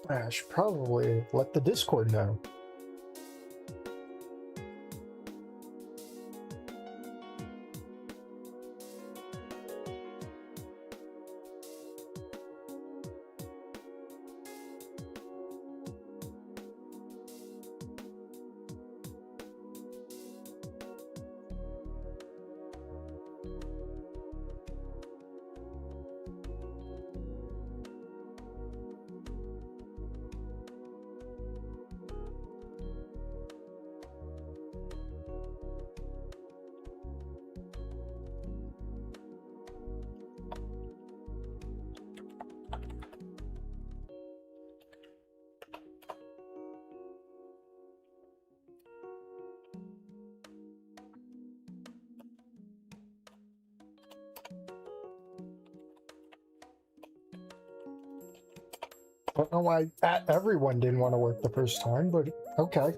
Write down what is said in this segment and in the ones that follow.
I should probably let the Discord know. I don't know why everyone didn't want to work the first time, but okay.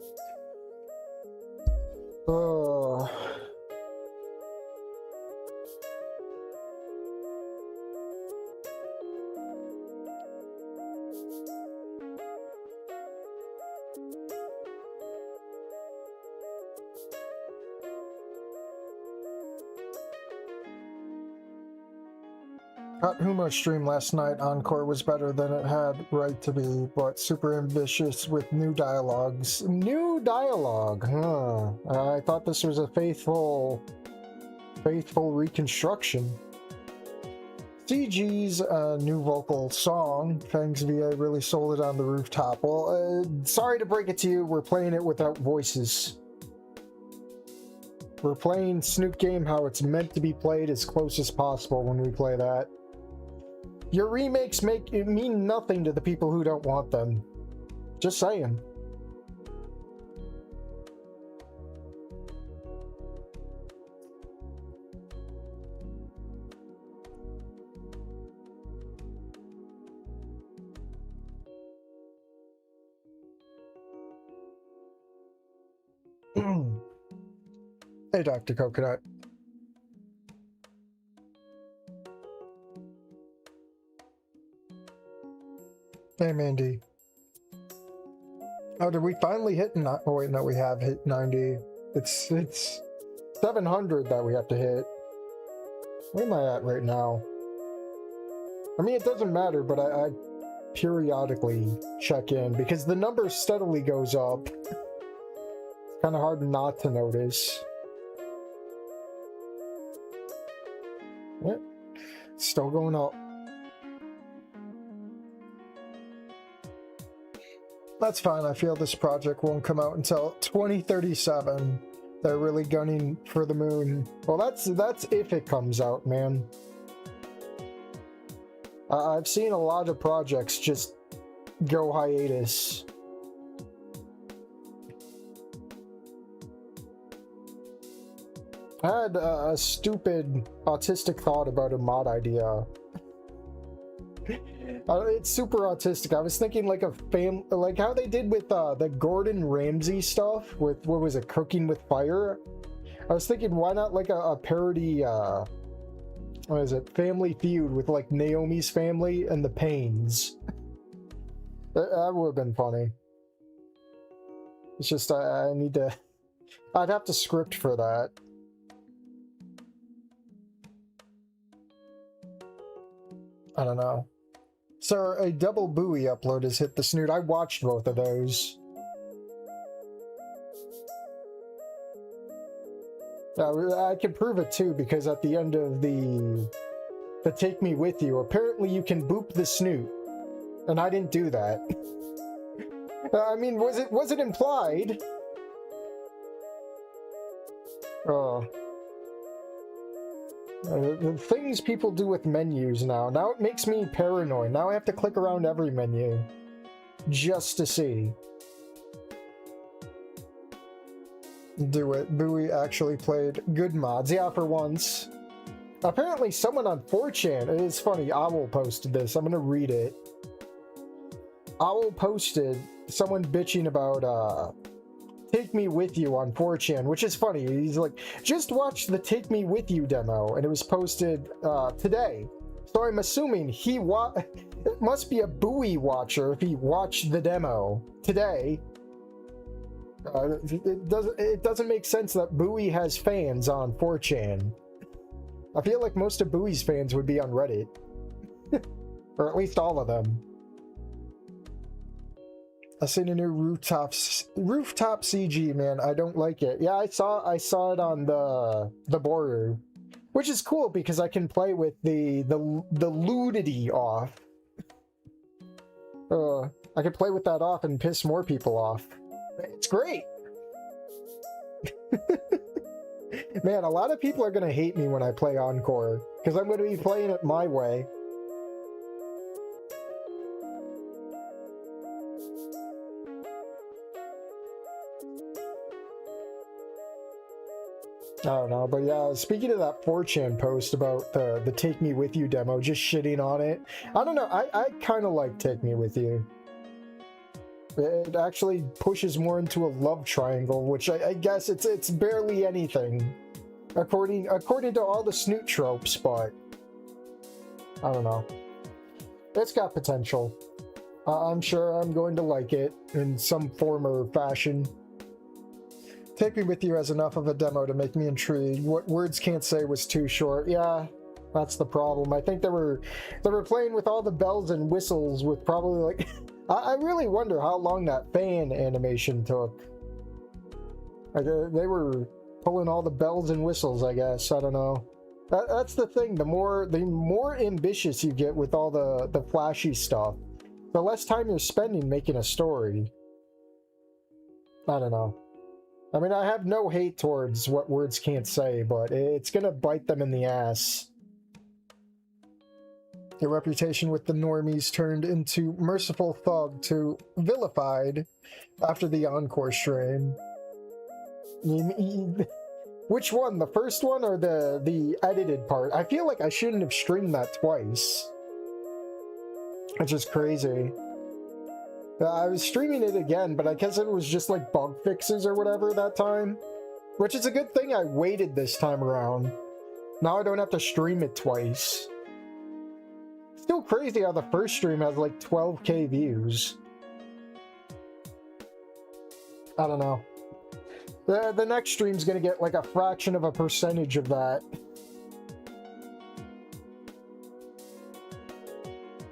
Humo's stream last night, Encore was better than it had right to be, but super ambitious with new dialogues. New dialogue, huh? I thought this was a faithful reconstruction. CG's new vocal song, Fangs VA, really sold it on the rooftop. Well, sorry to break it to you, we're playing it without voices. We're playing Snoot game how it's meant to be played as close as possible when we play that. Your remakes mean nothing to the people who don't want them. Just saying. Hey, Dr. Coconut. Hey, Mandy. Oh, did we finally hit? Oh wait, no, we have hit 90. It's 700 that we have to hit. Where am I at right now? I mean, it doesn't matter, but I periodically check in because the number steadily goes up. It's kind of hard not to notice. What? Still going up. That's fine. I feel this project won't come out until 2037. They're really gunning for the moon. Well, that's if it comes out, man. I've seen a lot of projects just go hiatus. I had a stupid autistic thought about a mod idea. It's super autistic. I was thinking like like how they did with the Gordon Ramsay stuff with, what was it, Cooking with Fire? I was thinking, why not like a parody, what is it, Family Feud with like Naomi's family and the Paynes. That would have been funny. It's just, I need to, I'd have to script for that. I don't know. Sir, a double buoy upload has hit the Snoot. I watched both of those. I can prove it too, because at the end of the Take Me With You, apparently you can boop the Snoot. And I didn't do that. I mean, was it implied? Oh. The things people do with menus now it makes me paranoid. Now I have to click around every menu just to see. Do it. Bowie actually played good mods. Yeah, for once. Apparently someone on 4chan, it is funny, Owl posted this. I'm gonna read it. Owl posted someone bitching about Take Me With You on 4chan, which is funny. He's like, just watch the Take Me With You demo, and it was posted today. So I'm assuming it must be a Bowie watcher if he watched the demo today. It doesn't make sense that Bowie has fans on 4chan. I feel like most of Bowie's fans would be on Reddit. Or at least all of them. I seen a new rooftop CG, man. I don't like it. Yeah, I saw it on the border, which is cool because I can play with the nudity off. I can play with that off and piss more people off. It's great. Man, a lot of people are gonna hate me when I play Encore because I'm gonna be playing it my way. I don't know, but yeah, speaking of that 4chan post about the Take Me With You demo, just shitting on it. I don't know, I kind of like Take Me With You. It actually pushes more into a love triangle, which I guess it's barely anything, according to all the Snoot tropes, but I don't know. It's got potential. I'm sure I'm going to like it in some form or fashion. Take Me With You has enough of a demo to make me intrigued. What Words Can't Say was too short. Yeah, that's the problem. I think they were playing with all the bells and whistles with probably like... I really wonder how long that fan animation took. Like, they were pulling all the bells and whistles, I guess. I don't know. That's the thing. The more ambitious you get with all the flashy stuff, the less time you're spending making a story. I don't know. I mean, I have no hate towards What Words Can't Say, but it's gonna bite them in the ass. Your reputation with the normies turned into merciful thug to vilified after the Encore stream. Which one? The first one or the edited part? I feel like I shouldn't have streamed that twice. Which is crazy. I was streaming it again, but I guess it was just like bug fixes or whatever that time. Which is a good thing I waited this time around. Now I don't have to stream it twice. Still crazy how the first stream has like 12k views. I don't know. The next stream's gonna get like a fraction of a percentage of that.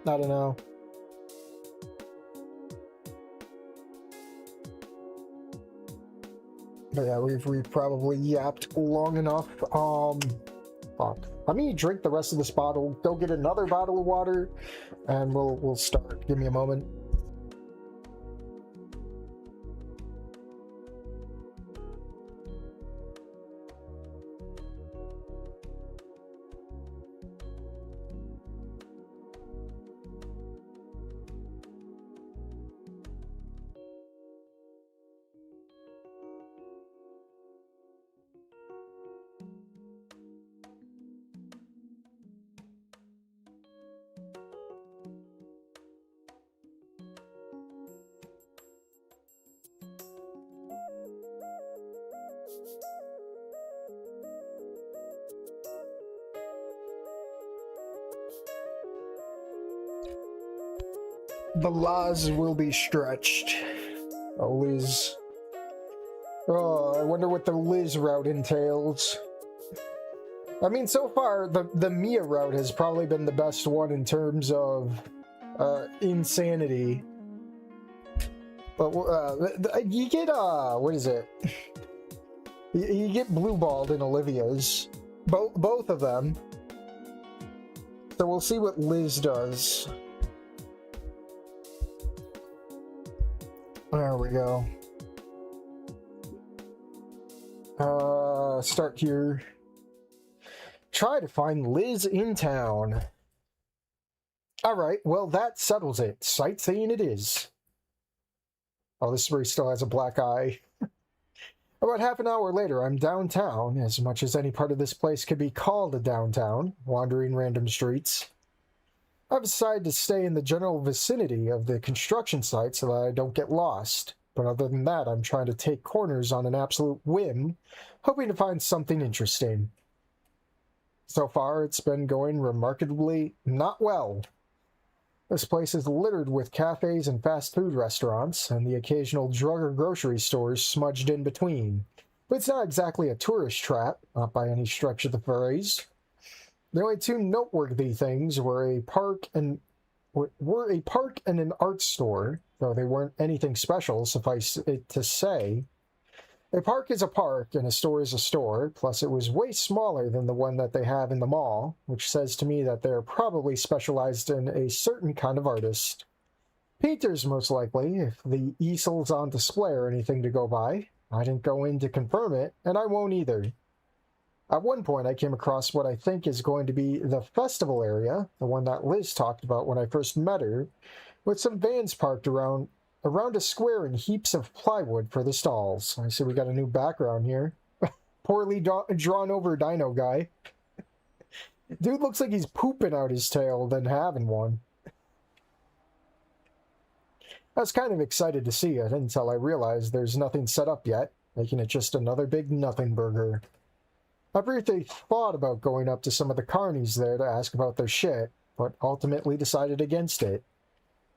I don't know. But yeah, we've probably yapped long enough. Fuck. Let me drink the rest of this bottle, go get another bottle of water, and we'll start. Give me a moment. The laws will be stretched. Oh, Liz. Oh, I wonder what the Liz route entails. I mean, so far, the Mia route has probably been the best one in terms of insanity. But you get, what is it? You get blue-balled in Olivia's. Both of them. So we'll see what Liz does. There we go. Start here. Try to find Liz in town. Alright, well that settles it. Sightseeing it is. Oh, this is where he still has a black eye. About half an hour later, I'm downtown, as much as any part of this place could be called a downtown, wandering random streets. I've decided to stay in the general vicinity of the construction site so that I don't get lost. But other than that, I'm trying to take corners on an absolute whim, hoping to find something interesting. So far, it's been going remarkably not well. This place is littered with cafes and fast food restaurants, and the occasional drug or grocery stores smudged in between. But it's not exactly a tourist trap, not by any stretch of the phrase. The only two noteworthy things were a park and an art store, though they weren't anything special, suffice it to say. A park is a park and a store is a store, plus it was way smaller than the one that they have in the mall, which says to me that they're probably specialized in a certain kind of artist. Painters, most likely, if the easel's on display or anything to go by. I didn't go in to confirm it, and I won't either. At one point, I came across what I think is going to be the festival area, the one that Liz talked about when I first met her, with some vans parked around a square and heaps of plywood for the stalls. I see we got a new background here. Poorly drawn over dino guy. Dude looks like he's pooping out his tail than having one. I was kind of excited to see it until I realized there's nothing set up yet, making it just another big nothing burger. I briefly thought about going up to some of the carnies there to ask about their shit, but ultimately decided against it.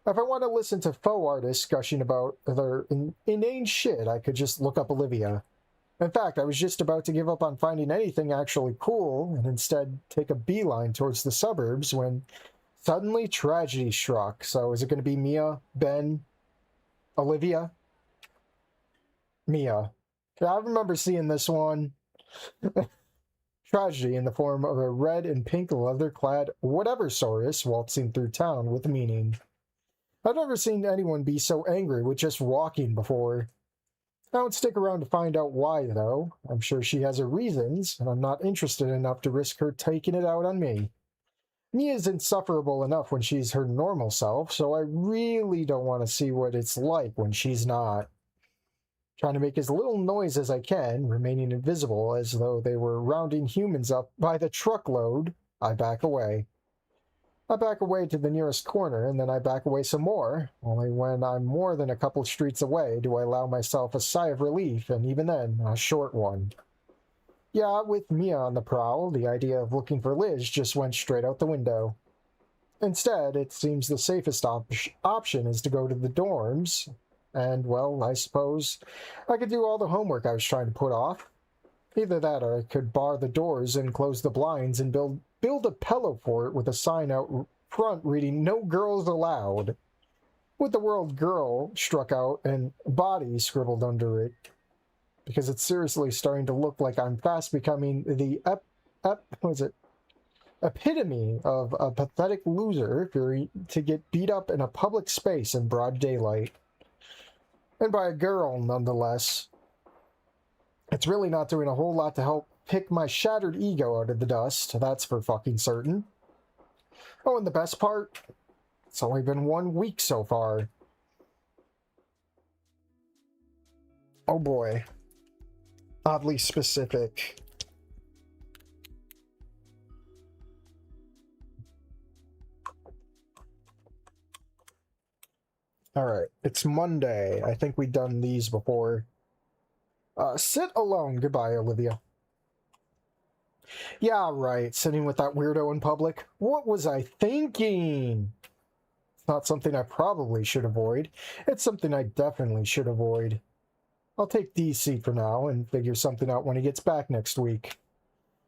If I want to listen to faux artists gushing about their inane shit, I could just look up Olivia. In fact, I was just about to give up on finding anything actually cool and instead take a beeline towards the suburbs when suddenly tragedy struck. So is it going to be Mia, Ben, Olivia? Mia. Yeah, I remember seeing this one. Tragedy in the form of a red and pink leather-clad whatever-saurus waltzing through town with meaning. I've never seen anyone be so angry with just walking before. I won't stick around to find out why, though. I'm sure she has her reasons, and I'm not interested enough to risk her taking it out on me. Mia's insufferable enough when she's her normal self, so I really don't want to see what it's like when she's not. Trying to make as little noise as I can, remaining invisible as though they were rounding humans up by the truckload, I back away. I back away to the nearest corner, and then I back away some more. Only when I'm more than a couple streets away do I allow myself a sigh of relief, and even then, a short one. Yeah, with Mia on the prowl, the idea of looking for Liz just went straight out the window. Instead, it seems the safest option is to go to the dorms, and, well, I suppose I could do all the homework I was trying to put off. Either that or I could bar the doors and close the blinds and build a pillow fort with a sign out front reading "No Girls Allowed," with the word "girl" struck out and "body" scribbled under it. Because it's seriously starting to look like I'm fast becoming the epitome of a pathetic loser fearing to get beat up in a public space in broad daylight. And by a girl, nonetheless. It's really not doing a whole lot to help pick my shattered ego out of the dust, that's for fucking certain. Oh, and the best part? It's only been 1 week so far. Oh boy. Oddly specific. Alright, it's Monday. I think we've done these before. Sit alone. Goodbye, Olivia. Yeah, right. Sitting with that weirdo in public. What was I thinking? It's not something I probably should avoid. It's something I definitely should avoid. I'll take Dee's seat for now and figure something out when he gets back next week.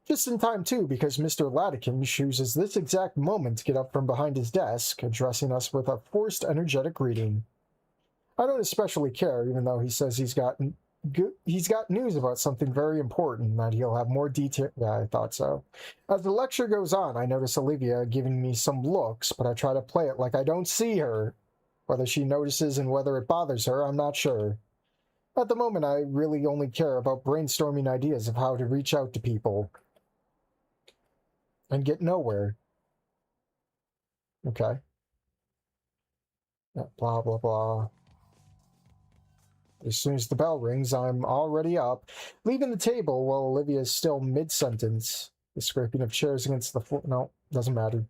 Just in time, too, because Mr. Latikin chooses this exact moment to get up from behind his desk, addressing us with a forced, energetic greeting. I don't especially care, even though he says he's got news about something very important, that he'll have more detail. Yeah, I thought so. As the lecture goes on, I notice Olivia giving me some looks, but I try to play it like I don't see her. Whether she notices and whether it bothers her, I'm not sure. At the moment, I really only care about brainstorming ideas of how to reach out to people. And get nowhere. Okay. Blah, blah, blah. As soon as the bell rings, I'm already up, leaving the table while Olivia is still mid-sentence. The scraping of chairs against the floor. No, doesn't matter.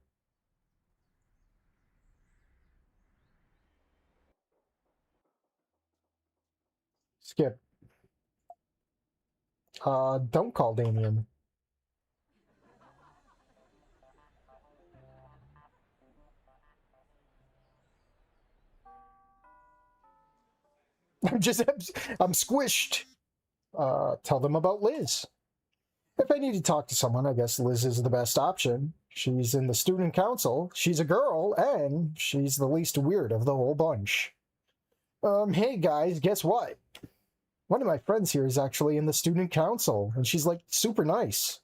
Skip. Don't call Damien. I'm squished. Tell them about Liz. If I need to talk to someone, I guess Liz is the best option. She's in the student council, she's a girl, and she's the least weird of the whole bunch. Hey guys, guess what? One of my friends here is actually in the student council, and she's like super nice.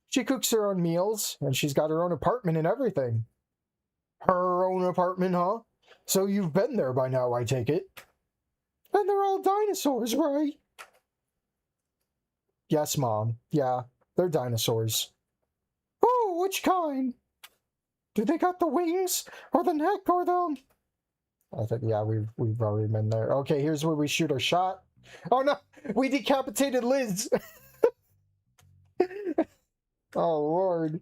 She cooks her own meals, and she's got her own apartment and everything. Her own apartment, huh? So you've been there by now, I take it. And they're all dinosaurs, right? Yes, Mom. Yeah, they're dinosaurs. Oh, which kind? Do they got the wings, or the neck, or the... I think, yeah, we've already been there. Okay, here's where we shoot our shot. Oh no, we decapitated Liz. Oh Lord.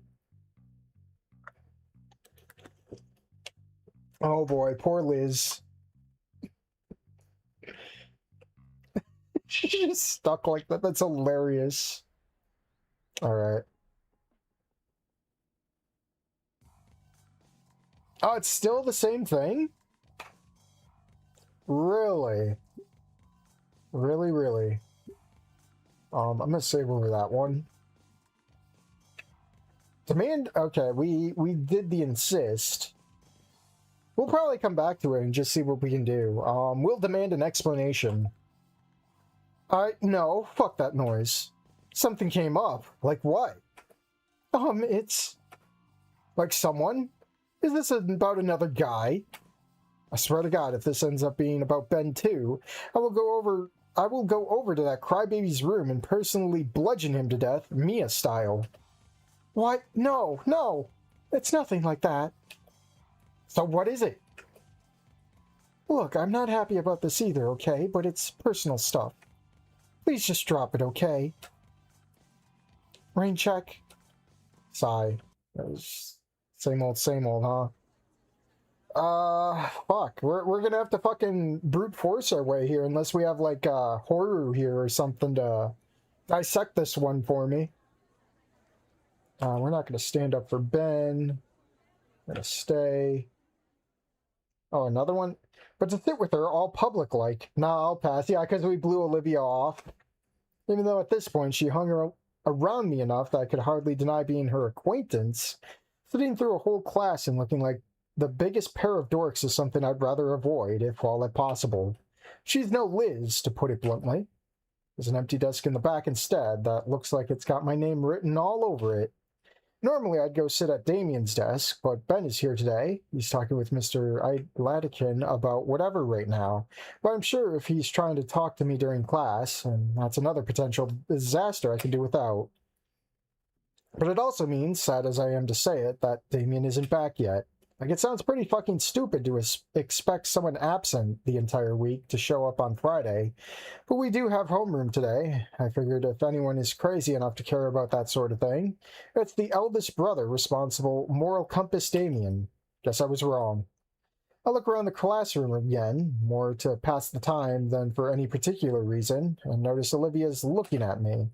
Oh boy, poor Liz. She's just stuck like that. That's hilarious. All right. Oh, it's still the same thing? Really? Really, really? I'm gonna save over that one. Demand, okay, we did the insist. We'll probably come back to it and just see what we can do. We'll demand an explanation. No, fuck that noise. Something came up. Like what? It's... Like someone? Is this about another guy? I swear to God, if this ends up being about Ben too, I will go over to that crybaby's room and personally bludgeon him to death, Mia style. What? No, no. It's nothing like that. So what is it? Look, I'm not happy about this either, okay? But it's personal stuff. Please just drop it, okay? Rain check. Sigh. That was same old, huh? Fuck. We're gonna have to fucking brute force our way here unless we have, like, Horror here or something to dissect this one for me. We're not gonna stand up for Ben. We're gonna stay. Oh, another one? But to sit with her all public-like. Nah, I'll pass. Yeah, because we blew Olivia off. Even though at this point she hung around me enough that I could hardly deny being her acquaintance, sitting through a whole class and looking like the biggest pair of dorks is something I'd rather avoid, if all at possible. She's no Liz, to put it bluntly. There's an empty desk in the back instead that looks like it's got my name written all over it. Normally, I'd go sit at Damien's desk, but Ben is here today. He's talking with Mr. Latikin about whatever right now. But I'm sure if he's trying to talk to me during class, and that's another potential disaster I can do without. But it also means, sad as I am to say it, that Damien isn't back yet. Like, it sounds pretty fucking stupid to expect someone absent the entire week to show up on Friday. But we do have homeroom today. I figured if anyone is crazy enough to care about that sort of thing, it's the eldest brother responsible, moral compass Damien. Guess I was wrong. I look around the classroom again, more to pass the time than for any particular reason, and notice Olivia's looking at me.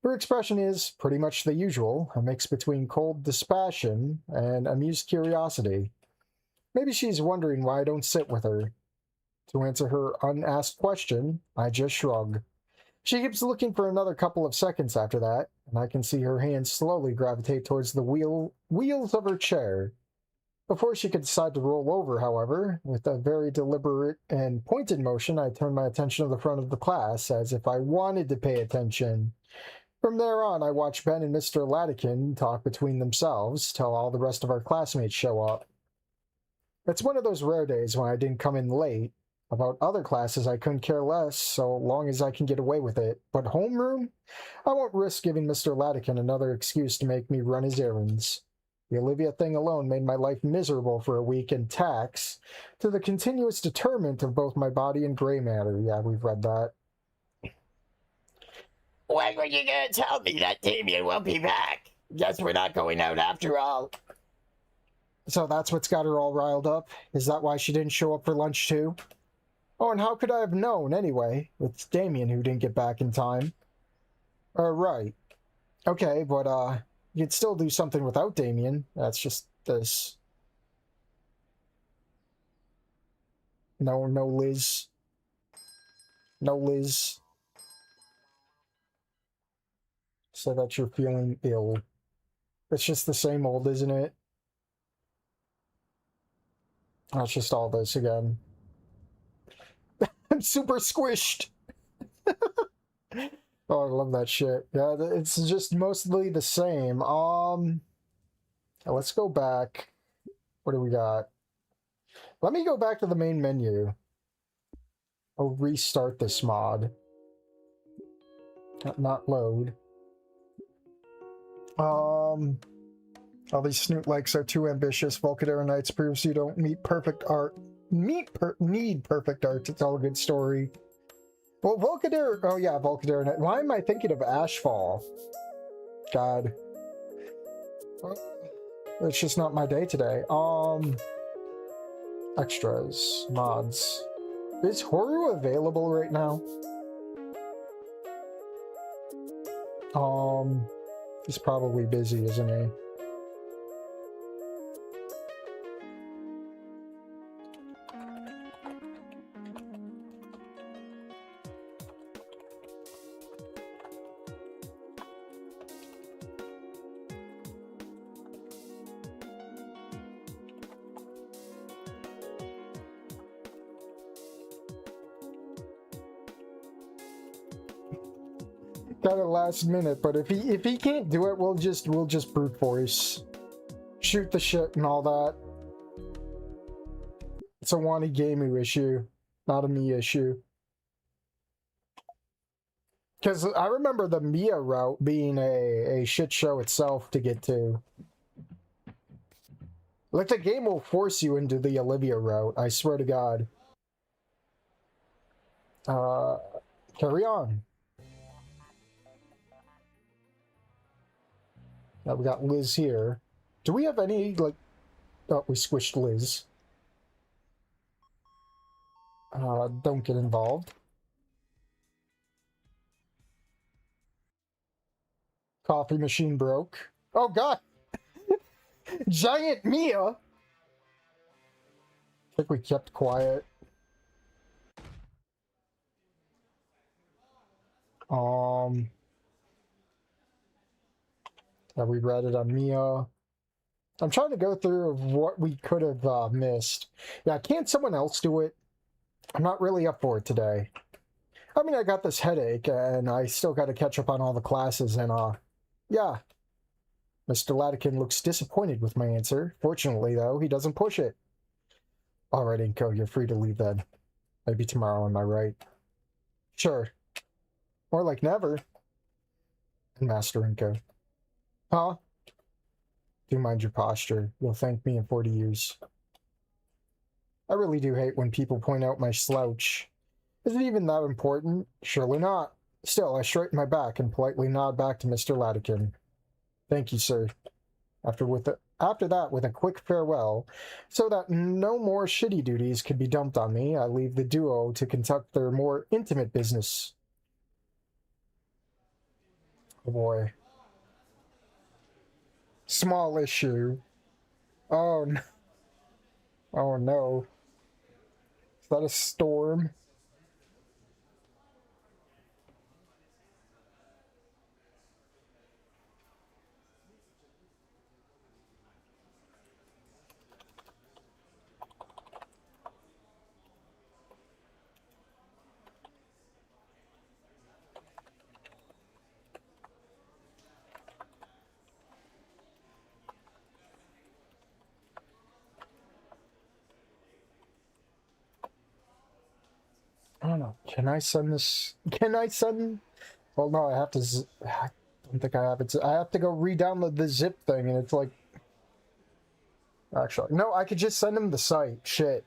Her expression is pretty much the usual, a mix between cold dispassion and amused curiosity. Maybe she's wondering why I don't sit with her. To answer her unasked question, I just shrug. She keeps looking for another couple of seconds after that, and I can see her hands slowly gravitate towards the wheels of her chair. Before she could decide to roll over, however, with a very deliberate and pointed motion, I turn my attention to the front of the class, as if I wanted to pay attention. From there on, I watch Ben and Mr. Latikin talk between themselves till all the rest of our classmates show up. It's one of those rare days when I didn't come in late. About other classes, I couldn't care less, so long as I can get away with it. But homeroom? I won't risk giving Mr. Latikin another excuse to make me run his errands. The Olivia thing alone made my life miserable for a week and tax to the continuous deterrent of both my body and gray matter. Yeah, we've read that. When were you gonna tell me that Damien will be back? Guess we're not going out after all. So that's what's got her all riled up? Is that why she didn't show up for lunch too? Oh, and how could I have known anyway? It's Damien who didn't get back in time. Right. Okay, but you'd still do something without Damien. That's just this. No, Liz. No, Liz. So that you're feeling ill. It's just the same old, isn't it? That's just all this again. I'm super squished. Oh, I love that shit. Yeah, it's just mostly the same. Let's go back. What do we got? Let me go back to the main menu. I'll restart this mod. Not load. All these Snoot likes are too ambitious. Volcadera Nights proves you don't need perfect art. Need perfect art to tell a good story. Well, Volcadera... Oh, yeah, Volcadera Nights. Why am I thinking of Ashfall? God. It's just not my day today. Extras. Mods. Is Horu available right now? He's probably busy, isn't he? Kind of last minute, but if he can't do it, we'll just brute force, shoot the shit and all that. It's a Wanigamu issue, not a me issue. Because I remember the Mia route being a shit show itself to get to. Like, the game will force you into the Olivia route, I swear to God. Carry on. Now we got Liz here. Do we have any, like... Oh, we squished Liz. Don't get involved. Coffee machine broke. Oh, God! Giant Mia! I think we kept quiet. Yeah, we read it on Mia. I'm trying to go through what we could have missed. Yeah, can't someone else do it? I'm not really up for it today. I mean, I got this headache, and I still got to catch up on all the classes, and, yeah. Mr. Latikin looks disappointed with my answer. Fortunately, though, he doesn't push it. All right, Inko, you're free to leave then. Maybe tomorrow, am I right? Sure. More like never. And Master Inko. Huh? Do mind your posture. You'll thank me in 40 years. I really do hate when people point out my slouch. Is it even that important? Surely not. Still, I straighten my back and politely nod back to Mr. Latikin. Thank you, sir. After that, with a quick farewell, so that no more shitty duties could be dumped on me, I leave the duo to conduct their more intimate business. Oh boy. Small issue. Oh no. Oh no. Is that a storm? I don't know. Can I send this? Can I send? Well, no, I have to. I don't think I have it. I have to go re-download the zip thing, and it's like. Actually, no, I could just send him the site. Shit.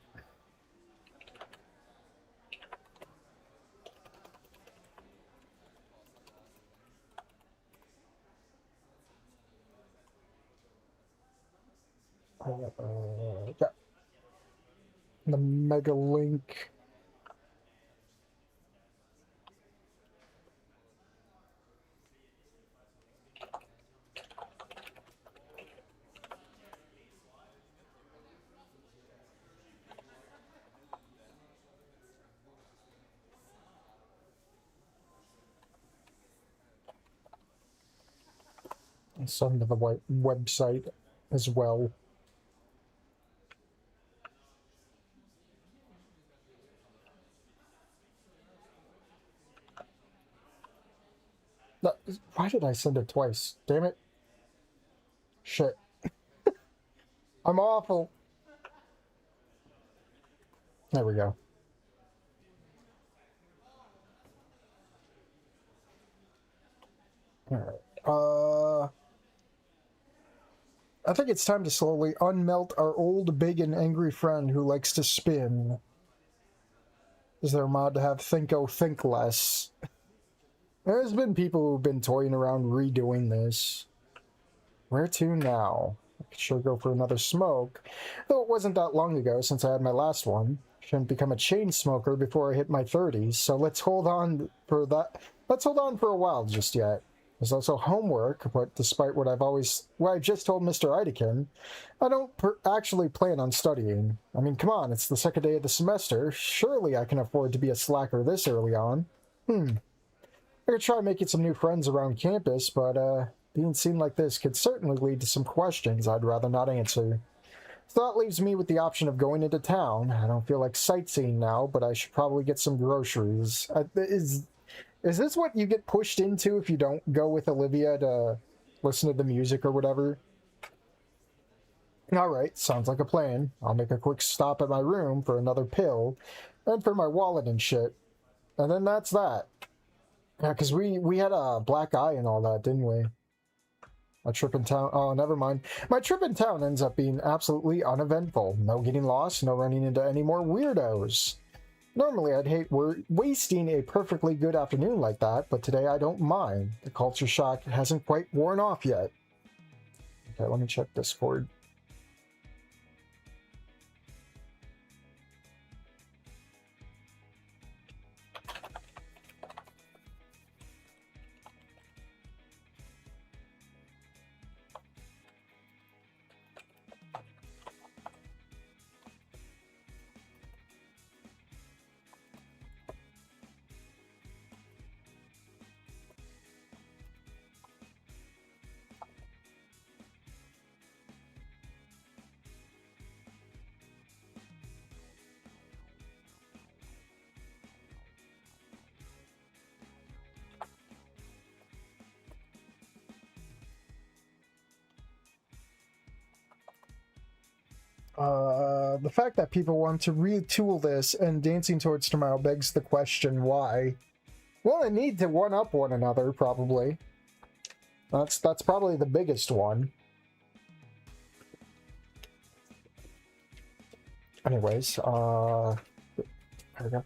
Yeah. The mega link. Some to the website as well. Why did I send it twice? Damn it. Shit. I'm awful. There we go. Alright. I think it's time to slowly unmelt our old, big, and angry friend who likes to spin. Is there a mod to have THINKO think less? There's been people who've been toying around redoing this. Where to now? I could sure go for another smoke. Though it wasn't that long ago since I had my last one. Shouldn't become a chain smoker before I hit my 30s, so let's hold on for that. Let's hold on for a while just yet. There's also homework, but despite what I just told Mr. Idekin, I don't actually plan on studying. I mean, come on, it's the second day of the semester. Surely I can afford to be a slacker this early on. I could try making some new friends around campus, but being seen like this could certainly lead to some questions I'd rather not answer. So that leaves me with the option of going into town. I don't feel like sightseeing now, but I should probably get some groceries. Is this what you get pushed into if you don't go with Olivia to listen to the music or whatever? Alright, sounds like a plan. I'll make a quick stop at my room for another pill, and for my wallet and shit. And then that's that. Yeah, because we had a black eye and all that, didn't we? My trip in town... Oh, never mind. My trip in town ends up being absolutely uneventful. No getting lost, no running into any more weirdos. Normally, I'd hate wasting a perfectly good afternoon like that, but today I don't mind. The culture shock hasn't quite worn off yet. Okay, let me check Discord. The fact that people want to retool this and Dancing Towards Tomorrow begs the question, why? Well, they need to one-up one another, probably. That's probably the biggest one. Anyways, there we go.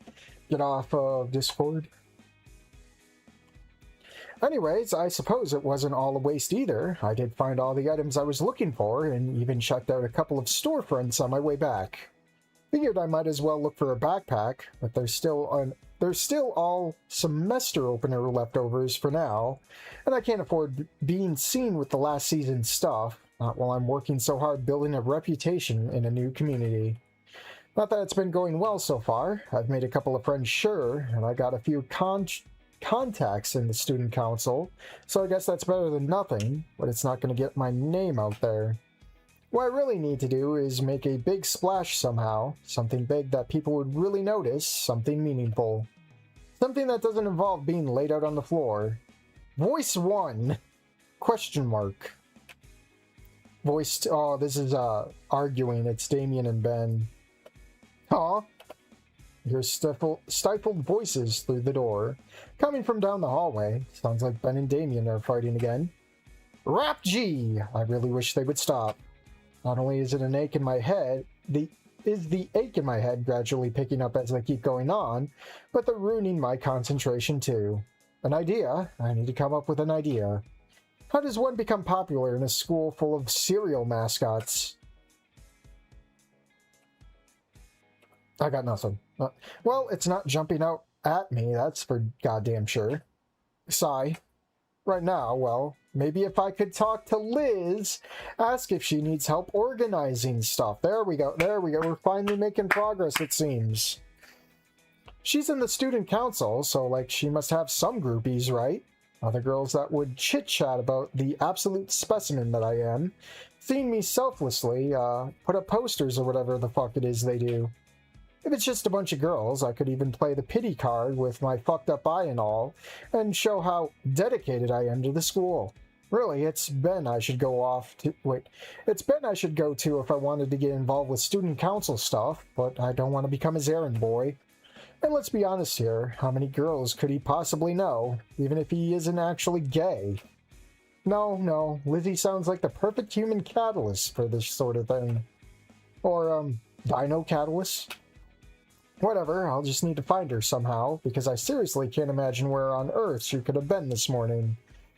Get off of Discord. Anyways, I suppose it wasn't all a waste either. I did find all the items I was looking for, and even checked out a couple of storefronts on my way back. Figured I might as well look for a backpack, but there's still all semester opener leftovers for now, and I can't afford being seen with the last season's stuff, not while I'm working so hard building a reputation in a new community. Not that it's been going well so far. I've made a couple of friends, sure, and I got a few contacts in the student council, so I guess that's better than nothing, but it's not going to get my name out there. What I really need to do is make a big splash somehow, something big that people would really notice, something meaningful. Something that doesn't involve being laid out on the floor. Voice 1? Question mark. Voice oh, this is arguing, it's Damien and Ben. Huh? Here's stifled voices through the door. Coming from down the hallway. Sounds like Ben and Damien are fighting again. Rap G! I really wish they would stop. Not only is it an ache in my head, is the ache in my head gradually picking up as I keep going on, but they're ruining my concentration too. An idea? I need to come up with an idea. How does one become popular in a school full of cereal mascots? I got nothing. Well, it's not jumping out at me, that's for goddamn sure. Sigh. Right now, well, maybe if I could talk to Liz, ask if she needs help organizing stuff. There we go, we're finally making progress, it seems. She's in the student council, so, like, she must have some groupies, right? Other girls that would chit-chat about the absolute specimen that I am, seeing me selflessly, put up posters or whatever the fuck it is they do. If it's just a bunch of girls, I could even play the pity card with my fucked up eye and all, and show how dedicated I am to the school. Really, it's Ben I should go to if I wanted to get involved with student council stuff, but I don't want to become his errand boy. And let's be honest here, how many girls could he possibly know, even if he isn't actually gay? No, Lizzie sounds like the perfect human catalyst for this sort of thing. Or, dino catalyst? Whatever, I'll just need to find her somehow, because I seriously can't imagine where on earth she could have been this morning.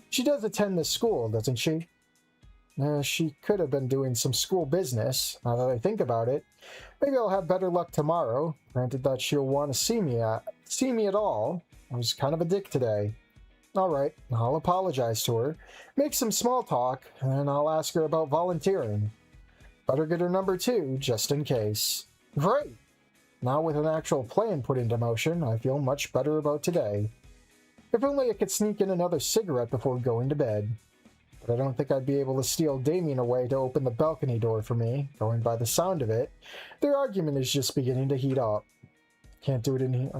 She does attend this school, doesn't she? She could have been doing some school business, now that I think about it. Maybe I'll have better luck tomorrow, granted that she'll want to see me at all. I was kind of a dick today. Alright, I'll apologize to her, make some small talk, and I'll ask her about volunteering. Better get her number 2, just in case. Great! Now with an actual plan put into motion, I feel much better about today. If only I could sneak in another cigarette before going to bed. But I don't think I'd be able to steal Damien away to open the balcony door for me, going by the sound of it. Their argument is just beginning to heat up. Can't do it in here.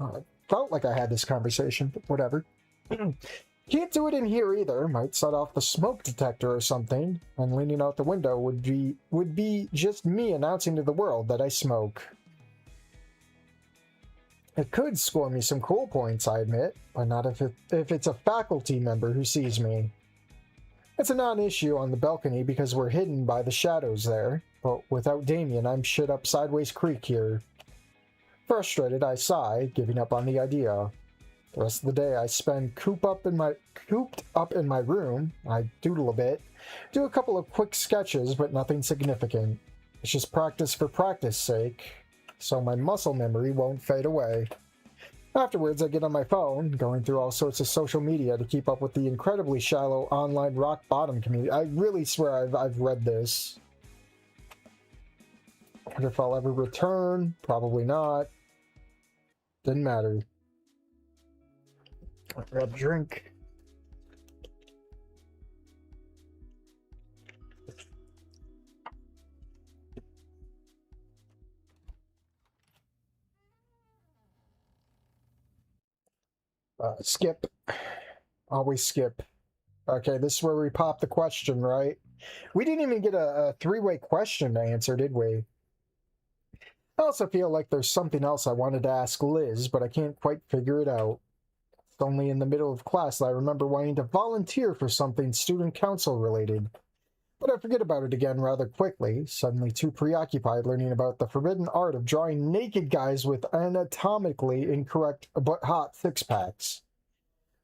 I felt like I had this conversation, but whatever. Can't do it in here either. Might set off the smoke detector or something, and leaning out the window would be just me announcing to the world that I smoke. It could score me some cool points, I admit, but not if it's a faculty member who sees me. It's a non-issue on the balcony because we're hidden by the shadows there, but without Damien, I'm shit up Sideways Creek here. Frustrated, I sigh, giving up on the idea. The rest of the day I spend cooped up in my room. I doodle a bit, do a couple of quick sketches, but nothing significant. It's just practice for practice sake, so my muscle memory won't fade away. Afterwards, I get on my phone, going through all sorts of social media to keep up with the incredibly shallow online rock bottom community. I really swear I've read this. Wonder if I'll ever return. Probably not. Didn't matter. I'll grab a drink. Skip. Always skip. Okay, this is where we pop the question, right? We didn't even get a three-way question to answer, did we? I also feel like there's something else I wanted to ask Liz, but I can't quite figure it out. It's only in the middle of class that I remember wanting to volunteer for something student council related. But I forget about it again rather quickly, suddenly too preoccupied learning about the forbidden art of drawing naked guys with anatomically incorrect but hot six-packs.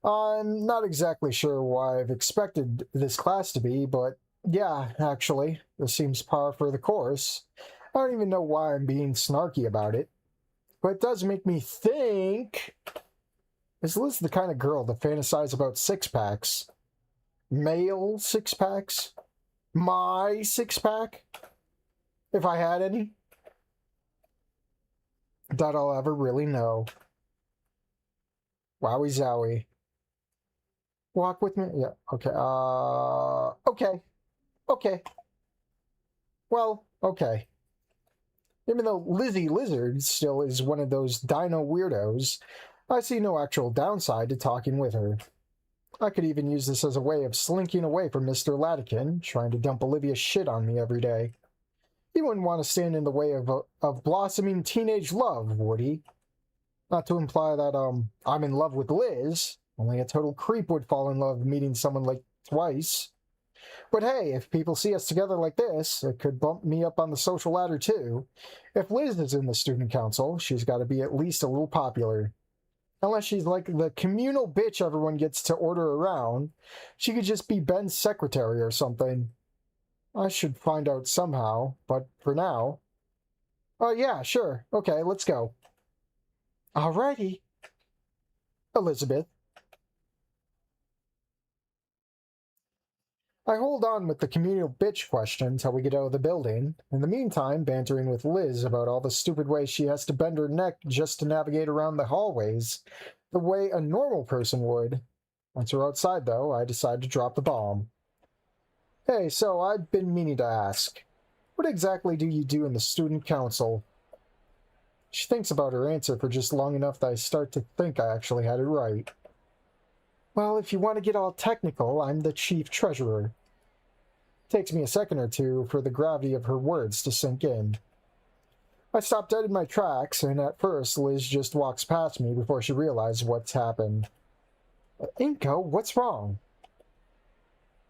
I'm not exactly sure why I've expected this class to be, but yeah, actually, this seems par for the course. I don't even know why I'm being snarky about it, but it does make me think, is Liz the kind of girl to fantasize about six-packs? Male six-packs? My six-pack? If I had any? Doubt I'll ever really know. Wowie zowie. Walk with me? Yeah, okay. Okay. Well, okay. Even though Lizzy Lizard still is one of those dino weirdos, I see no actual downside to talking with her. I could even use this as a way of slinking away from Mr. Latican, trying to dump Olivia's shit on me every day. He wouldn't want to stand in the way of blossoming teenage love, would he? Not to imply that, I'm in love with Liz. Only a total creep would fall in love meeting someone like twice. But hey, if people see us together like this, it could bump me up on the social ladder too. If Liz is in the student council, she's got to be at least a little popular. Unless she's like the communal bitch everyone gets to order around, she could just be Ben's secretary or something. I should find out somehow, but for now... Oh yeah, sure. Okay, let's go. Alrighty. Elizabeth. I hold on with the communal bitch question till we get out of the building. In the meantime, bantering with Liz about all the stupid ways she has to bend her neck just to navigate around the hallways, the way a normal person would. Once we're outside, though, I decide to drop the bomb. Hey, so I've been meaning to ask. What exactly do you do in the student council? She thinks about her answer for just long enough that I start to think I actually had it right. Well, if you want to get all technical, I'm the chief treasurer. Takes me a second or two for the gravity of her words to sink in. I stop dead in my tracks, and at first Liz just walks past me before she realizes what's happened. Inko, what's wrong?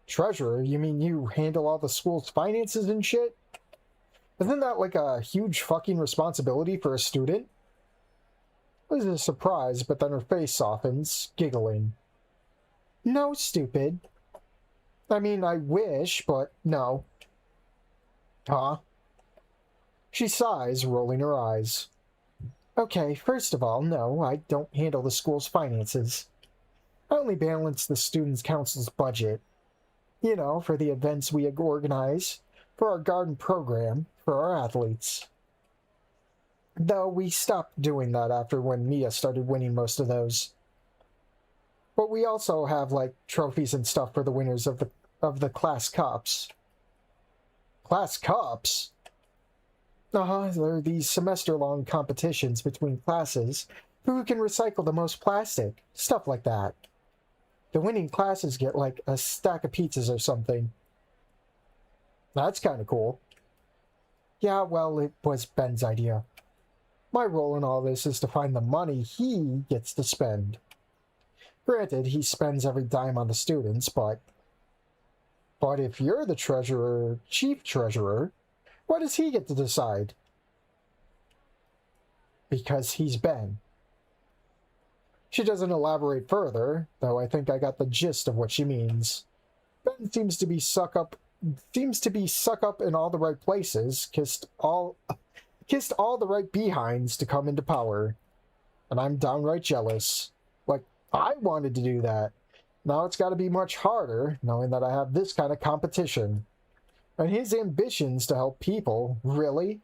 Treasurer? You mean you handle all the school's finances and shit? Isn't that like a huge fucking responsibility for a student? Liz is surprised, but then her face softens, giggling. No, stupid. I mean, I wish, but no. Huh? She sighs, rolling her eyes. Okay, first of all, no, I don't handle the school's finances. I only balance the Students' Council's budget. You know, for the events we organize, for our garden program, for our athletes. Though we stopped doing that after when Mia started winning most of those. But we also have, like, trophies and stuff for the winners of the class cups. Class cups? There are these semester-long competitions between classes for who can recycle the most plastic, stuff like that. The winning classes get, like, a stack of pizzas or something. That's kind of cool. Yeah, well, it was Ben's idea. My role in all this is to find the money he gets to spend. Granted, he spends every dime on the students, but if you're the treasurer, chief treasurer, what does he get to decide? Because he's Ben. She doesn't elaborate further, though I think I got the gist of what she means. Ben seems to be suck up in all the right places, kissed all the right behinds to come into power. And I'm downright jealous. Like, I wanted to do that. Now it's got to be much harder, knowing that I have this kind of competition. And his ambitions to help people, really?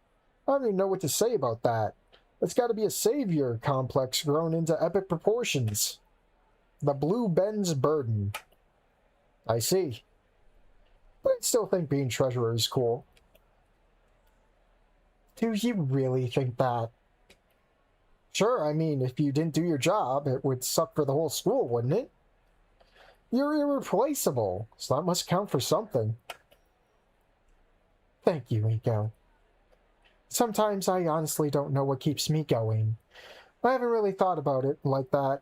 I don't even know what to say about that. It's got to be a savior complex grown into epic proportions. The blue Ben's burden. I see. But I still think being treasurer is cool. Do you really think that? Sure, I mean, if you didn't do your job, it would suck for the whole school, wouldn't it? You're irreplaceable, so that must count for something. Thank you, Inko. Sometimes I honestly don't know what keeps me going. I haven't really thought about it like that.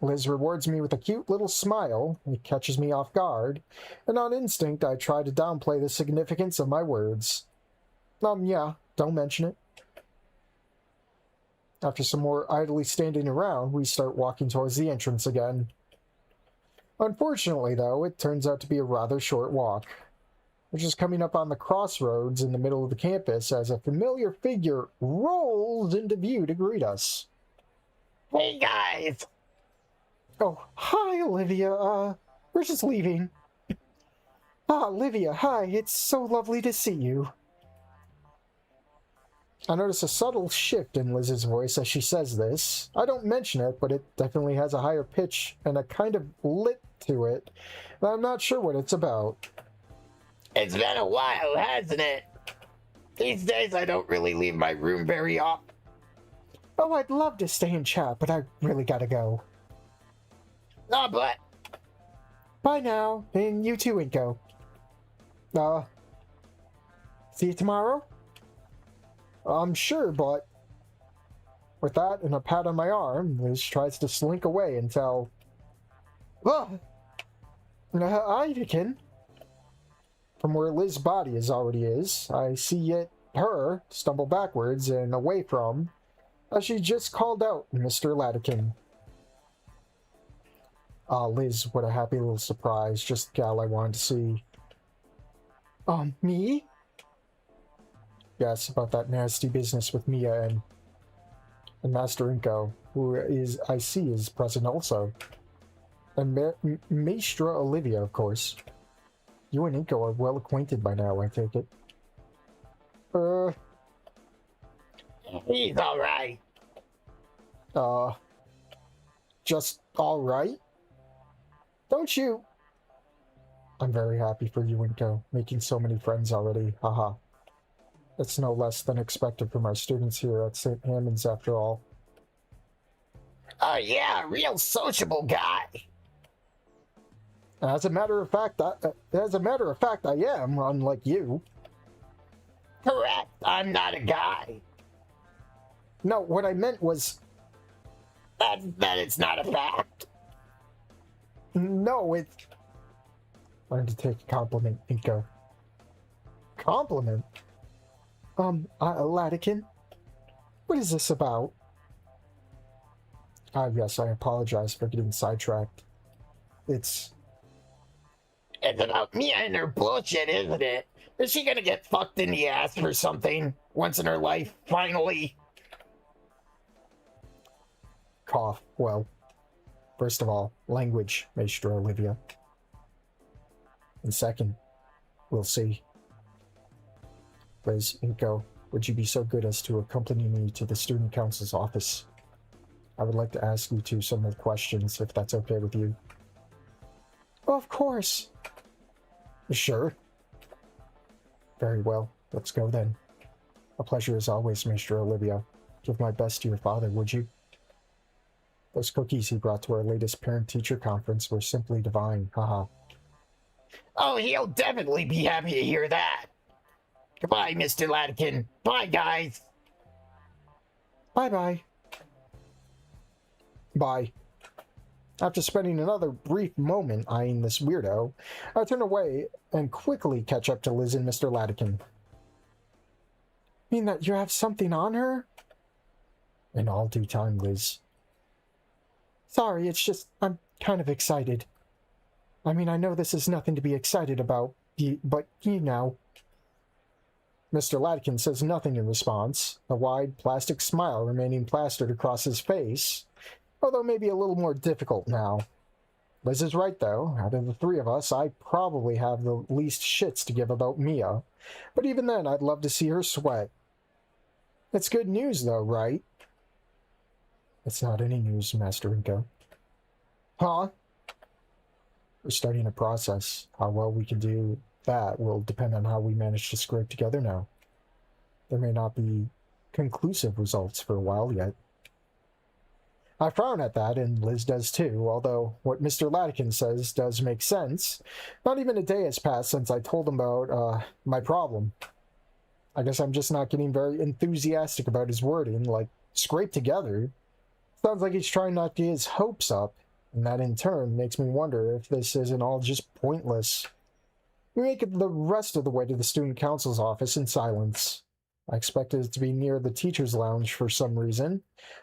Liz rewards me with a cute little smile. It catches me off guard, and on instinct I try to downplay the significance of my words. Yeah, don't mention it. After some more idly standing around, we start walking towards the entrance again. Unfortunately, though, it turns out to be a rather short walk. We're just coming up on the crossroads in the middle of the campus as a familiar figure rolls into view to greet us. Hey guys! Oh, hi, Olivia. We're just leaving. Olivia, hi. It's so lovely to see you. I notice a subtle shift in Liz's voice as she says this. I don't mention it, but it definitely has a higher pitch and a kind of lit to it. But I'm not sure what it's about. It's been a while, hasn't it? These days I don't really leave my room very often. Oh, I'd love to stay and chat, but I really gotta go. No, but... Bye now, and you too, Inko. See you tomorrow? I'm sure, but... With that and a pat on my arm, Liz tries to slink away until... Anakin. From where Liz's body already is, I see her stumble backwards and away from, as she just called out Mr. Latikin. Liz, what a happy little surprise. Just the gal I wanted to see. Me? Yes, about that nasty business with Mia and Master Inko, who I see is present also. And Maestra Olivia, of course. You and Inko are well acquainted by now, I take it. He's alright. Just alright? Don't you... I'm very happy for you, Winko, making so many friends already. Haha. It's no less than expected from our students here at St. Hammond's, after all. Oh yeah, real sociable guy. As a matter of fact, I am, unlike you. Correct, I'm not a guy. No, what I meant was... That it's not a fact. No, it's... Learn to take a compliment, Inko. Compliment? Latican? What is this about? Ah, yes, I apologize for getting sidetracked. It's about Mia and her bullshit, isn't it? Is she gonna get fucked in the ass for something once in her life, finally? Cough. Well, first of all, language, Maestra Olivia. And second, we'll see. Liz, Inko, would you be so good as to accompany me to the student council's office? I would like to ask you two some more questions, if that's okay with you. Of course. Sure. Very well. Let's go then. A pleasure as always, Maestra Olivia. Give my best to your father, would you? Those cookies he brought to our latest parent-teacher conference were simply divine. Haha. Oh, he'll definitely be happy to hear that. Goodbye, Mr. Latican. Bye, guys. Bye-bye. Bye. After spending another brief moment eyeing this weirdo, I turn away and quickly catch up to Liz and Mr. Latican. Mean that you have something on her? In all due time, Liz. Sorry, it's just, I'm kind of excited. I mean, I know this is nothing to be excited about, but you know. Mr. Latican says nothing in response, a wide plastic smile remaining plastered across his face, although maybe a little more difficult now. Liz is right, though. Out of the three of us, I probably have the least shits to give about Mia, but even then, I'd love to see her sweat. It's good news, though, right? It's not any news, Master Inko. Huh? We're starting a process. How well we can do that will depend on how we manage to scrape together now. There may not be conclusive results for a while yet. I frown at that, and Liz does too, although what Mr. Latican says does make sense. Not even a day has passed since I told him about, my problem. I guess I'm just not getting very enthusiastic about his wording, like, scrape together. Sounds like he's trying not to get his hopes up, and that in turn makes me wonder if this isn't all just pointless. We make it the rest of the way to the student council's office in silence. I expected it to be near the teacher's lounge for some reason,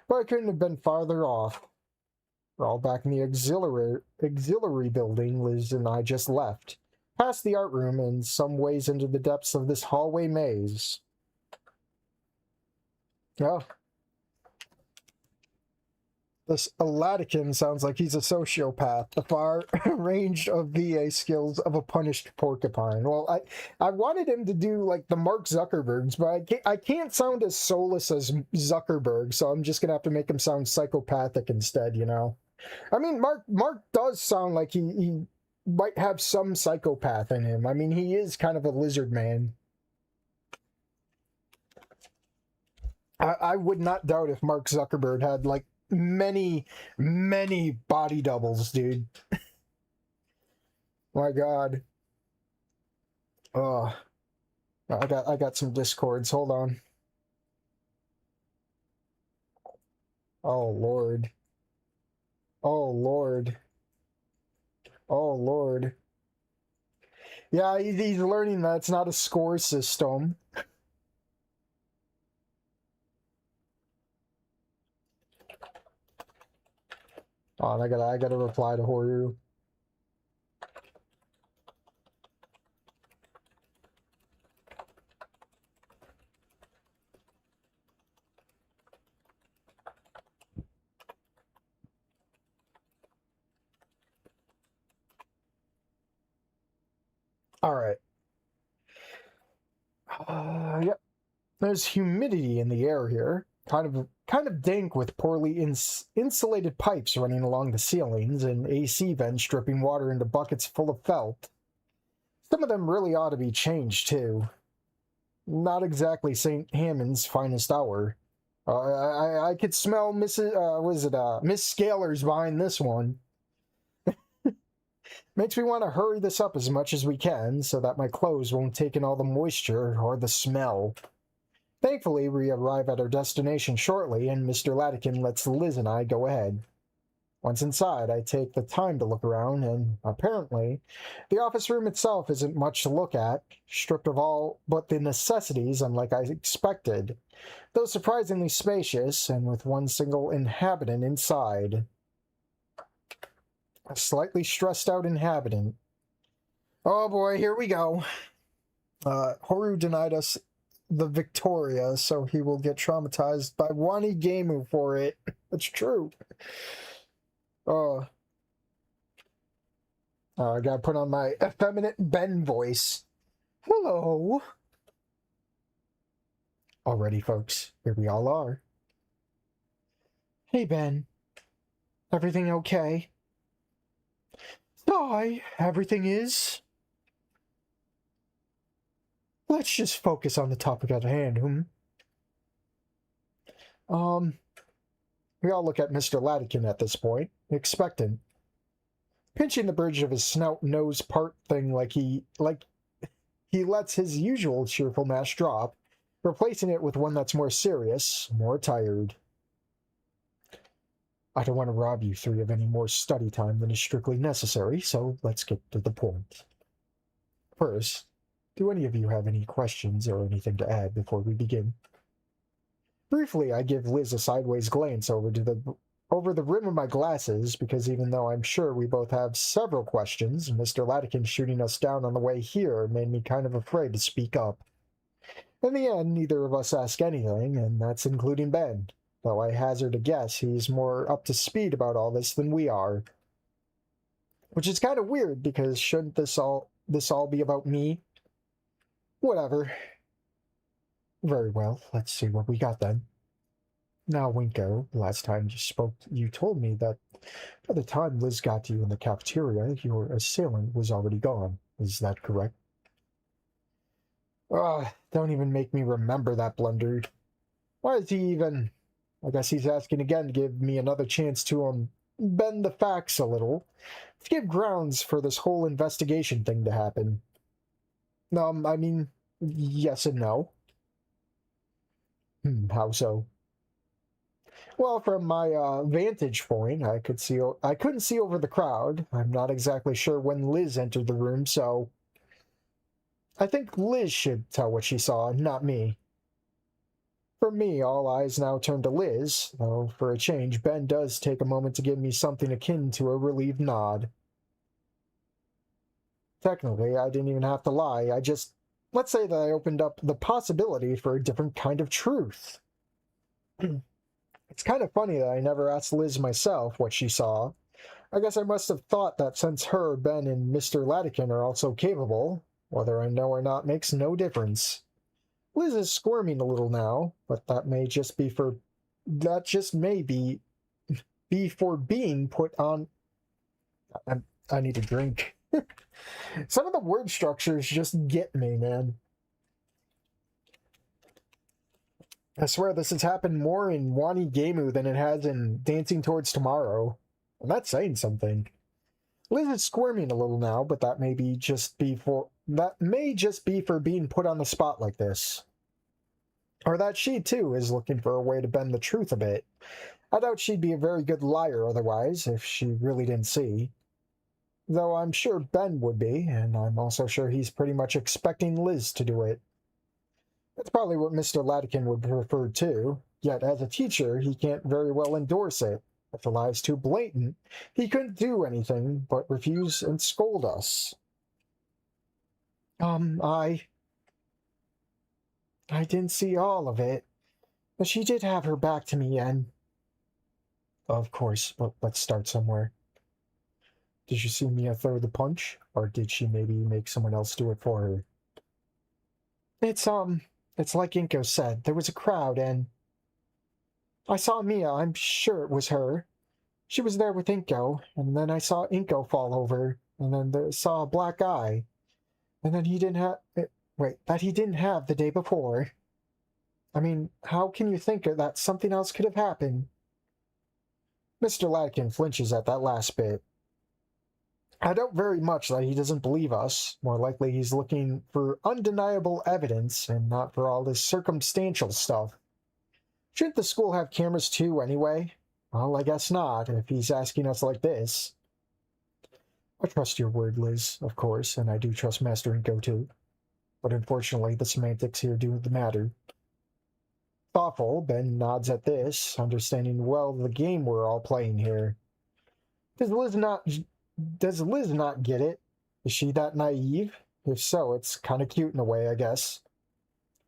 but I couldn't have been farther off. We're all back in the auxiliary building Liz and I just left, past the art room and some ways into the depths of this hallway maze. Oh. This Latican sounds like he's a sociopath, the far range of VA skills of a punished porcupine. Well, I wanted him to do like the Mark Zuckerbergs, but I can't sound as soulless as Zuckerberg, so I'm just gonna have to make him sound psychopathic instead, you know? I mean, Mark does sound like he might have some psychopath in him. I mean, he is kind of a lizard man. I would not doubt if Mark Zuckerberg had like many body doubles, dude. My god. Oh, I got some discords. Hold on. Oh lord. Oh lord. Oh lord. Yeah, he's learning that it's not a score system. Oh, I gotta reply to Horu. All right. Yep. There's humidity in the air here. kind of dank with poorly insulated pipes running along the ceilings and AC vents dripping water into buckets full of felt. Some of them really ought to be changed, too. Not exactly St. Hammond's finest hour. I could smell Miss Scaler's behind this one. Makes me want to hurry this up as much as we can so that my clothes won't take in all the moisture or the smell. Thankfully, we arrive at our destination shortly, and Mr. Latikin lets Liz and I go ahead. Once inside, I take the time to look around, and apparently, the office room itself isn't much to look at, stripped of all but the necessities, unlike I expected, though surprisingly spacious, and with one single inhabitant inside. A slightly stressed out inhabitant. Oh boy, here we go. Horu denied us the Victoria, so he will get traumatized by Wanigamu for it. It's true. I gotta put on my effeminate Ben voice. Hello. Alrighty, folks. Here we all are. Hey, Ben. Everything okay? Aye, everything is. Let's just focus on the topic at hand, We all look at Mr. Latikin at this point, expectant. Pinching the bridge of his snout nose part thing like he lets his usual cheerful mask drop, replacing it with one that's more serious, more tired. I don't want to rob you three of any more study time than is strictly necessary, so let's get to the point. First, do any of you have any questions or anything to add before we begin? Briefly, I give Liz a sideways glance over the rim of my glasses, because even though I'm sure we both have several questions, Mr. Latikin shooting us down on the way here made me kind of afraid to speak up. In the end, neither of us ask anything, and that's including Ben, though I hazard a guess he's more up to speed about all this than we are. Which is kind of weird, because shouldn't this all be about me? Whatever. Very well, let's see what we got then. Now, Winko, last time you spoke, you told me that by the time Liz got to you in the cafeteria, your assailant was already gone. Is that correct? Don't even make me remember that blunder. Why is he even... I guess he's asking again to give me another chance to, bend the facts a little, to give grounds for this whole investigation thing to happen. I mean, yes and no. How so? Well, from my vantage point, I couldn't see over the crowd. I'm not exactly sure when Liz entered the room, so I think Liz should tell what she saw, not me. For me, all eyes now turn to Liz, though for a change, Ben does take a moment to give me something akin to a relieved nod. Technically, I didn't even have to lie. Let's say that I opened up the possibility for a different kind of truth. It's kind of funny that I never asked Liz myself what she saw. I guess I must have thought that since her, Ben, and Mr. Latikin are also capable, whether I know or not makes no difference. Liz is squirming a little now, but that just may be for being put on... I need a drink. Some of the word structures just get me, man. I swear this has happened more in Wanigamu than it has in Dancing Towards Tomorrow. And that's saying something. Liz is squirming a little now, but that may just be for being put on the spot like this. Or that she, too, is looking for a way to bend the truth a bit. I doubt she'd be a very good liar otherwise, if she really didn't see. Though I'm sure Ben would be, and I'm also sure he's pretty much expecting Liz to do it. That's probably what Mr. Latikin would prefer too, yet as a teacher, he can't very well endorse it. If the lie's too blatant, he couldn't do anything but refuse and scold us. I didn't see all of it, but she did have her back to me, and... Of course, but let's start somewhere. Did you see Mia throw the punch, or did she maybe make someone else do it for her? It's like Inko said, there was a crowd, and... I saw Mia, I'm sure it was her. She was there with Inko, and then I saw Inko fall over, and then saw a black eye. And then he didn't have... Wait, that he didn't have the day before. I mean, how can you think that something else could have happened? Mr. Latkin flinches at that last bit. I doubt very much that he doesn't believe us. More likely he's looking for undeniable evidence and not for all this circumstantial stuff. Shouldn't the school have cameras too, anyway? Well, I guess not, if he's asking us like this. I trust your word, Liz, of course, and I do trust Master Inko too. But unfortunately, the semantics here do the matter. Thoughtful, Ben nods at this, understanding well the game we're all playing here. Does Liz not get it? Is she that naive? If so, it's kind of cute in a way, I guess.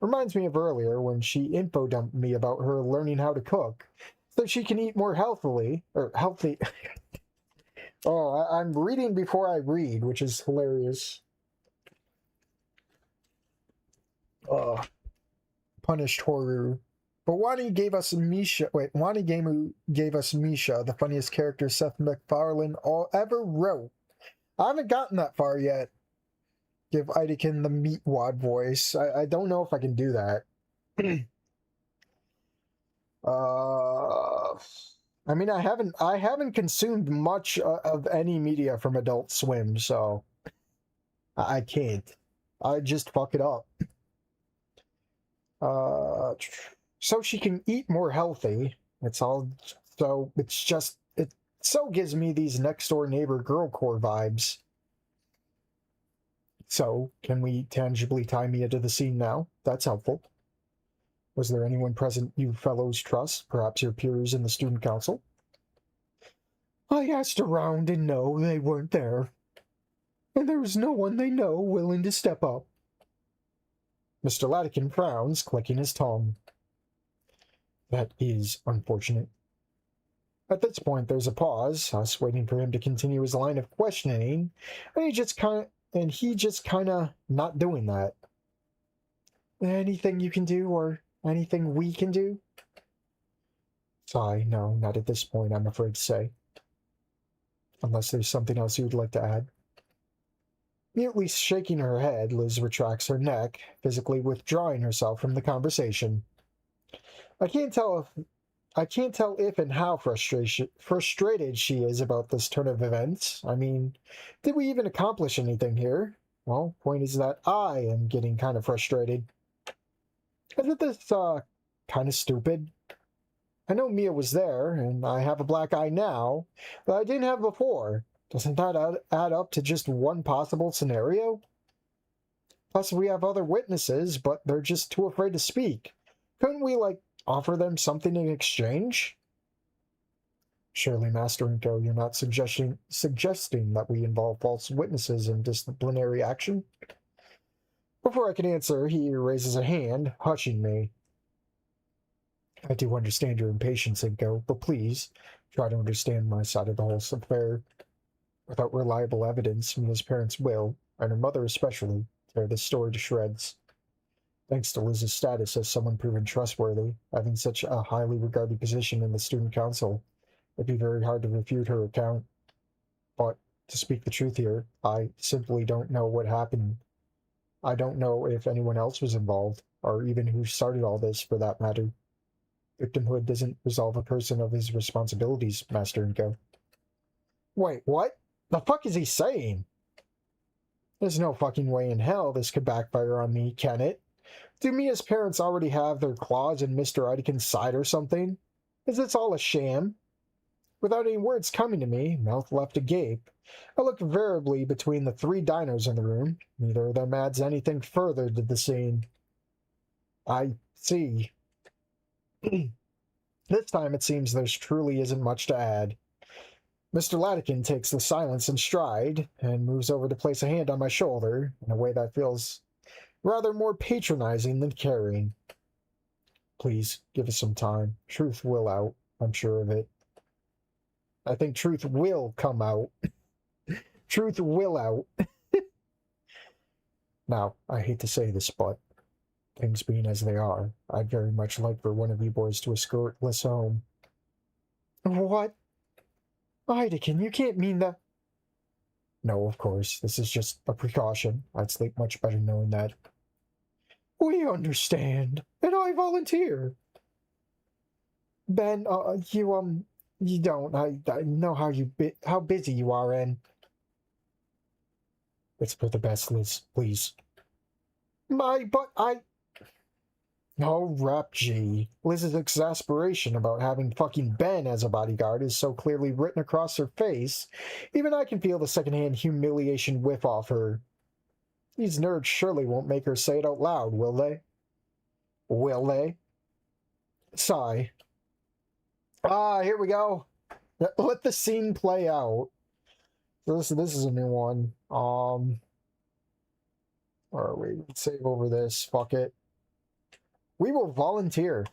Reminds me of earlier when she info dumped me about her learning how to cook, so she can eat more healthily, or healthy. Oh, I'm reading before I read, which is hilarious. Punished horror. But Wanigamu gave us Misha, the funniest character Seth MacFarlane ever wrote. I haven't gotten that far yet. Give Ideken the meatwad voice. I don't know if I can do that. I mean, I haven't consumed much of any media from Adult Swim, so I can't. I just fuck it up. So she can eat more healthy. It gives me these next door neighbor girl core vibes. So, can we tangibly tie Mia to the scene now? That's helpful. Was there anyone present you fellows trust? Perhaps your peers in the student council? I asked around and no, they weren't there. And there was no one they know willing to step up. Mr. Latkin frowns, clicking his tongue. That is unfortunate. At this point, there's a pause, us waiting for him to continue his line of questioning, and he just kind of not doing that. Anything you can do, or anything we can do? Sigh, no, not at this point, I'm afraid to say. Unless there's something else you'd like to add. Mutely shaking her head, Liz retracts her neck, physically withdrawing herself from the conversation. I can't tell if and how frustrated she is about this turn of events. I mean, did we even accomplish anything here? Well, point is that I am getting kind of frustrated. Isn't this, kind of stupid? I know Mia was there, and I have a black eye now, but I didn't have before. Doesn't that add up to just one possible scenario? Plus, we have other witnesses, but they're just too afraid to speak. Couldn't we, offer them something in exchange? Surely, Master Inko, you're not suggesting that we involve false witnesses in disciplinary action? Before I can answer, he raises a hand, hushing me. I do understand your impatience, Inko, but please, try to understand my side of the whole affair. Without reliable evidence, Mia's parents will, and her mother especially, tear this story to shreds. Thanks to Liz's status as someone proven trustworthy, having such a highly regarded position in the student council, it'd be very hard to refute her account. But, to speak the truth here, I simply don't know what happened. I don't know if anyone else was involved, or even who started all this, for that matter. Victimhood doesn't resolve a person of his responsibilities, Master Inko. Wait, what? The fuck is he saying? There's no fucking way in hell this could backfire on me, can it? Do Mia's parents already have their claws in Mr. Ideken's side or something? Is this all a sham? Without any words coming to me, mouth left agape, I look variably between the three diners in the room. Neither of them adds anything further to the scene. I see. This time it seems there truly isn't much to add. Mr. Latkin takes the silence in stride and moves over to place a hand on my shoulder in a way that feels rather more patronizing than caring. Please, give us some time. Truth will out, I'm sure of it. I think truth will come out. Truth will out. Now, I hate to say this, but Things being as they are, I'd very much like for one of you boys to escort Liz home. What? Idakin, you can't mean that. No, of course, this is just a precaution. I'd sleep much better knowing that. We understand, and I volunteer. Ben, you don't. I know how busy you are, and it's for the best, Liz, please. Oh, rap G. Liz's exasperation about having fucking Ben as a bodyguard is so clearly written across her face, even I can feel the secondhand humiliation whiff off her. These nerds surely won't make her say it out loud, will they? Will they? Sigh. Ah, here we go. Let the scene play out. This is a new one. Where are we? Let's save over this. Fuck it. We will volunteer.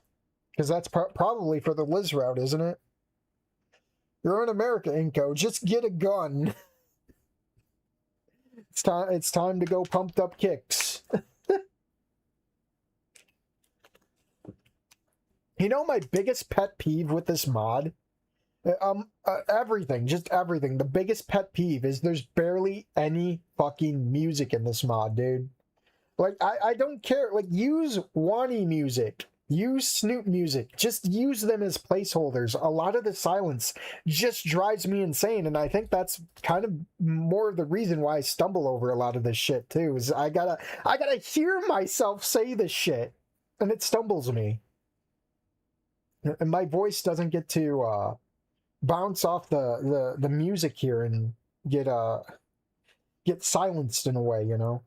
Because that's probably for the Liz route, isn't it? You're in America, Inko. Just get a gun. It's time to go pumped up kicks. You know my biggest pet peeve with this mod? Everything, just everything. The biggest pet peeve is there's barely any fucking music in this mod, dude. Like, I don't care. Like, use Wani music. Use Snoot music. Just use them as placeholders. A lot of the silence just drives me insane, and I think that's kind of more of the reason why I stumble over a lot of this shit, too, is I gotta hear myself say this shit, and it stumbles me. And my voice doesn't get to, bounce off the music here and get silenced in a way, you know?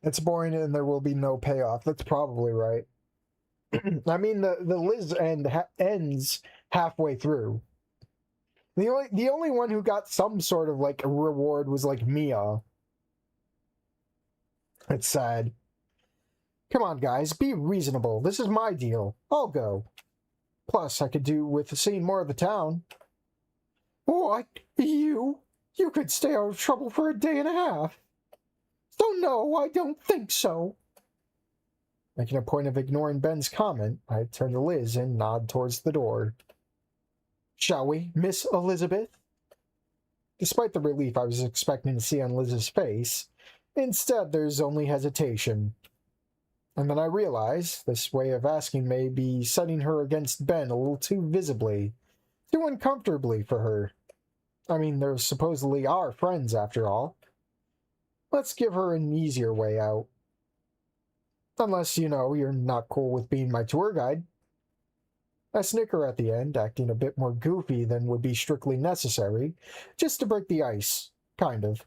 It's boring and there will be no payoff. That's probably right. I mean, the Liz ends halfway through. The only one who got some sort of, like, a reward was, like, Mia. It's sad. Come on, guys, be reasonable. This is my deal. I'll go. Plus, I could do with seeing more of the town. What? You? You could stay out of trouble for a day and a half. So no, I don't think so. Making a point of ignoring Ben's comment, I turn to Liz and nod towards the door. Shall we, Miss Elizabeth? Despite the relief I was expecting to see on Liz's face, instead there's only hesitation. And then I realize this way of asking may be setting her against Ben a little too visibly, too uncomfortably for her. I mean, they supposedly are friends after all. Let's give her an easier way out. Unless, you know, you're not cool with being my tour guide. I snicker at the end, acting a bit more goofy than would be strictly necessary, just to break the ice, kind of.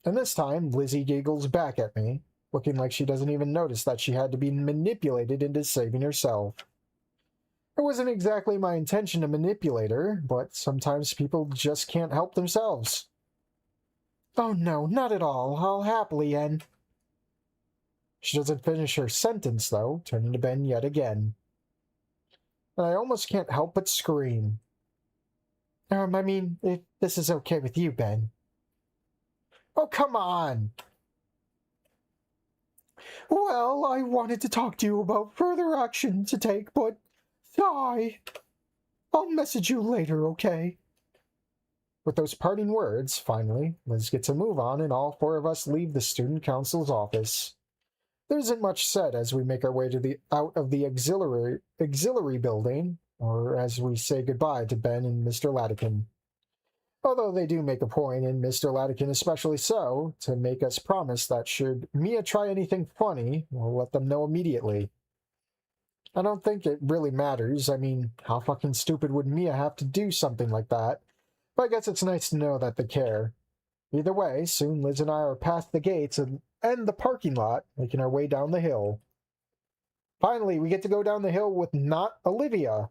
And this time, Lizzie giggles back at me, looking like she doesn't even notice that she had to be manipulated into saving herself. It wasn't exactly my intention to manipulate her, but sometimes people just can't help themselves. Oh no, not at all. I'll happily end. She doesn't finish her sentence, though, turning to Ben yet again. And I almost can't help but scream. I mean, if this is okay with you, Ben. Oh, come on! Well, I wanted to talk to you about further action to take, but... Sigh. I'll message you later, okay? With those parting words, finally, Liz gets a move on and all four of us leave the student council's office. There isn't much said as we make our way to out of the auxiliary building, or as we say goodbye to Ben and Mr. Latikin. Although they do make a point, and Mr. Latikin especially so, to make us promise that should Mia try anything funny, we'll let them know immediately. I don't think it really matters. I mean, how fucking stupid would Mia have to do something like that? But I guess it's nice to know that they care. Either way, soon Liz and I are past the gates and the parking lot, making our way down the hill. Finally, we get to go down the hill with not Olivia.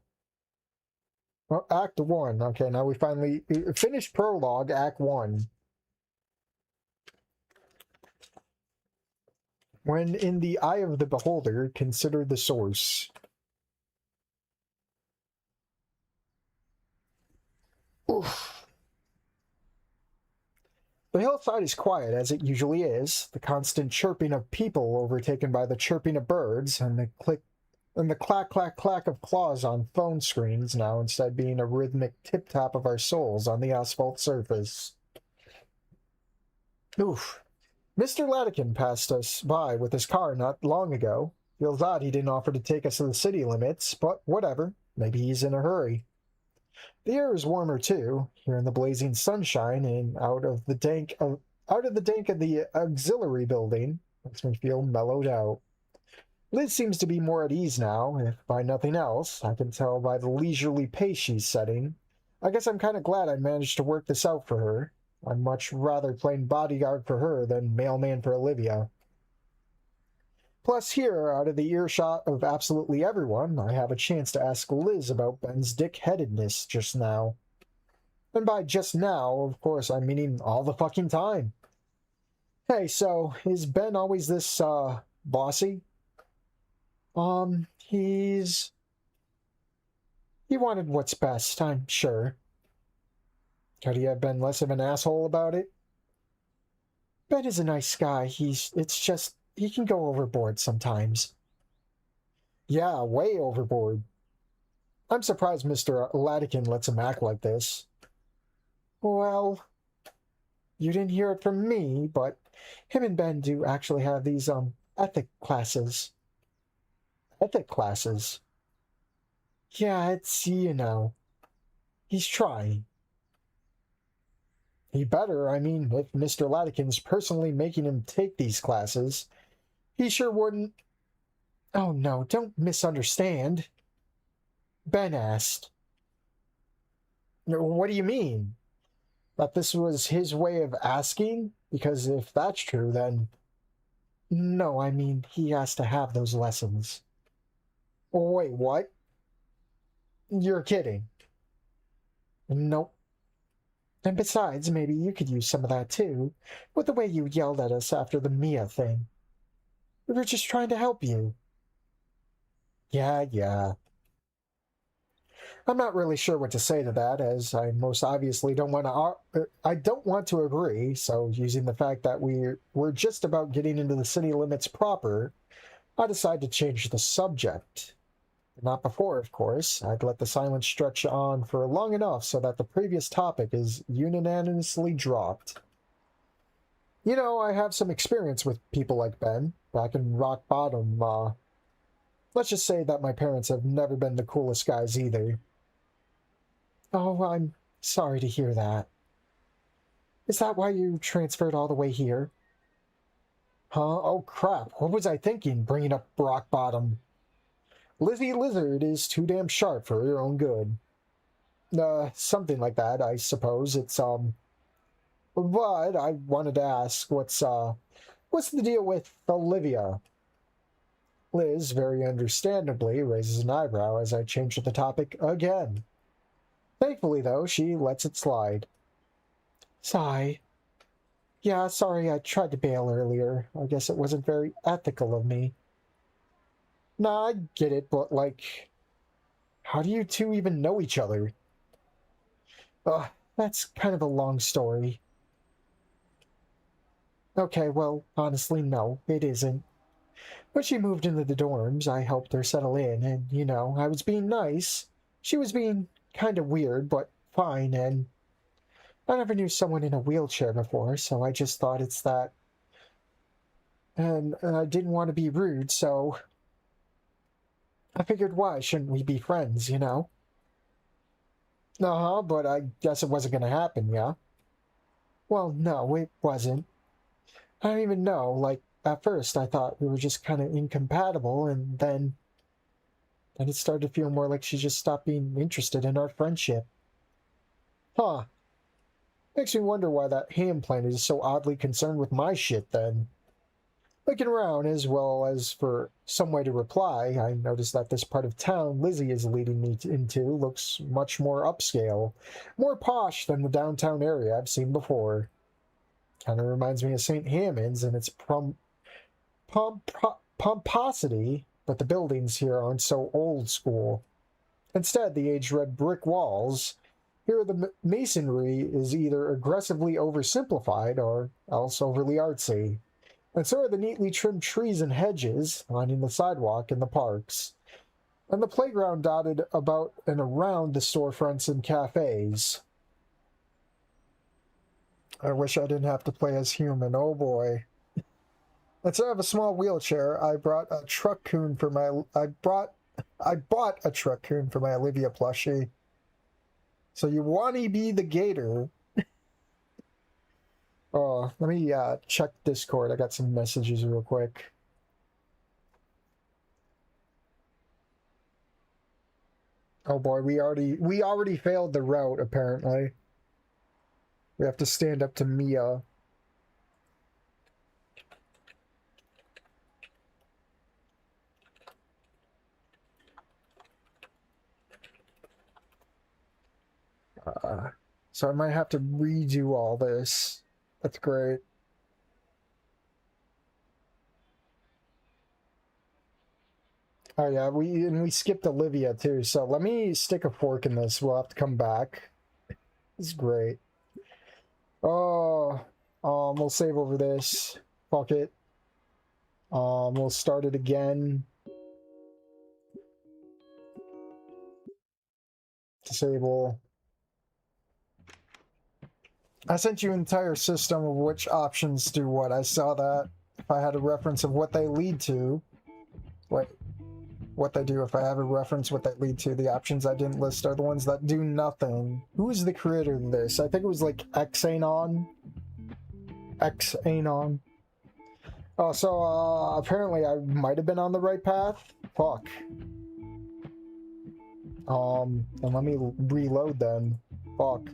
Well, Act 1. Okay, now we finally finished prologue, Act 1. When in the eye of the beholder, consider the source. Oof. The hillside is quiet, as it usually is, the constant chirping of people overtaken by the chirping of birds, and the clack clack clack of claws on phone screens now instead being a rhythmic tip-tap of our soles on the asphalt surface. Oof. Mr. Latikin passed us by with his car not long ago. Feels odd he didn't offer to take us to the city limits, but whatever. Maybe he's in a hurry. The air is warmer too, here in the blazing sunshine and out of the dank of the auxiliary building. Makes me feel mellowed out. Liz seems to be more at ease now, if by nothing else. I can tell by the leisurely pace she's setting. I guess I'm kind of glad I managed to work this out for her. I'd much rather playing bodyguard for her than mailman for Olivia. Plus here, out of the earshot of absolutely everyone, I have a chance to ask Liz about Ben's dick-headedness just now. And by just now, of course, I'm meaning all the fucking time. Hey, so, is Ben always this, bossy? He wanted what's best, I'm sure. Could he have been less of an asshole about it? Ben is a nice guy. It's just, he can go overboard sometimes. Yeah, way overboard. I'm surprised Mr. Latikin lets him act like this. Well, you didn't hear it from me, but him and Ben do actually have these, ethic classes. Ethic classes? Yeah, it's, he's trying. He better, I mean, if Mr. Latikin's personally making him take these classes, he sure wouldn't... Oh no, don't misunderstand. Ben asked. What do you mean? That this was his way of asking? Because if that's true, then... No, I mean, he has to have those lessons. Oh, wait, what? You're kidding. Nope. And besides, maybe you could use some of that too, with the way you yelled at us after the Mia thing. We were just trying to help you. Yeah. I'm not really sure what to say to that, as I most obviously don't want to agree, so using the fact that we're just about getting into the city limits proper, I decide to change the subject. Not before, of course. I'd let the silence stretch on for long enough so that the previous topic is unanimously dropped. I have some experience with people like Ben. Back in rock bottom, let's just say that my parents have never been the coolest guys either. Oh, I'm sorry to hear that. Is that why you transferred all the way here? Huh? Oh, crap. What was I thinking, bringing up rock bottom? Lizzie Lizard is too damn sharp for her own good. Something like that, I suppose. It's, But I wanted to ask, what's the deal with Olivia? Liz, very understandably, raises an eyebrow as I change the topic again. Thankfully, though, she lets it slide. Sigh. Yeah, sorry I tried to bail earlier. I guess it wasn't very ethical of me. Nah, I get it, but, how do you two even know each other? That's kind of a long story. Okay, well, honestly, no, it isn't. When she moved into the dorms, I helped her settle in, and, I was being nice. She was being kind of weird, but fine, and I never knew someone in a wheelchair before, so I just thought it's that. And I didn't want to be rude, so I figured, why shouldn't we be friends, Uh-huh, but I guess it wasn't going to happen, yeah? Well, no, it wasn't. I don't even know, at first I thought we were just kind of incompatible, and then it started to feel more like she just stopped being interested in our friendship. Huh. Makes me wonder why that ham planet is so oddly concerned with my shit, then. Looking around, as well as for some way to reply, I noticed that this part of town Lizzie is leading me into looks much more upscale, more posh than the downtown area I've seen before. Kind of reminds me of St. Hammond's and its pomposity, but the buildings here aren't so old school. Instead, the age-red brick walls Here, the masonry is either aggressively oversimplified or else overly artsy. And so are the neatly trimmed trees and hedges lining the sidewalk in the parks, and the playground dotted about and around the storefronts and cafes. I wish I didn't have to play as human. Oh boy. Instead of a small wheelchair, I brought a truck coon for my. I bought a truck coon for my Olivia plushie. So you want to be the gator? Oh, let me check Discord. I got some messages real quick. Oh boy, we already failed the route apparently. We have to stand up to Mia. So I might have to redo all this. That's great. Oh yeah, we skipped Olivia too, so let me stick a fork in this. We'll have to come back. This is great. Oh, we'll save over this. Fuck it. We'll start it again. Disable. I sent you an entire system of which options do what. I saw that. If I had a reference of what they lead to. Wait. What they do, if I have a reference what they lead to. The options I didn't list are the ones that do nothing. Who is the creator of this? I think it was like Xanon. Xanon. Oh, so apparently I might have been on the right path. Fuck. And let me reload then. Fuck.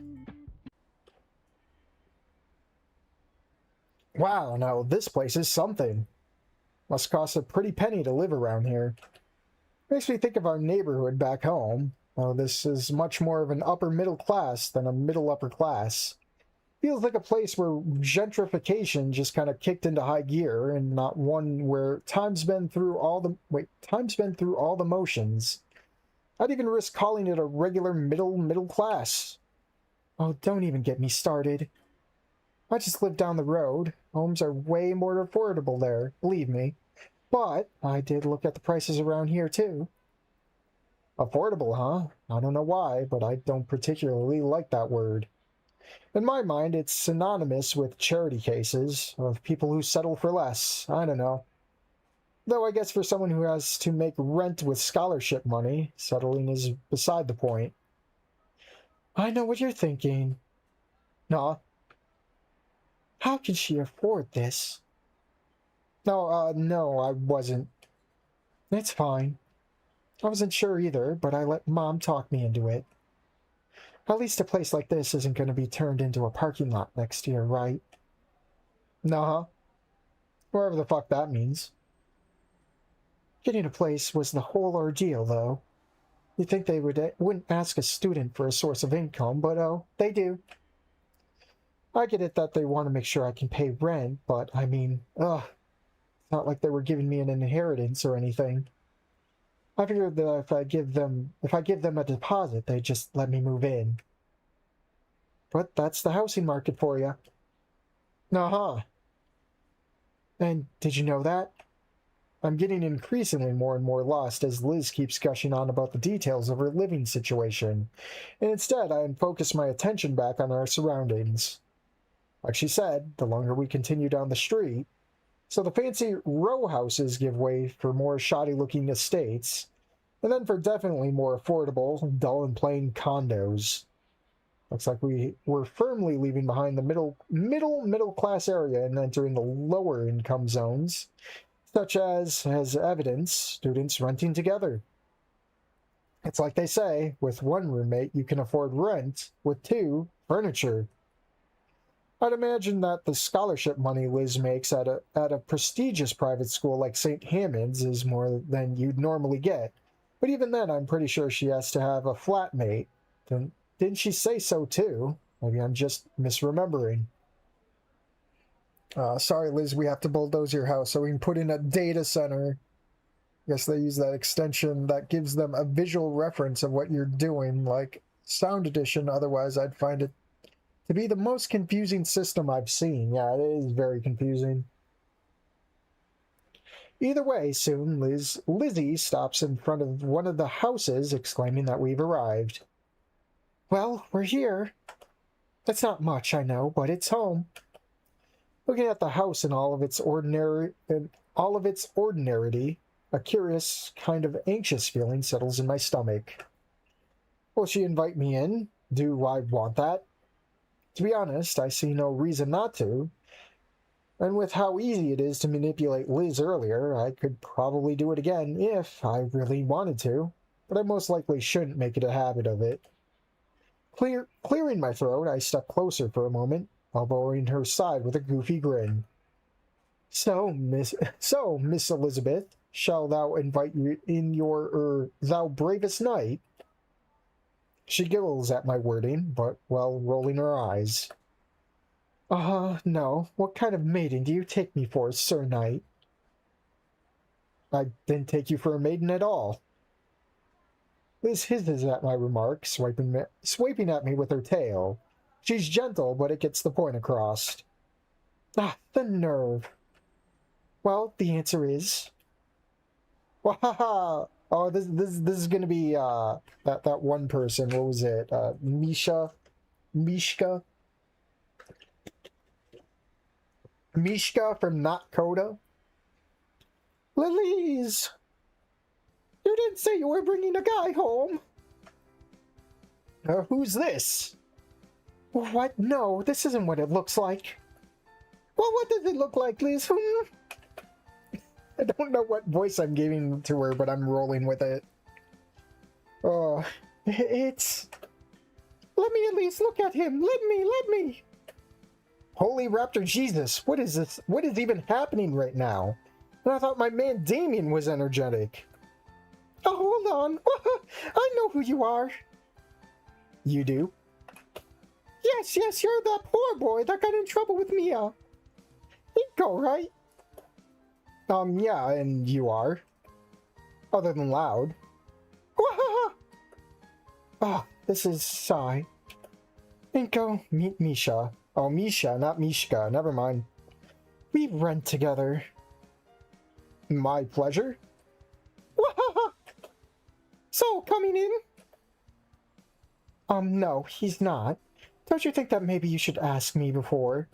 Wow, now this place is something. Must cost a pretty penny to live around here. Makes me think of our neighborhood back home. Oh, this is much more of an upper middle class than a middle upper class. Feels like a place where gentrification just kind of kicked into high gear, and not one where time's been through all the motions. I'd even risk calling it a regular middle class. Oh, don't even get me started. I just live down the road. Homes are way more affordable there, believe me. But I did look at the prices around here too. Affordable, huh? I don't know why, but I don't particularly like that word. In my mind, it's synonymous with charity cases, of people who settle for less. I don't know. Though I guess for someone who has to make rent with scholarship money, settling is beside the point. I know what you're thinking. Nah. How can she afford this? No, I wasn't. It's fine. I wasn't sure either, but I let Mom talk me into it. At least a place like this isn't going to be turned into a parking lot next year, right? Nah. Whatever the fuck that means. Getting a place was the whole ordeal, though. You'd think they wouldn't ask a student for a source of income, but oh, they do. I get it that they want to make sure I can pay rent, but I mean, it's not like they were giving me an inheritance or anything. I figured that if I give them a deposit, they'd just let me move in. But that's the housing market for you. Uh-huh. And did you know that? I'm getting increasingly more and more lost as Liz keeps gushing on about the details of her living situation, and instead I focus my attention back on our surroundings. Like she said, the longer we continue down the street, so the fancy row houses give way for more shoddy-looking estates, and then for definitely more affordable, dull and plain condos. Looks like we're firmly leaving behind the middle class area and entering the lower income zones, such as evidence, students renting together. It's like they say, with one roommate you can afford rent, with two, furniture. I'd imagine that the scholarship money Liz makes at a prestigious private school like St. Hammond's is more than you'd normally get. But even then, I'm pretty sure she has to have a flatmate. Didn't she say so too? Maybe I'm just misremembering. Sorry, Liz, we have to bulldoze your house so we can put in a data center. I guess they use that extension that gives them a visual reference of what you're doing, like sound edition, otherwise I'd find it to be the most confusing system I've seen. Yeah, it is very confusing. Either way, soon Lizzie stops in front of one of the houses, exclaiming that we've arrived. Well, we're here. It's not much, I know, but it's home. Looking at the house in all of its ordinarity, a curious, kind of anxious feeling settles in my stomach. Will she invite me in? Do I want that? To be honest, I see no reason not to. And with how easy it is to manipulate Liz earlier, I could probably do it again if I really wanted to, but I most likely shouldn't make it a habit of it. Clearing my throat, I step closer for a moment, elbowing her side with a goofy grin. So, Miss Elizabeth, shall thou invite you in your, thou bravest night? She giggles at my wording, but while rolling her eyes. No. What kind of maiden do you take me for, Sir Knight? I didn't take you for a maiden at all. Liz hisses at my remark, swiping at me with her tail. She's gentle, but it gets the point across. Ah, the nerve. Well, the answer is... Wahaha! Oh, this is gonna be, that one person, what was it? Mishka? Mishka from Not Coda? Lilies! You didn't say you were bringing a guy home! Who's this? What? No, this isn't what it looks like. Well, what does it look like, Liz? I don't know what voice I'm giving to her, but I'm rolling with it. Oh, it's... Let me at least look at him. Let me. Holy Raptor Jesus, what is this? What is even happening right now? And I thought my man Damien was energetic. Oh, hold on. I know who you are. You do? Yes, you're that poor boy that got in trouble with Mia. THINKO, right? Yeah, and you are. Other than loud. This is Sai. THINKO, meet Misha. Oh, Misha, not Mishka. Never mind. We rent together. My pleasure. So, coming in? No, he's not. Don't you think that maybe you should ask me before?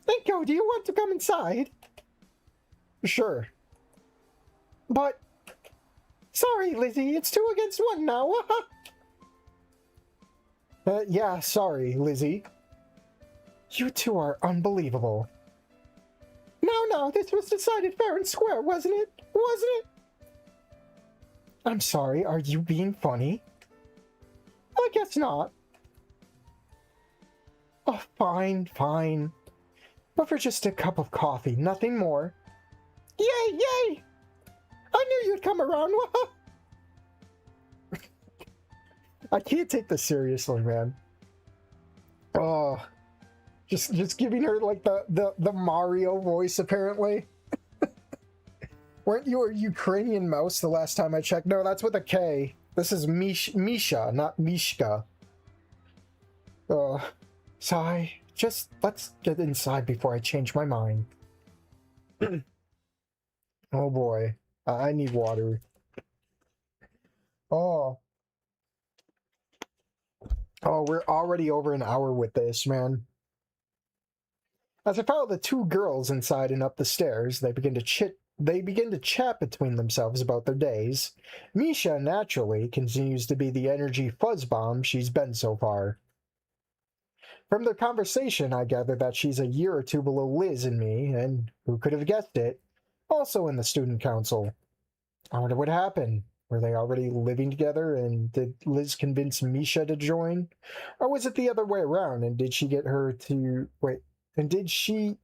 THINKO, do you want to come inside? Sure. But... Sorry, Lizzie, it's 2 against 1 now. Yeah, sorry, Lizzie. You two are unbelievable. No, this was decided fair and square, wasn't it? Wasn't it? I'm sorry, are you being funny? I guess not. Oh, fine. But for just a cup of coffee, nothing more. Yay! I knew you'd come around. I can't take this seriously, man. Oh, just giving her like the Mario voice, apparently. Weren't you a Ukrainian mouse the last time I checked? No, that's with a K. This is Misha, not Mishka. Sigh. Just let's get inside before I change my mind. Oh boy. I need water. Oh, we're already over an hour with this, man. As I follow the 2 girls inside and up the stairs, they begin to chat between themselves about their days. Misha, naturally, continues to be the energy fuzzbomb she's been so far. From their conversation, I gather that she's a year or 2 below Liz and me, and who could have guessed it, also in the student council. I wonder what happened. Were they already living together, and did Liz convince Misha to join? Or was it the other way around, and did she get her to... did she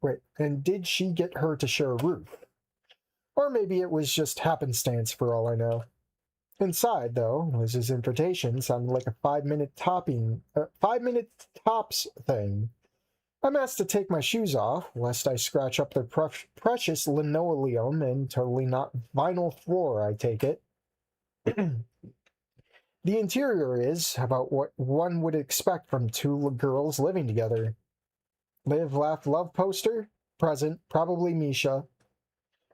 get her to share a roof? Or maybe it was just happenstance for all I know. Inside, though, Liz's invitation sounded like a 5-minute tops thing. I'm asked to take my shoes off, lest I scratch up their precious linoleum and totally not vinyl floor, I take it. the interior is about what one would expect from two girls living together. Live, laugh, love poster? Present, probably Misha.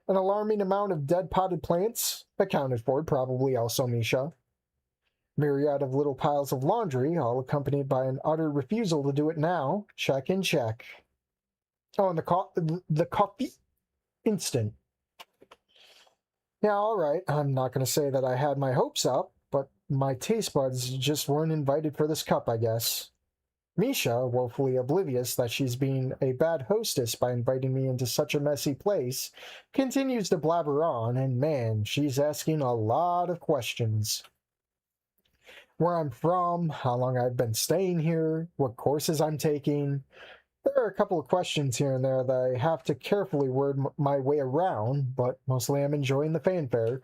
An alarming amount of dead potted plants? Accounted for, probably also Misha. Myriad of little piles of laundry, all accompanied by an utter refusal to do it now. Check and check. Oh, and the coffee? Instant. Yeah, alright, I'm not going to say that I had my hopes up, but my taste buds just weren't invited for this cup, I guess. Misha, woefully oblivious that she's being a bad hostess by inviting me into such a messy place, continues to blabber on, and man, she's asking a lot of questions. Where I'm from, how long I've been staying here, what courses I'm taking. There are a couple of questions here and there that I have to carefully word my way around, but mostly I'm enjoying the fanfare.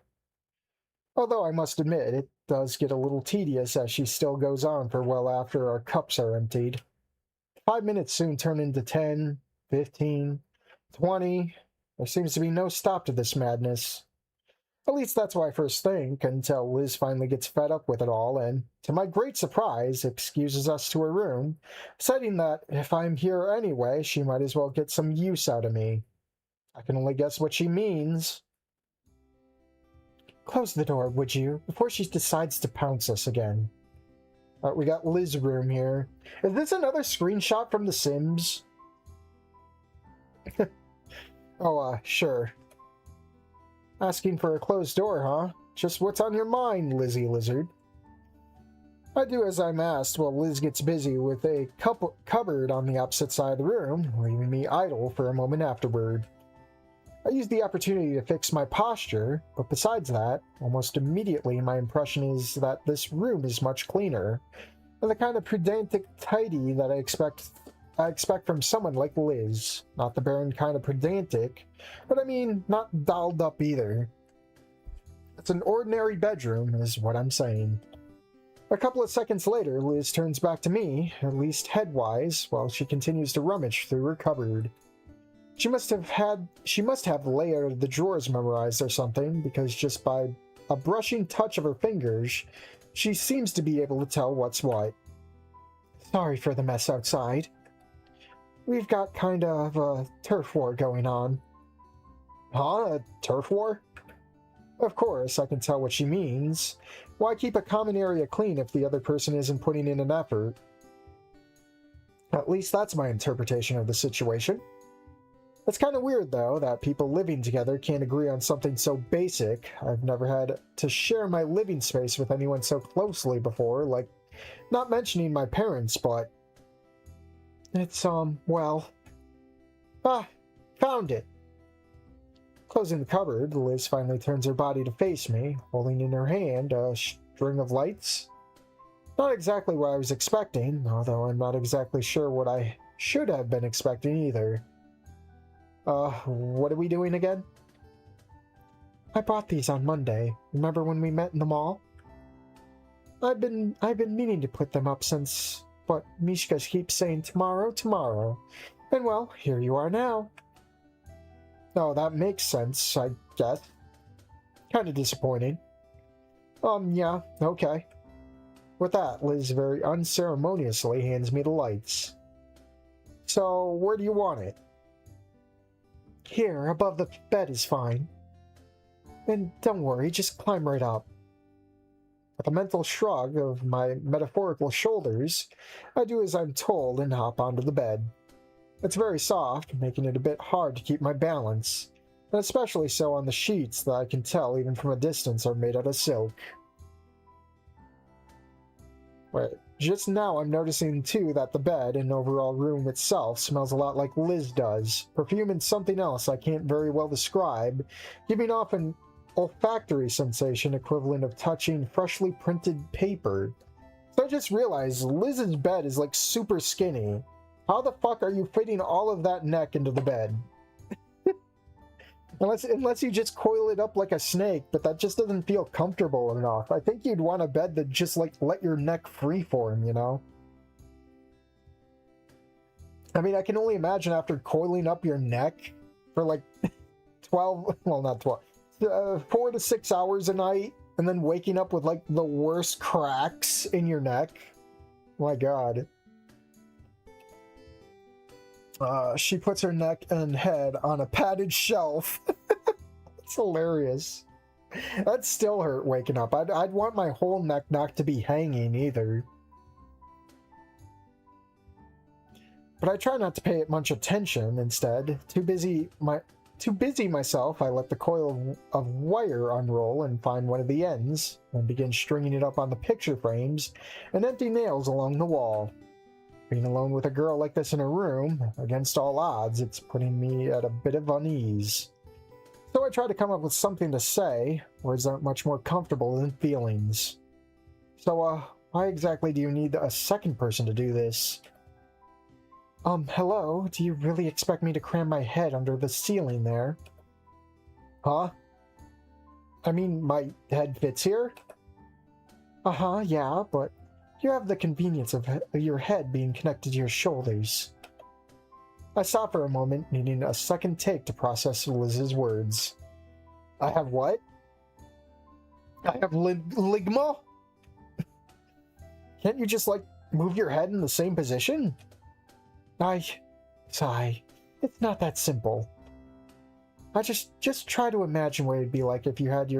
Although I must admit, it does get a little tedious as she still goes on for well after our cups are emptied. 5 minutes soon turn into 10, 15, 20. There seems to be no stop to this madness. At least that's what I first think, until Liz finally gets fed up with it all and, to my great surprise, excuses us to her room, citing that if I'm here anyway, she might as well get some use out of me. I can only guess what she means. Close the door, would you, before she decides to pounce us again. We got Liz's room here. Is this another screenshot from The Sims? Oh, sure. Asking for a closed door, huh? Just what's on your mind, Lizzy Lizard? I do as I'm asked while Liz gets busy with a cupboard on the opposite side of the room, leaving me idle for a moment afterward. I use the opportunity to fix my posture, but besides that, almost immediately my impression is that this room is much cleaner, and the kind of pedantic tidy that I expect from someone like Liz. Not the barren kind of pedantic, but I mean, not dolled up either. It's an ordinary bedroom, is what I'm saying. A couple of seconds later, Liz turns back to me, at least head-wise, while she continues to rummage through her cupboard. She must have layout of the drawers memorized or something, because just by a brushing touch of her fingers, she seems to be able to tell what's what. Sorry for the mess outside. We've got kind of a turf war going on. Huh? A turf war? Of course, I can tell what she means. Why keep a common area clean if the other person isn't putting in an effort? At least that's my interpretation of the situation. It's kind of weird, though, that people living together can't agree on something so basic. I've never had to share my living space with anyone so closely before, like, not mentioning my parents, but... It's, well... Ah, found it! Closing the cupboard, Liz finally turns her body to face me, holding in her hand a string of lights. Not exactly what I was expecting, although I'm not exactly sure what I should have been expecting either. What are we doing again? I bought these on Monday. Remember when we met in the mall? I've been meaning to put them up since, but Mishka keeps saying tomorrow, tomorrow. And well, here you are now. Oh, that makes sense, I guess. Kind of disappointing. Yeah, okay. With that, Liz very unceremoniously hands me the lights. So, where do you want it? Here, above the bed is fine. And don't worry, just climb right up. With a mental shrug of my metaphorical shoulders, I do as I'm told and hop onto the bed. It's very soft, making it a bit hard to keep my balance, and especially so on the sheets that I can tell even from a distance are made out of silk. Wait, just now I'm noticing too that the bed and overall room itself smells a lot like Liz does. Perfume and something else I can't very well describe, giving off an olfactory sensation equivalent of touching freshly printed paper. So I just realized Liz's bed is like super skinny. How the fuck are you fitting all of that neck into the bed? Unless you just coil it up like a snake, but that just doesn't feel comfortable enough. I think you'd want a bed that just like let your neck freeform, you know? I mean, I can only imagine after coiling up your neck for like 12, well not 12, 4 to 6 hours a night, and then waking up with like the worst cracks in your neck. My God. She puts her neck and head on a padded shelf. It's hilarious. That still hurt waking up. I'd want my whole neck not to be hanging either. But I try not to pay it much attention instead. Too busy myself, I let the coil of wire unroll and find one of the ends, and begin stringing it up on the picture frames and empty nails along the wall. Being alone with a girl like this in a room, against all odds, it's putting me at a bit of unease. So I try to come up with something to say. Words aren't much more comfortable than feelings. So, why exactly do you need a second person to do this? Hello? Do you really expect me to cram my head under the ceiling there? Huh? I mean, my head fits here? Uh-huh, yeah, but you have the convenience of your head being connected to your shoulders. I stop for a moment, needing a second take to process Liz's words. I have what? I have ligma? Can't you just, like, move your head in the same position? Sigh. It's not that simple. I just try to imagine what it'd be like if you had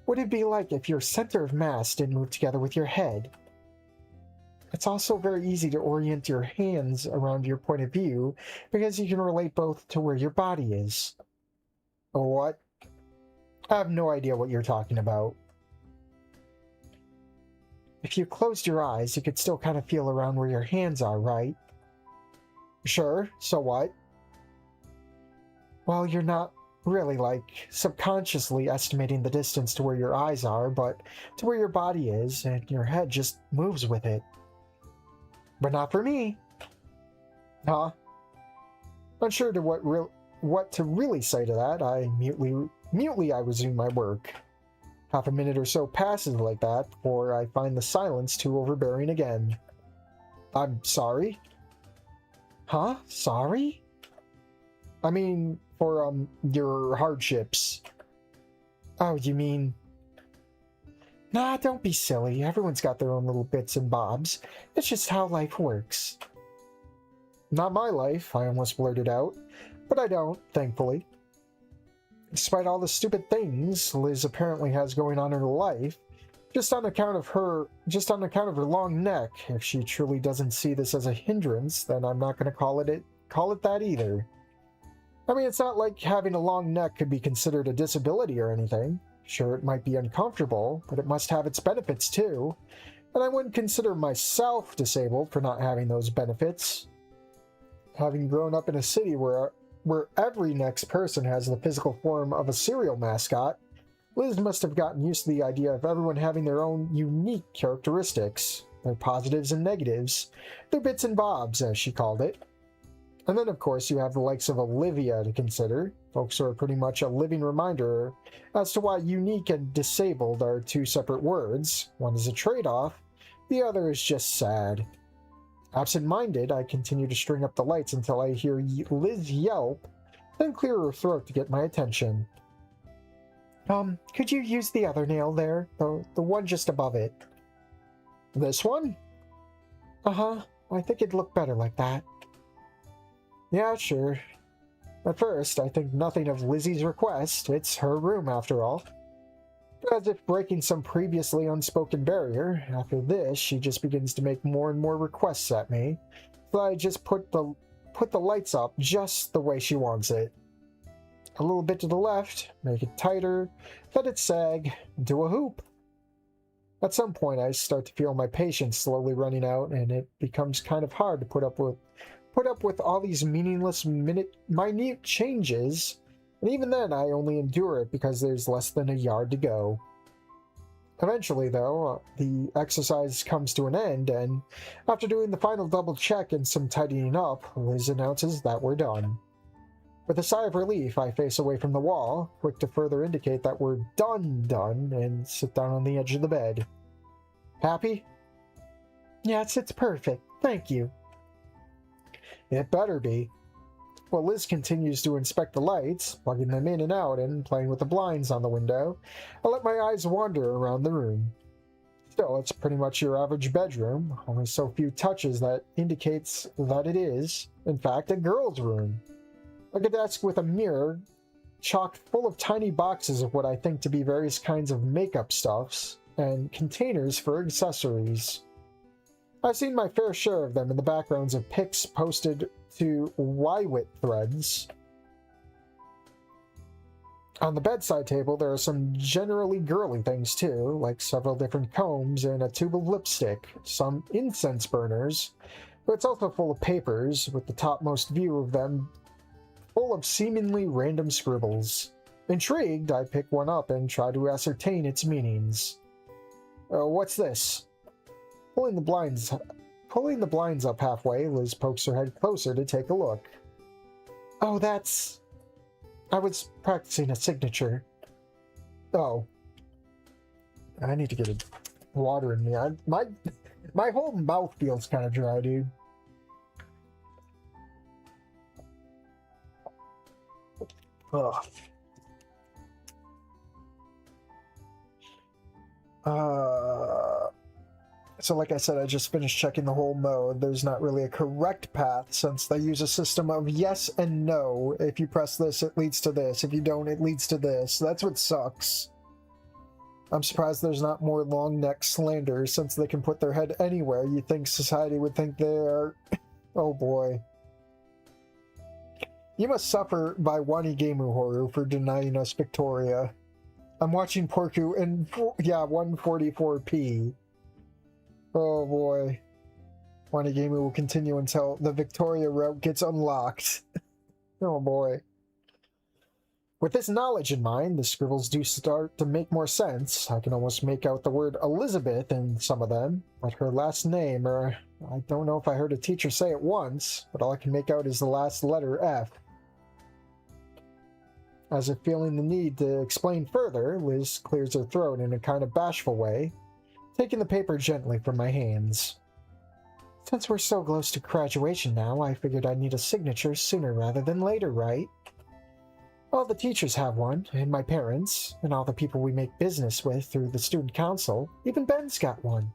what it'd be like if your center of mass didn't move together with your head. It's also very easy to orient your hands around your point of view because you can relate both to where your body is. Or what? I have no idea what you're talking about. If you closed your eyes, you could still kind of feel around where your hands are, right? Sure, so what? Well, you're not really, like, subconsciously estimating the distance to where your eyes are, but to where your body is, and your head just moves with it. But not for me. Huh? Unsure to what to really say to that, I mutely I resume my work. Half a minute or so passes like that before I find the silence too overbearing again. I'm sorry? Huh? Sorry? I mean, for, your hardships. Oh, you mean... Nah, don't be silly. Everyone's got their own little bits and bobs. It's just how life works. Not my life, I almost blurted out. But I don't, thankfully. Despite all the stupid things Liz apparently has going on in her life, just on account of her long neck, if she truly doesn't see this as a hindrance, then I'm not going to call it that either. I mean, it's not like having a long neck could be considered a disability or anything. Sure, it might be uncomfortable, but it must have its benefits too. And I wouldn't consider myself disabled for not having those benefits. Having grown up in a city where every next person has the physical form of a cereal mascot, Liz must have gotten used to the idea of everyone having their own unique characteristics, their positives and negatives, their bits and bobs, as she called it. And then, of course, you have the likes of Olivia to consider, folks who are pretty much a living reminder as to why unique and disabled are two separate words. One is a trade-off, the other is just sad. Absent-minded, I continue to string up the lights until I hear Liz yelp, then clear her throat to get my attention. Could you use the other nail there? The one just above it. This one? Uh-huh. I think it'd look better like that. Yeah, sure. At first, I think nothing of Lizzie's request. It's her room, after all. As if breaking some previously unspoken barrier, after this, she just begins to make more and more requests at me, so I just put the lights up just the way she wants it. A little bit to the left, make it tighter, let it sag, do a hoop. At some point, I start to feel my patience slowly running out, and it becomes kind of hard to put up with all these meaningless minute changes. And even then, I only endure it because there's less than a yard to go. Eventually, though, the exercise comes to an end, and after doing the final double check and some tidying up, Liz announces that we're done. With a sigh of relief, I face away from the wall, quick to further indicate that we're done, and sit down on the edge of the bed. Happy? Yes, it's perfect. Thank you. It better be. While Liz continues to inspect the lights, plugging them in and out and playing with the blinds on the window, I let my eyes wander around the room. Still, it's pretty much your average bedroom, only so few touches that indicates that it is, in fact, a girl's room. Like a desk with a mirror, chocked full of tiny boxes of what I think to be various kinds of makeup stuffs, and containers for accessories. I've seen my fair share of them in the backgrounds of pics posted to YWIT threads. On the bedside table, there are some generally girly things too, like several different combs and a tube of lipstick, some incense burners, but it's also full of papers, with the topmost view of them full of seemingly random scribbles. Intrigued, I pick one up and try to ascertain its meanings. What's this? Pulling the blinds up halfway, Liz pokes her head closer to take a look. Oh, that's... I was practicing a signature. Oh. I need to get a water in me. My whole mouth feels kind of dry, dude. Ugh. So like I said, I just finished checking the whole mode. There's not really a correct path since they use a system of yes and no. If you press this, it leads to this. If you don't, it leads to this. That's what sucks. I'm surprised there's not more long neck slander since they can put their head anywhere. You think society would think they are... Oh boy. You must suffer by Wanigamu horror for denying us Victoria. I'm watching Porku in 144p. Oh boy. Wanigamu will continue until the Victoria route gets unlocked. Oh boy. With this knowledge in mind, the scribbles do start to make more sense. I can almost make out the word Elizabeth in some of them, but her last name, or I don't know if I heard a teacher say it once, but all I can make out is the last letter F. As if feeling the need to explain further, Liz clears her throat in a kind of bashful way, taking the paper gently from my hands. Since we're so close to graduation now, I figured I'd need a signature sooner rather than later, right? All the teachers have one, and my parents, and all the people we make business with through the student council. Even Ben's got one.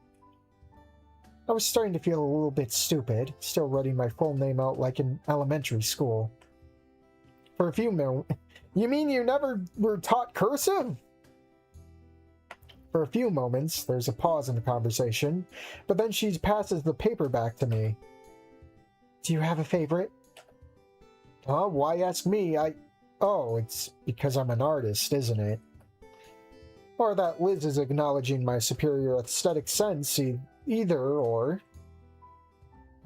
I was starting to feel a little bit stupid, still writing my full name out like in elementary school. For a few moments... You mean you never were taught cursive? For a few moments, there's a pause in the conversation, but then she passes the paper back to me. Do you have a favorite? Why ask me? Oh, it's because I'm an artist, isn't it? Or that Liz is acknowledging my superior aesthetic sense, either or.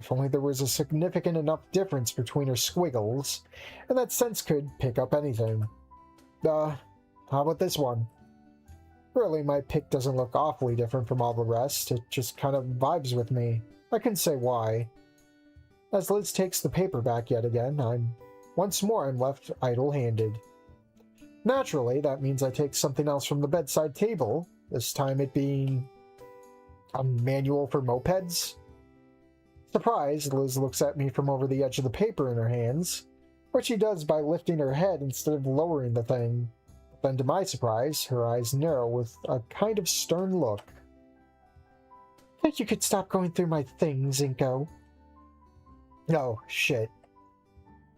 If only there was a significant enough difference between her squiggles, and that sense could pick up anything. How about this one? Really, my pick doesn't look awfully different from all the rest. It just kind of vibes with me. I couldn't say why. As Liz takes the paper back yet again, once more I'm left idle-handed. Naturally, that means I take something else from the bedside table, this time it being a manual for mopeds. Surprised, Liz looks at me from over the edge of the paper in her hands, which she does by lifting her head instead of lowering the thing. Then, to my surprise, her eyes narrow with a kind of stern look. Think you could stop going through my things, THINKO? Oh, shit.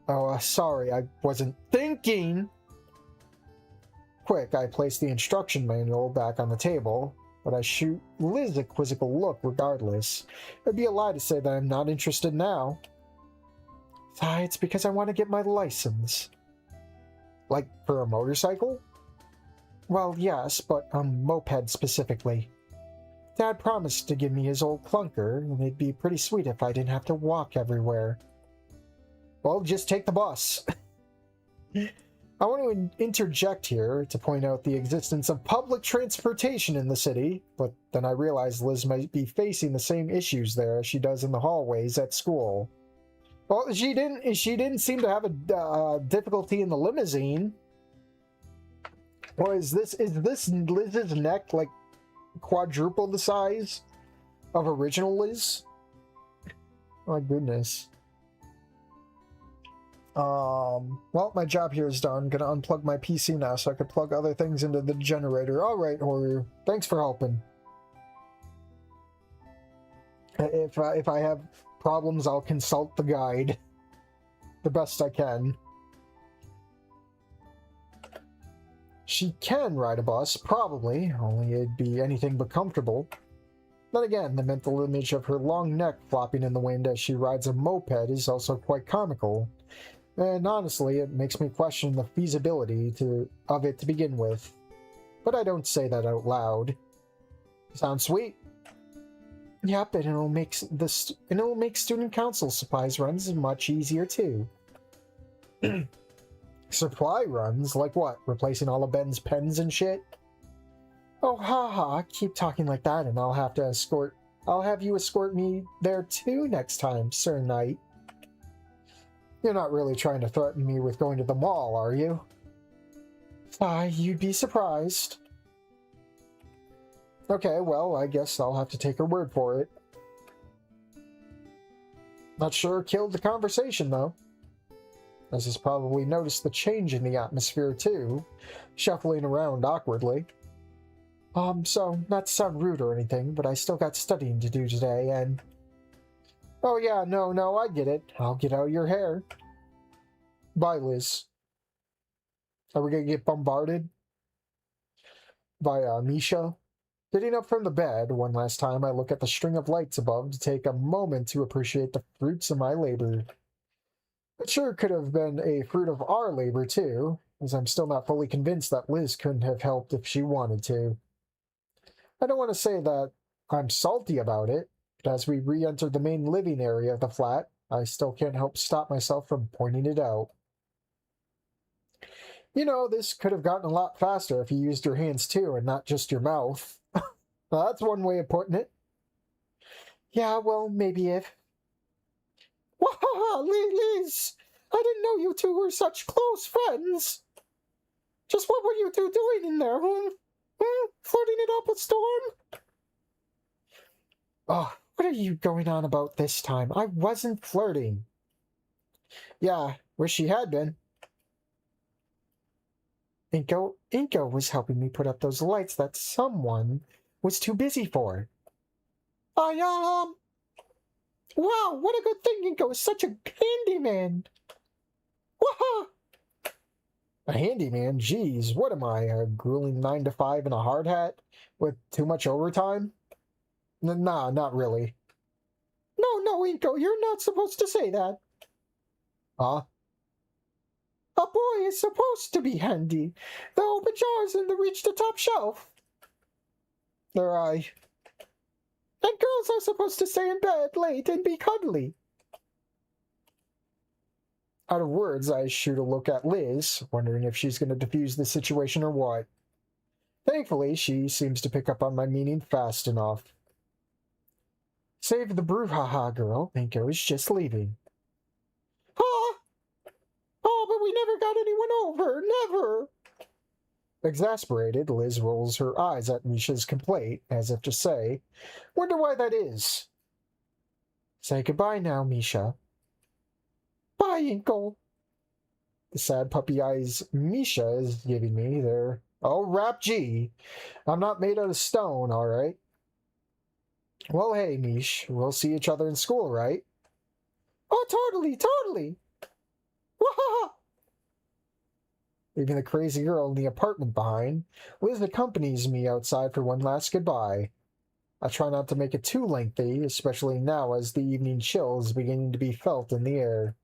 Oh, sorry, I wasn't thinking! Quick, I place the instruction manual back on the table, but I shoot Liz a quizzical look regardless. It'd be a lie to say that I'm not interested now. It's because I want to get my license. Like, for a motorcycle? Well, yes, but a moped specifically. Dad promised to give me his old clunker, and it'd be pretty sweet if I didn't have to walk everywhere. Well, just take the bus. I want to interject here to point out the existence of public transportation in the city, but then I realize Liz might be facing the same issues there as she does in the hallways at school. Well, she didn't seem to have a difficulty in the limousine. Or is this Liz's neck like quadruple the size of original Liz? Oh my goodness. Well, my job here is done. I'm gonna unplug my PC now so I can plug other things into the generator. Alright, Horu. Thanks for helping. If I have problems, I'll consult the guide. The best I can. She can ride a bus, probably, only it'd be anything but comfortable. Then again, the mental image of her long neck flopping in the wind as she rides a moped is also quite comical. And honestly, it makes me question the feasibility of it to begin with. But I don't say that out loud. Sounds sweet. Yep, and it'll make student council supplies runs much easier too. Supply runs? Like what? Replacing all of Ben's pens and shit? Oh, haha, keep talking like that and I'll have you escort me there too next time, Sir Knight. You're not really trying to threaten me with going to the mall, are you? You'd be surprised. Okay, well, I guess I'll have to take her word for it. Not sure killed the conversation, though. As has probably noticed the change in the atmosphere, too, shuffling around awkwardly. So, not to sound rude or anything, but I still got studying to do today, and... Oh yeah, no, I get it. I'll get out your hair. Bye, Liz. Are we gonna get bombarded? By, Misha? Getting up from the bed, one last time I look at the string of lights above to take a moment to appreciate the fruits of my labor. It sure could have been a fruit of our labor, too, as I'm still not fully convinced that Liz couldn't have helped if she wanted to. I don't want to say that I'm salty about it, but as we re-enter the main living area of the flat, I still can't help stop myself from pointing it out. You know, this could have gotten a lot faster if you used your hands too, and not just your mouth. Well, that's one way of putting it. Yeah, well, maybe if... Wahaha, Liz! I didn't know you two were such close friends! Just what were you two doing in there, flirting it up with Storm? Oh, what are you going on about this time? I wasn't flirting. Yeah, wish she had been. Inko was helping me put up those lights that someone was too busy for. Wow, what a good thing Inko is such a handyman. Waha! A handyman? Geez, what am I, a grueling 9 to 5 in a hard hat with too much overtime? Nah, not really. No, Inko, you're not supposed to say that. Huh? A boy is supposed to be handy. The open jars in the reach the top shelf. They're And girls are supposed to stay in bed late and be cuddly. Out of words, I shoot a look at Liz, wondering if she's going to defuse the situation or what. Thankfully, she seems to pick up on my meaning fast enough. Save the brouhaha, girl. Thinko is just leaving. Huh? Oh, but we never got anyone over. Never. Exasperated, Liz rolls her eyes at Misha's complaint, as if to say, wonder why that is. Say goodbye now, Misha. Bye, Inko. The sad puppy eyes Misha is giving me, they're... Oh, rap G. I'm not made out of stone, all right? Well, hey, Mish, we'll see each other in school, right? Oh, totally. Wahaha! Leaving the crazy girl in the apartment behind, Liz accompanies me outside for one last goodbye. I try not to make it too lengthy, especially now as the evening chill is beginning to be felt in the air.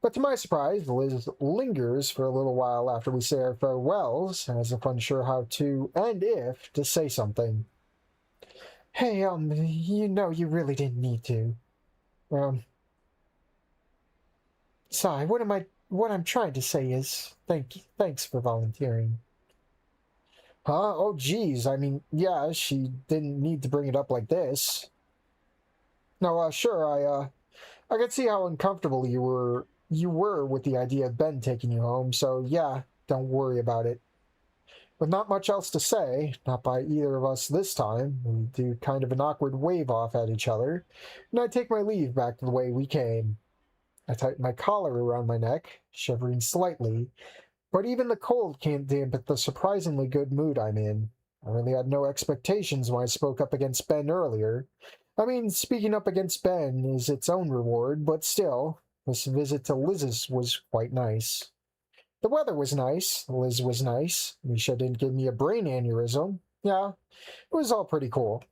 But to my surprise, Liz lingers for a little while after we say our farewells, as if unsure how to, and if, to say something. Hey, you know you really didn't need to. Sigh, what I'm trying to say is, thanks for volunteering. Huh? Oh, geez, I mean, yeah, she didn't need to bring it up like this. No, sure, I could see how uncomfortable you were with the idea of Ben taking you home, so yeah, don't worry about it. With not much else to say, not by either of us this time, we do kind of an awkward wave off at each other, and I take my leave back to the way we came. I tighten my collar around my neck, shivering slightly, but even the cold can't dampen the surprisingly good mood I'm in. I really had no expectations when I spoke up against Ben earlier. I mean, speaking up against Ben is its own reward, but still, this visit to Liz's was quite nice. The weather was nice, Liz was nice, Misha didn't give me a brain aneurysm. Yeah, it was all pretty cool.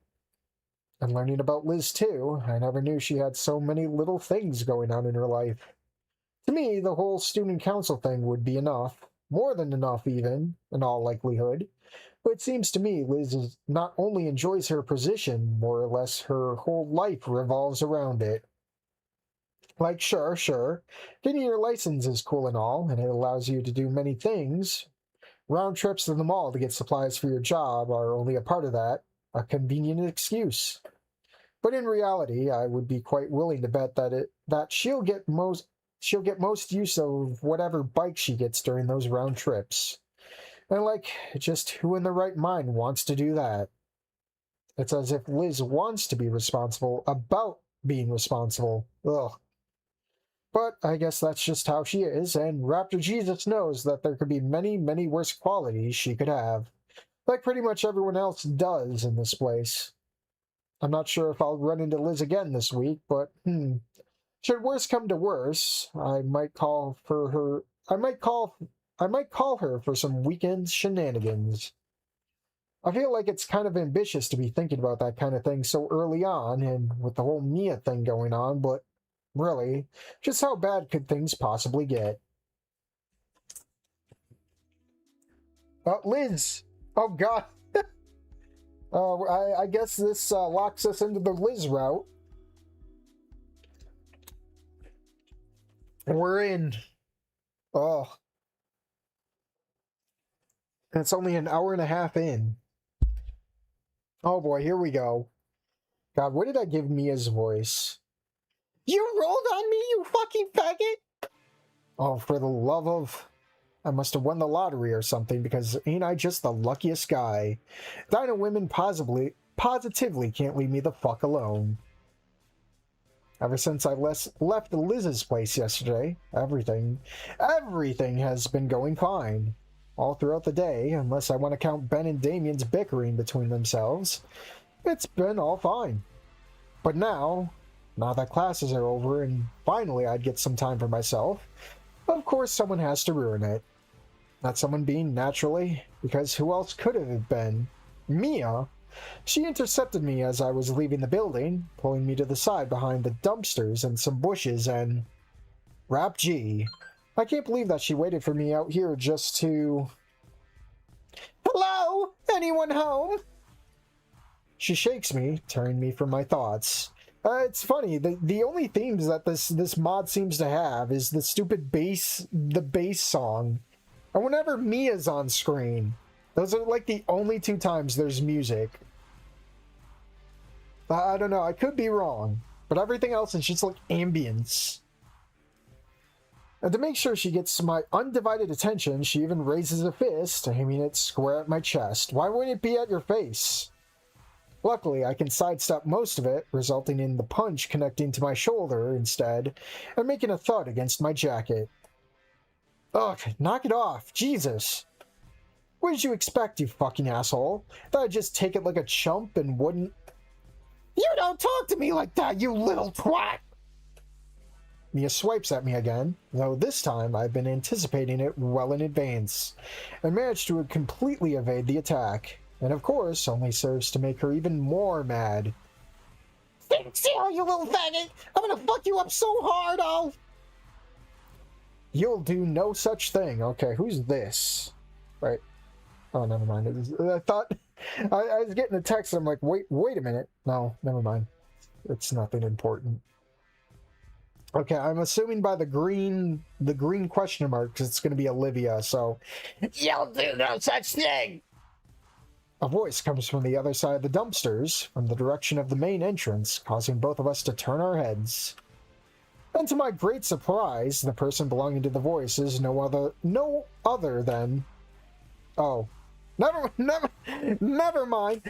And learning about Liz too, I never knew she had so many little things going on in her life. To me, the whole student council thing would be enough. More than enough, even, in all likelihood. But it seems to me Liz not only enjoys her position, more or less her whole life revolves around it. Like, sure, getting your license is cool and all, and it allows you to do many things. Round trips to the mall to get supplies for your job are only a part of that, a convenient excuse. But in reality, I would be quite willing to bet that she'll get most use of whatever bike she gets during those round trips. And just who in their right mind wants to do that? It's as if Liz wants to be responsible about being responsible. Ugh. But I guess that's just how she is, and Raptor Jesus knows that there could be many, many worse qualities she could have. Like pretty much everyone else does in this place. I'm not sure if I'll run into Liz again this week, but should worse come to worse, I might call her for some weekend shenanigans. I feel like it's kind of ambitious to be thinking about that kind of thing so early on, and with the whole Mia thing going on, but really, just how bad could things possibly get? Liz! Oh god! I guess this locks us into the Liz route. We're in. Oh. And it's only an hour and a half in. Oh boy, here we go. God, what did I give Mia's voice? You rolled on me, you fucking faggot! Oh, for the love of... I must have won the lottery or something, because ain't I just the luckiest guy? Dino women positively can't leave me the fuck alone. Ever since I left Liz's place yesterday, everything has been going fine. All throughout the day, unless I want to count Ben and Damien's bickering between themselves, it's been all fine. But now that classes are over and finally I'd get some time for myself, of course someone has to ruin it. That someone being naturally, because who else could it have been? Mia. She intercepted me as I was leaving the building, pulling me to the side behind the dumpsters and some bushes, and... Rap G. I can't believe that she waited for me out here just to... Hello? Anyone home? She shakes me, turning me from my thoughts. It's funny, the only themes that this mod seems to have is the stupid bass song. And whenever Mia's on screen, those are like the only two times there's music. I don't know, I could be wrong, but everything else is just like ambience. And to make sure she gets my undivided attention, she even raises a fist, aiming it square at my chest. Why wouldn't it be at your face? Luckily, I can sidestep most of it, resulting in the punch connecting to my shoulder instead, and making a thud against my jacket. Ugh, knock it off, Jesus! What did you expect, you fucking asshole? That I'd just take it like a chump and wouldn't... You don't talk to me like that, you little twat! Mia swipes at me again, though this time I've been anticipating it well in advance, and managed to completely evade the attack, and of course only serves to make her even more mad. Stand still, you little faggot! I'm gonna fuck you up so hard, I'll... You'll do no such thing. Okay, who's this? Right. Oh, never mind. I thought... I was getting a text, I'm like, wait a minute. No, never mind. It's nothing important. Okay, I'm assuming by the green question mark, because it's going to be Olivia, so... You'll do no such thing! A voice comes from the other side of the dumpsters, from the direction of the main entrance, causing both of us to turn our heads. And to my great surprise, the person belonging to the voice is no other than... Oh. Never mind!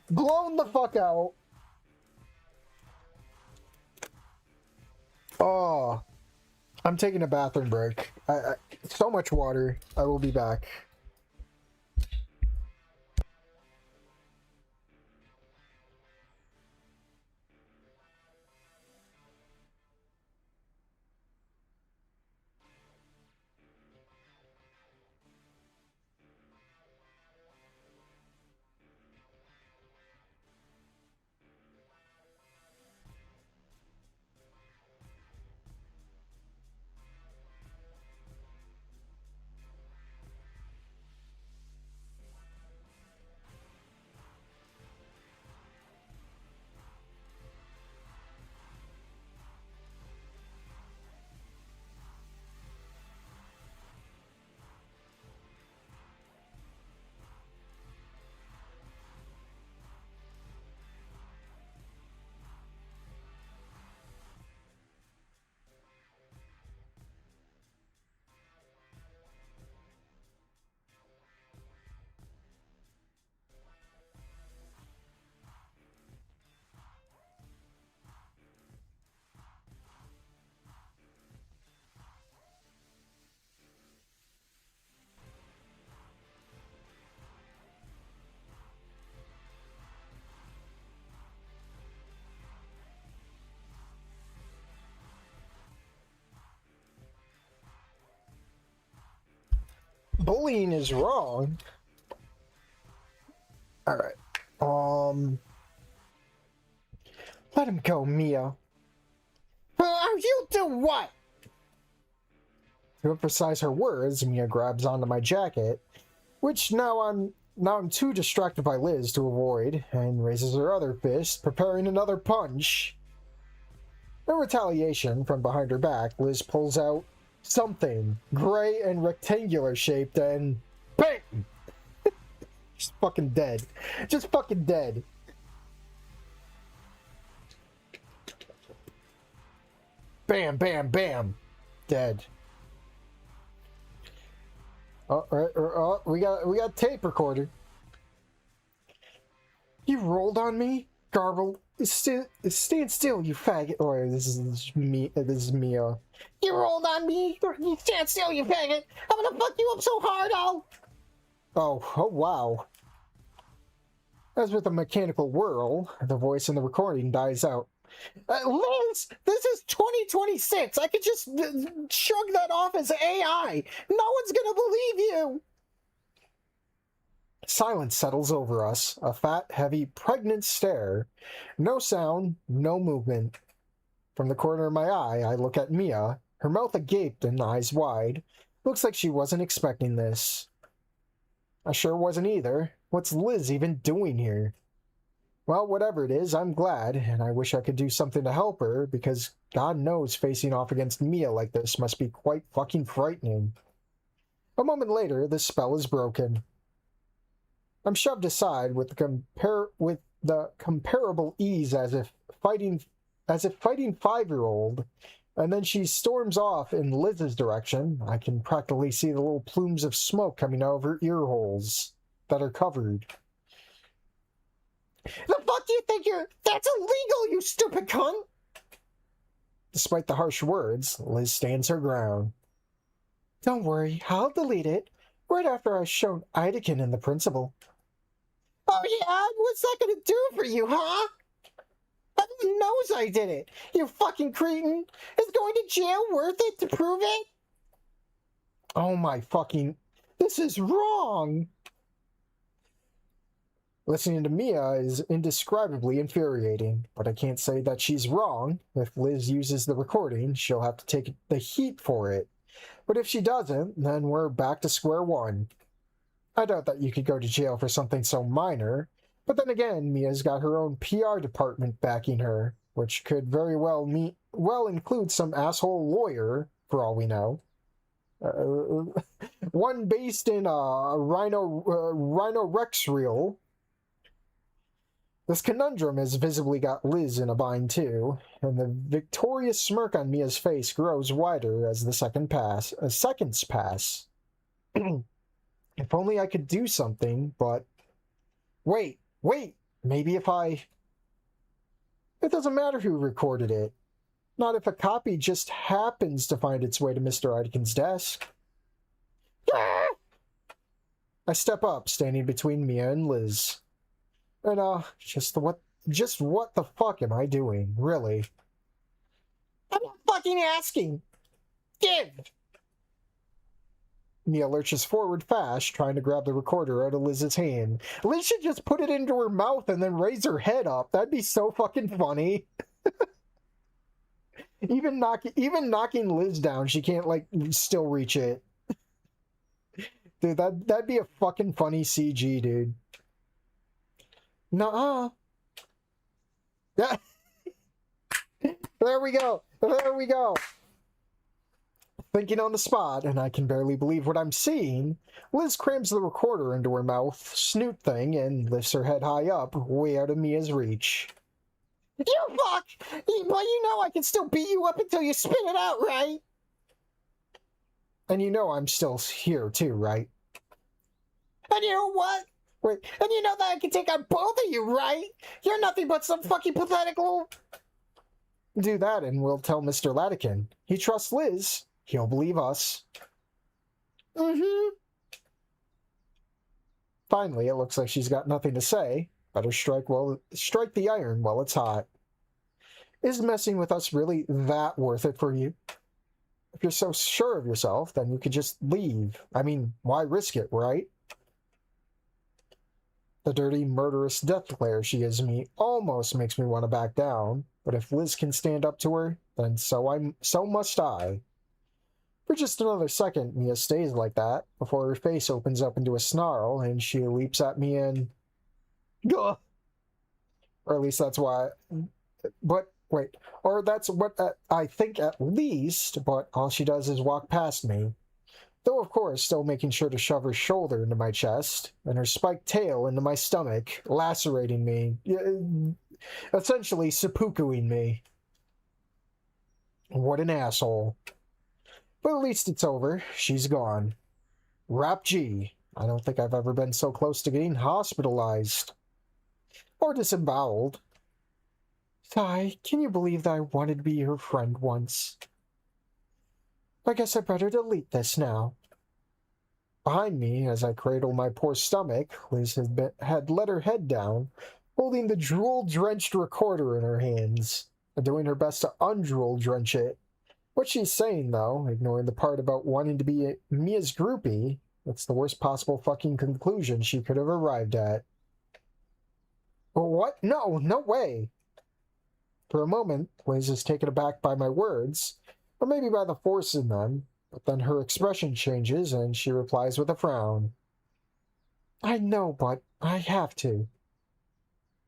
Blown the fuck out! Oh, I'm taking a bathroom break. So much water. I will be back. Bullying is wrong. All right. Let him go, Mia. You do what? To emphasize her words, Mia grabs onto my jacket, which now I'm too distracted by Liz to avoid, and raises her other fist, preparing another punch. In retaliation, from behind her back, Liz pulls out something gray and rectangular shaped, and BANG! She's fucking dead. Just fucking dead. Bam, bam, bam. Dead. Oh, we got tape recorder. You rolled on me, garble. Stand still, you faggot. Oh, this is me. This is Mia. You rolled on me. You stand still, you faggot. I'm gonna fuck you up so hard, Oh, wow. As with a mechanical whirl, the voice in the recording dies out. Liz, this is 2026. I could just shrug that off as AI. No one's gonna believe you. Silence settles over us, a fat, heavy, pregnant stare. No sound, no movement. From the corner of my eye, I look at Mia, her mouth agape and eyes wide. Looks like she wasn't expecting this. I sure wasn't either. What's Liz even doing here? Well, whatever it is, I'm glad, and I wish I could do something to help her, because God knows facing off against Mia like this must be quite fucking frightening. A moment later, the spell is broken. I'm shoved aside with the comparable ease as if fighting 5-year-old, and then she storms off in Liz's direction. I can practically see the little plumes of smoke coming out of her ear holes that are covered. The fuck do you think you're... That's illegal, you stupid cunt! Despite the harsh words, Liz stands her ground. Don't worry, I'll delete it, right after I've shown Idekin and the principal. Oh yeah? What's that gonna do for you, huh? Heaven knows I did it, you fucking cretin! Is going to jail worth it to prove it? Oh my fucking... This is wrong! Listening to Mia is indescribably infuriating, but I can't say that she's wrong. If Liz uses the recording, she'll have to take the heat for it. But if she doesn't, then we're back to square one. I doubt that you could go to jail for something so minor, but then again, Mia's got her own PR department backing her, which could very well include some asshole lawyer, for all we know. One based in Rhino Rex reel. This conundrum has visibly got Liz in a bind too, and the victorious smirk on Mia's face grows wider as the seconds pass. If only I could do something, but... Wait, maybe if I... It doesn't matter who recorded it. Not if a copy just happens to find its way to Mr. Idakin's desk. Ah! I step up, standing between Mia and Liz. And, just what the fuck am I doing, really? I'm not fucking asking. Give! Mia lurches forward fast, trying to grab the recorder out of Liz's hand. Liz should just put it into her mouth and then raise her head up. That'd be so fucking funny. Even knocking Liz down, she can't, like, still reach it. Dude, that'd be a fucking funny CG, dude. Nuh-uh. Yeah. There we go. There we go. Thinking on the spot, and I can barely believe what I'm seeing, Liz crams the recorder into her mouth, Snoot thing, and lifts her head high up, way out of Mia's reach. You fuck! But you know I can still beat you up until you spit it out, right? And you know I'm still here too, right? And you know what? Wait, and you know that I can take on both of you, right? You're nothing but some fucking pathetic little... Do that and we'll tell Mr. Latikin. He trusts Liz. He'll believe us. Mm-hmm. Finally, it looks like she's got nothing to say. Better strike the iron while it's hot. Is messing with us really that worth it for you? If you're so sure of yourself, then you could just leave. I mean, why risk it, right? The dirty, murderous death glare she gives me almost makes me want to back down, but if Liz can stand up to her, then so must I. For just another second, Mia stays like that, before her face opens up into a snarl, and she leaps at me and... Gah! Or at least that's why... But, wait. Or that's what I think at least, but all she does is walk past me. Though, of course, still making sure to shove her shoulder into my chest, and her spiked tail into my stomach, lacerating me, essentially seppukuing me. What an asshole. But at least it's over. She's gone. Rap G. I don't think I've ever been so close to getting hospitalized. Or disemboweled. Sai, can you believe that I wanted to be your friend once? I guess I better delete this now. Behind me, as I cradle my poor stomach, Liz had let her head down, holding the drool-drenched recorder in her hands, and doing her best to undrool-drench it. What she's saying, though, ignoring the part about wanting to be Mia's groupie, that's the worst possible fucking conclusion she could have arrived at. What? No, no way! For a moment, Liz is taken aback by my words, or maybe by the force in them, but then her expression changes and she replies with a frown. I know, but I have to.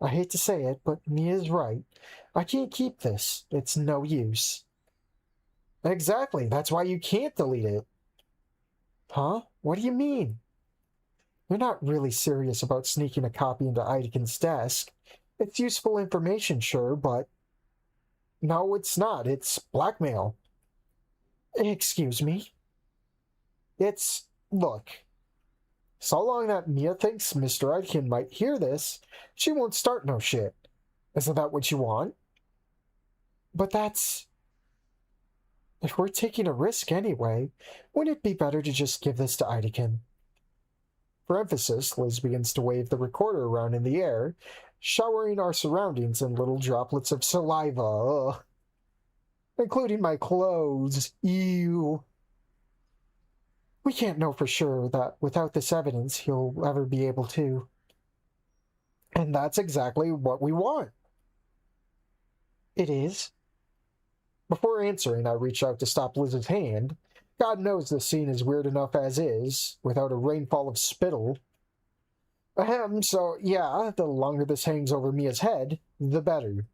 I hate to say it, but Mia's right. I can't keep this. It's no use. Exactly, that's why you can't delete it. Huh? What do you mean? You're not really serious about sneaking a copy into Idakin's desk. It's useful information, sure, but... No, it's not. It's blackmail. Excuse me? Look. So long that Mia thinks Mr. Idakin might hear this, she won't start no shit. Isn't that what you want? But that's... If we're taking a risk anyway, wouldn't it be better to just give this to Idakin? For emphasis, Liz begins to wave the recorder around in the air, showering our surroundings in little droplets of saliva. Ugh. Including my clothes. Ew. We can't know for sure that without this evidence he'll ever be able to. And that's exactly what we want. It is. Before answering, I reach out to stop Liz's hand. God knows this scene is weird enough as is, without a rainfall of spittle. Ahem, so yeah, the longer this hangs over Mia's head, the better.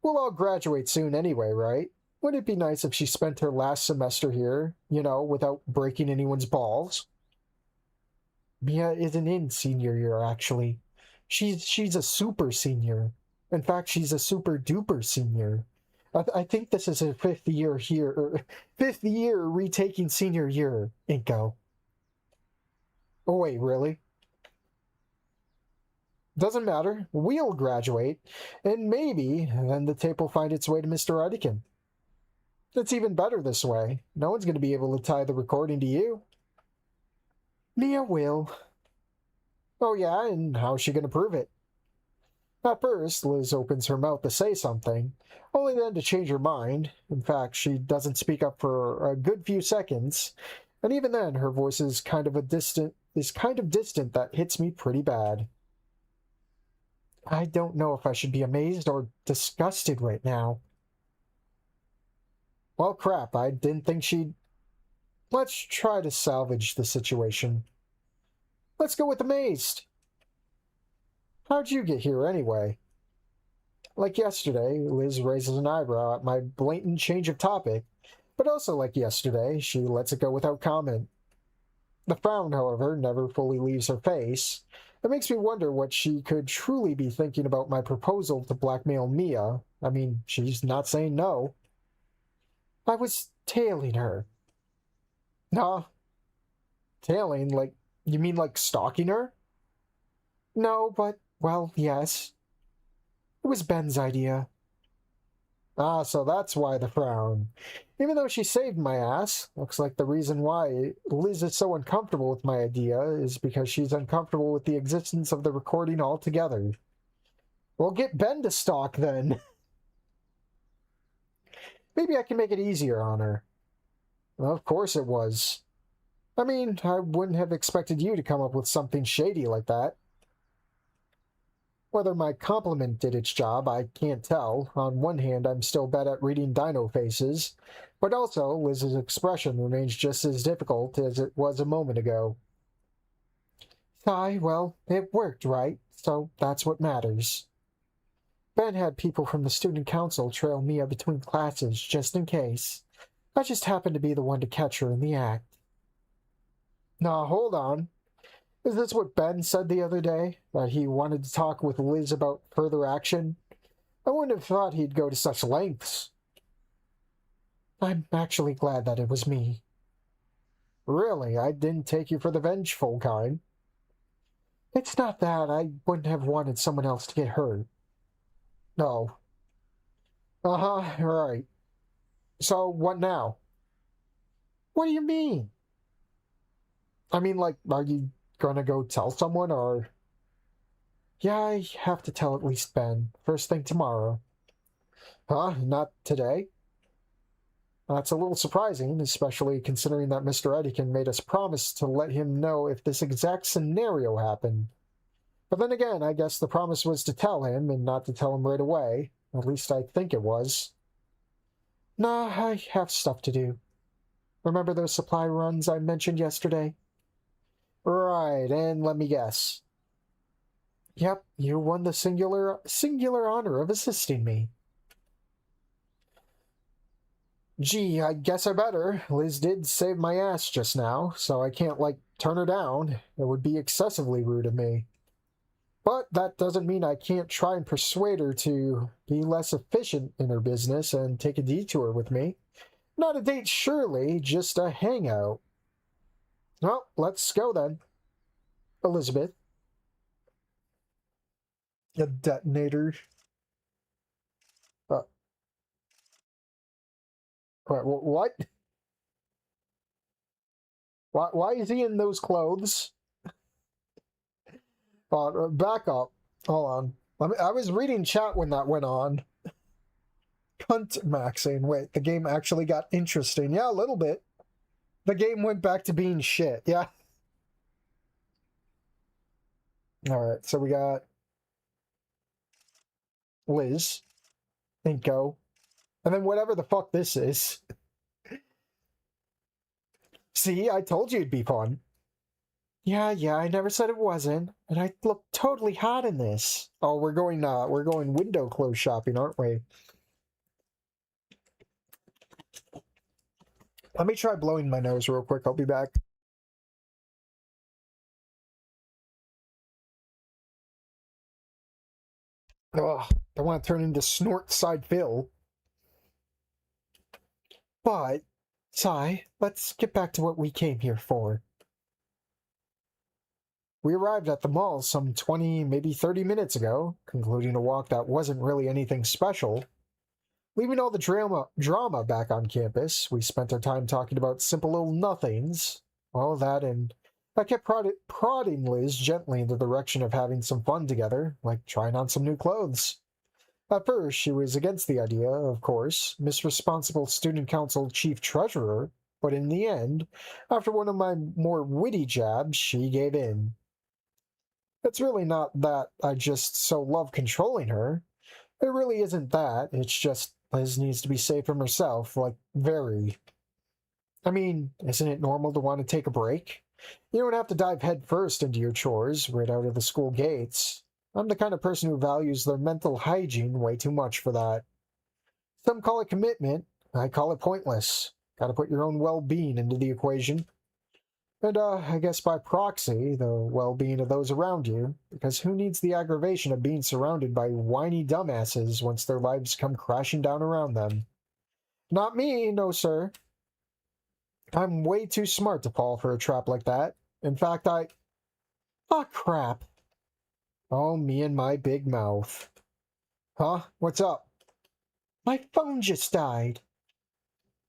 We'll all graduate soon anyway, right? Wouldn't it be nice if she spent her last semester here, without breaking anyone's balls? Mia isn't in senior year, actually. She's a super senior. In fact, she's a super duper senior. I think this is her fifth year retaking senior year, Inko. Oh wait, really? Doesn't matter. We'll graduate. And maybe then the tape will find its way to Mr. Edikin. It's even better this way. No one's going to be able to tie the recording to you. Mia will. Oh yeah, and how's she going to prove it? At first, Liz opens her mouth to say something, only then to change her mind. In fact, she doesn't speak up for a good few seconds, and even then her voice is kind of distant that hits me pretty bad. I don't know if I should be amazed or disgusted right now. Well, crap, I didn't think she'd... Let's try to salvage the situation. Let's go with amazed. How'd you get here anyway? Like yesterday, Liz raises an eyebrow at my blatant change of topic, but also like yesterday, she lets it go without comment. The frown, however, never fully leaves her face. It makes me wonder what she could truly be thinking about my proposal to blackmail Mia. I mean, she's not saying no. I was tailing her. Nah. Tailing? Like, you mean like stalking her? No, but, well, yes. It was Ben's idea. Ah, so that's why the frown. Even though she saved my ass, looks like the reason why Liz is so uncomfortable with my idea is because she's uncomfortable with the existence of the recording altogether. Well, get Ben to stalk, then. Maybe I can make it easier on her. Well, of course it was. I mean, I wouldn't have expected you to come up with something shady like that. Whether my compliment did its job, I can't tell. On one hand, I'm still bad at reading dino faces, but also Liz's expression remains just as difficult as it was a moment ago. Well, it worked, right? So that's what matters. Ben had people from the student council trail Mia between classes just in case. I just happened to be the one to catch her in the act. Now, hold on. Is this what Ben said the other day? That he wanted to talk with Liz about further action? I wouldn't have thought he'd go to such lengths. I'm actually glad that it was me. Really? I didn't take you for the vengeful kind. It's not that. I wouldn't have wanted someone else to get hurt. No. Uh-huh, right. So, what now? What do you mean? I mean, like, are you gonna go tell someone, or... Yeah, I have to tell at least Ben. First thing tomorrow. Huh? Not today? That's a little surprising, especially considering that Mr. Edikin made us promise to let him know if this exact scenario happened. But then again, I guess the promise was to tell him, and not to tell him right away. At least I think it was. Nah, I have stuff to do. Remember those supply runs I mentioned yesterday? Right, and let me guess. Yep, you won the singular honor of assisting me. Gee, I guess I better. Liz did save my ass just now, so I can't, like, turn her down. It would be excessively rude of me. But that doesn't mean I can't try and persuade her to be less efficient in her business and take a detour with me. Not a date, surely, just a hangout. Well, let's go then. Elizabeth. A detonator. What? Why is he in those clothes? Back up. Hold on. I was reading chat when that went on. Cunt maxing. Wait, the game actually got interesting. Yeah, a little bit. The game went back to being shit. Yeah. Alright, so we got Liz, THINKO, and then whatever the fuck this is. See, I told you it'd be fun. Yeah, I never said it wasn't. And I look totally hot in this. Oh, we're going window close shopping, aren't we? Let me try blowing my nose real quick. I'll be back. Ugh, I want to turn into Snort Side Phil. But, Sai, let's get back to what we came here for. We arrived at the mall some 20, maybe 30 minutes ago, concluding a walk that wasn't really anything special. Leaving all the drama back on campus, we spent our time talking about simple little nothings. All that, and I kept prodding Liz gently in the direction of having some fun together, like trying on some new clothes. At first, she was against the idea, of course, Miss Responsible Student Council Chief Treasurer, but in the end, after one of my more witty jabs, she gave in. It's really not that I just so love controlling her. It really isn't that, it's just Liz needs to be safe from herself, like, very. I mean, isn't it normal to want to take a break? You don't have to dive headfirst into your chores right out of the school gates. I'm the kind of person who values their mental hygiene way too much for that. Some call it commitment, I call it pointless. Gotta put your own well-being into the equation. And, I guess by proxy, the well-being of those around you, because who needs the aggravation of being surrounded by whiny dumbasses once their lives come crashing down around them? Not me, no sir. I'm way too smart to fall for a trap like that. In fact, Ah, crap. Oh, me and my big mouth. Huh? What's up? My phone just died.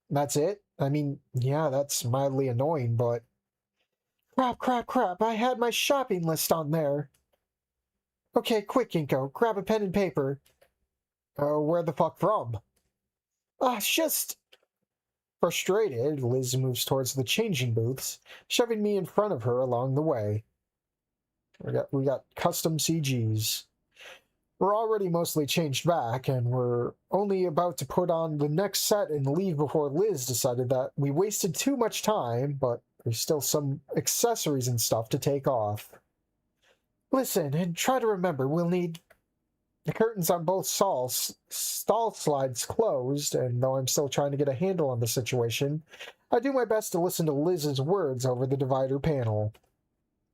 That's it? I mean, yeah, that's mildly annoying, but... Crap, I had my shopping list on there. Okay, quick, Inko, grab a pen and paper. Where the fuck from? Just... Frustrated, Liz moves towards the changing booths, shoving me in front of her along the way. We got custom CGs. We're already mostly changed back, and we're only about to put on the next set and leave before Liz decided that we wasted too much time, but there's still some accessories and stuff to take off. Listen, and try to remember, we'll need... The curtains on both stall slides closed, and though I'm still trying to get a handle on the situation, I do my best to listen to Liz's words over the divider panel.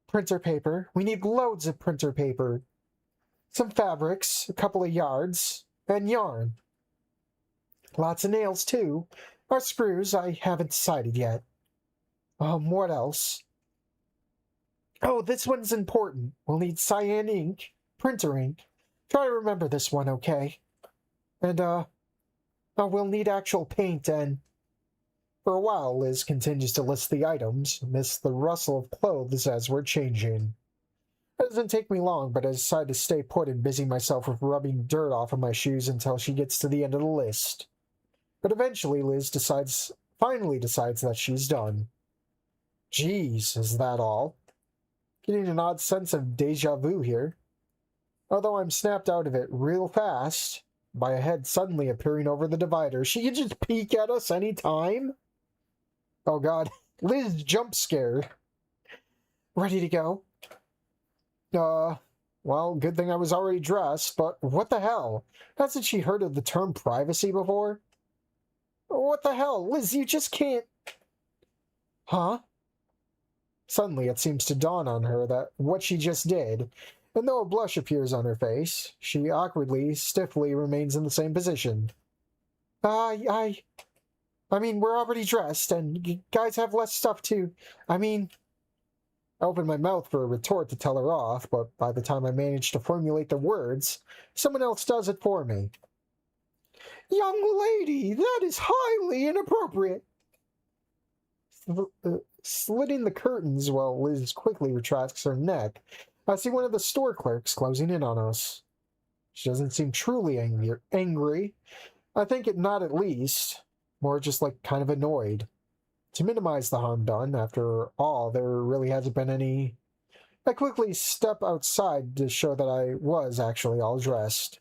Printer paper. We need loads of printer paper. Some fabrics, a couple of yards, and yarn. Lots of nails, too. Or screws, I haven't decided yet. What else? Oh, this one's important. We'll need cyan ink, printer ink. Try to remember this one, okay? And, we'll need actual paint and... For a while, Liz continues to list the items, amidst the rustle of clothes as we're changing. It doesn't take me long, but I decide to stay put and busy myself with rubbing dirt off of my shoes until she gets to the end of the list. But eventually, Liz finally decides that she's done. Geez, is that all? Getting an odd sense of deja vu here. Although I'm snapped out of it real fast by a head suddenly appearing over the divider. She can just peek at us any time? Oh god, Liz jump scared. Ready to go? Well, good thing I was already dressed, but what the hell? Hasn't she heard of the term privacy before? What the hell? Liz, you just can't... Huh? Suddenly it seems to dawn on her that what she just did... And though a blush appears on her face, she awkwardly, stiffly remains in the same position. I mean, we're already dressed, and you guys have less stuff to... I opened my mouth for a retort to tell her off, but by the time I manage to formulate the words, someone else does it for me. Young lady, that is highly inappropriate! Slitting the curtains while Liz quickly retracts her neck, I see one of the store clerks closing in on us. She doesn't seem truly angry. I think it not at least. More just like kind of annoyed. To minimize the harm done, after all, there really hasn't been any... I quickly step outside to show that I was actually all dressed.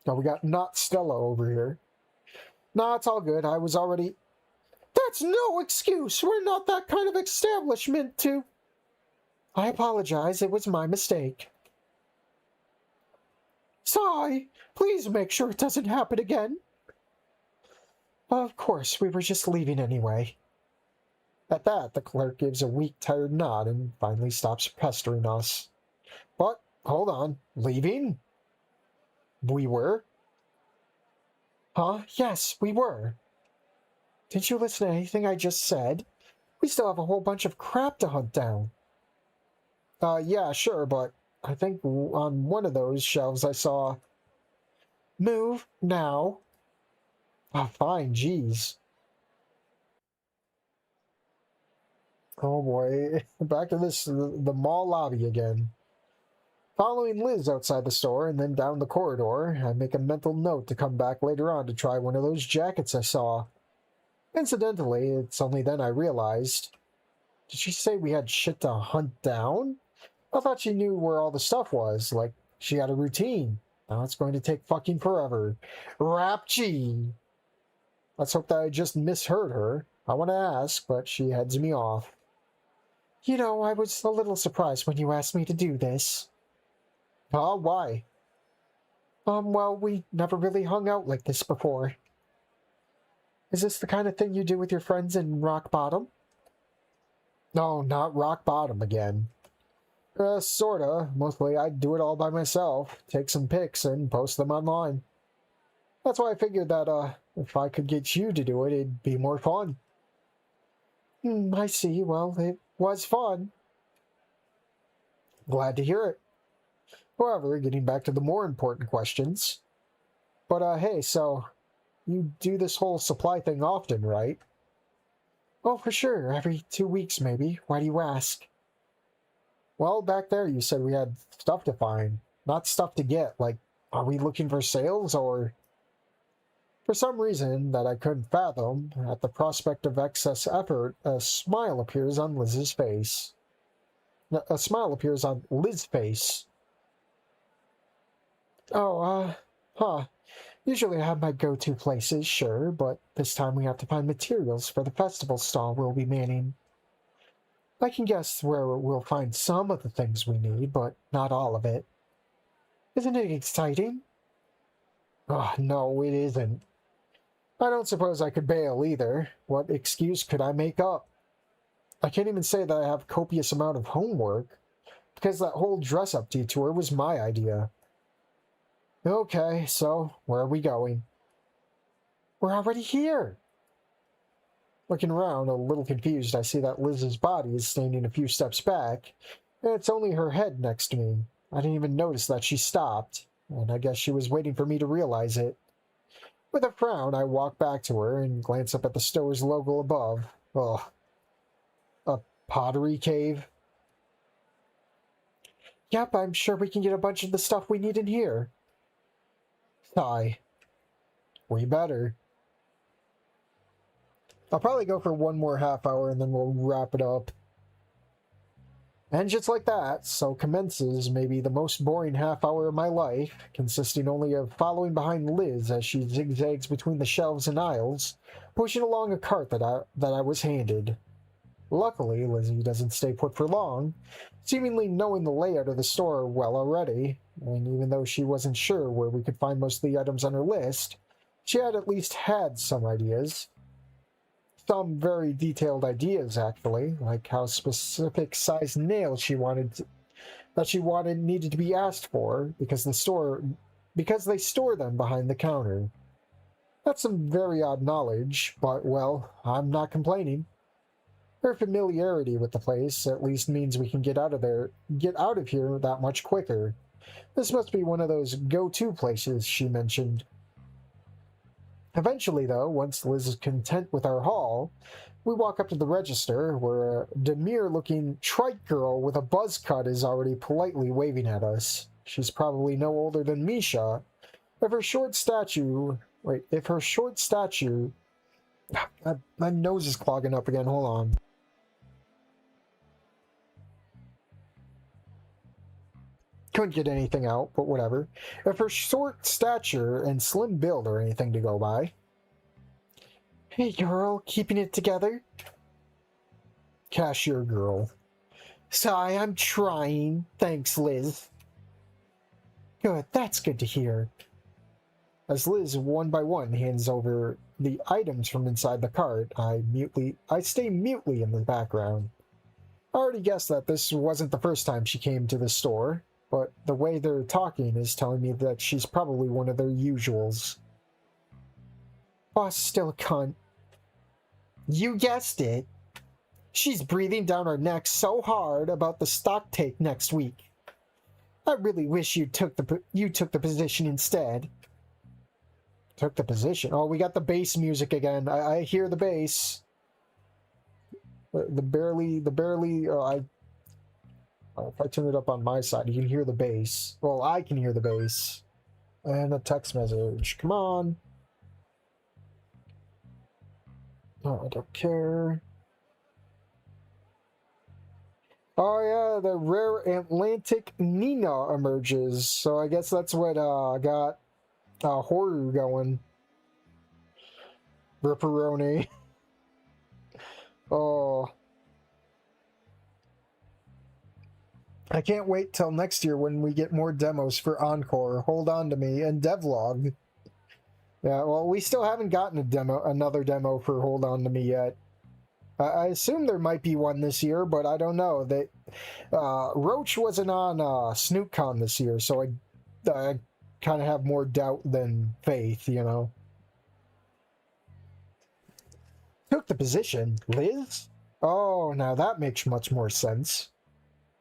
Now we got not Stella over here. Nah, it's all good. I was already... That's no excuse! We're not that kind of establishment to... I apologize, it was my mistake. Sigh, please make sure it doesn't happen again. Of course, we were just leaving anyway. At that, the clerk gives a weak, tired nod and finally stops pestering us. But, hold on, leaving? We were? Huh? Yes, we were. Didn't you listen to anything I just said? We still have a whole bunch of crap to hunt down. Yeah, sure, but I think on one of those shelves I saw... Move, now. Oh, fine, jeez. Oh boy, back to the mall lobby again. Following Liz outside the store and then down the corridor, I make a mental note to come back later on to try one of those jackets I saw. Incidentally, it's only then I realized... Did she say we had shit to hunt down? I thought she knew where all the stuff was, like she had a routine. Now it's going to take fucking forever. Rapchi! Let's hope that I just misheard her. I want to ask, but she heads me off. You know, I was a little surprised when you asked me to do this. Why? Well, we never really hung out like this before. Is this the kind of thing you do with your friends in Rock Bottom? No, not Rock Bottom again. Sorta. Mostly I do it all by myself, take some pics and post them online. That's why I figured that, if I could get you to do it, it'd be more fun. I see. Well, it was fun. Glad to hear it. However, getting back to the more important questions. But, hey, so, you do this whole supply thing often, right? Oh, for sure. Every 2 weeks, maybe. Why do you ask? Well, back there you said we had stuff to find, not stuff to get. Like, are we looking for sales, or... For some reason that I couldn't fathom, at the prospect of excess effort, a smile appears on Liz's face. A smile appears on Liz's face. Oh, huh. Usually I have my go-to places, sure, but this time we have to find materials for the festival stall we'll be manning. I can guess where we'll find some of the things we need, but not all of it. Isn't it exciting? Oh, no, it isn't. I don't suppose I could bail either. What excuse could I make up? I can't even say that I have copious amount of homework, because that whole dress-up detour was my idea. Okay, so where are we going? We're already here! Looking around, a little confused, I see that Liz's body is standing a few steps back, and it's only her head next to me. I didn't even notice that she stopped, and I guess she was waiting for me to realize it. With a frown, I walk back to her and glance up at the store's logo above. Ugh. A pottery cave? Yep, I'm sure we can get a bunch of the stuff we need in here. Sigh. We better. I'll probably go for one more half hour and then we'll wrap it up. And just like that, so commences maybe the most boring half hour of my life, consisting only of following behind Liz as she zigzags between the shelves and aisles, pushing along a cart that I was handed. Luckily, Lizzie doesn't stay put for long, seemingly knowing the layout of the store well already, and even though she wasn't sure where we could find most of the items on her list, she had at least had some ideas. Some very detailed ideas, actually, like how specific size nails she wanted needed to be asked for because they store them behind the counter. That's some very odd knowledge, but well, I'm not complaining. Her familiarity with the place at least means we can get out of here that much quicker. This must be one of those go-to places she mentioned. Eventually, though, once Liz is content with our haul, we walk up to the register, where a demure-looking trike girl with a buzz cut is already politely waving at us. She's probably no older than Misha. If her short stature... My nose is clogging up again, hold on. Couldn't get anything out, but whatever. If her short stature and slim build are anything to go by. Hey girl, keeping it together? Cashier girl. Sigh, I'm trying. Thanks, Liz. Good, that's good to hear. As Liz, one by one, hands over the items from inside the cart, I stay mutely in the background. I already guessed that this wasn't the first time she came to the store, but the way they're talking is telling me that she's probably one of their usuals. Boss is still a cunt. You guessed it. She's breathing down our necks so hard about the stock take next week. I really wish you took the position instead. Took the position? Oh, we got the bass music again. I hear the bass. The barely, if I turn it up on my side, you can hear the bass. Well, I can hear the bass. And a text message. Come on. Oh, I don't care. Oh yeah, the rare Atlantic Nina emerges. So I guess that's what got horror going. Ripperoni. Oh. I can't wait till next year when we get more demos for Encore, Hold On to Me, and Devlog. Yeah, well, we still haven't gotten another demo for Hold On to Me yet. I assume there might be one this year, but I don't know. Roach wasn't on SnootCon this year, so I kind of have more doubt than faith, you know. Took the position. Liz? Oh, now that makes much more sense.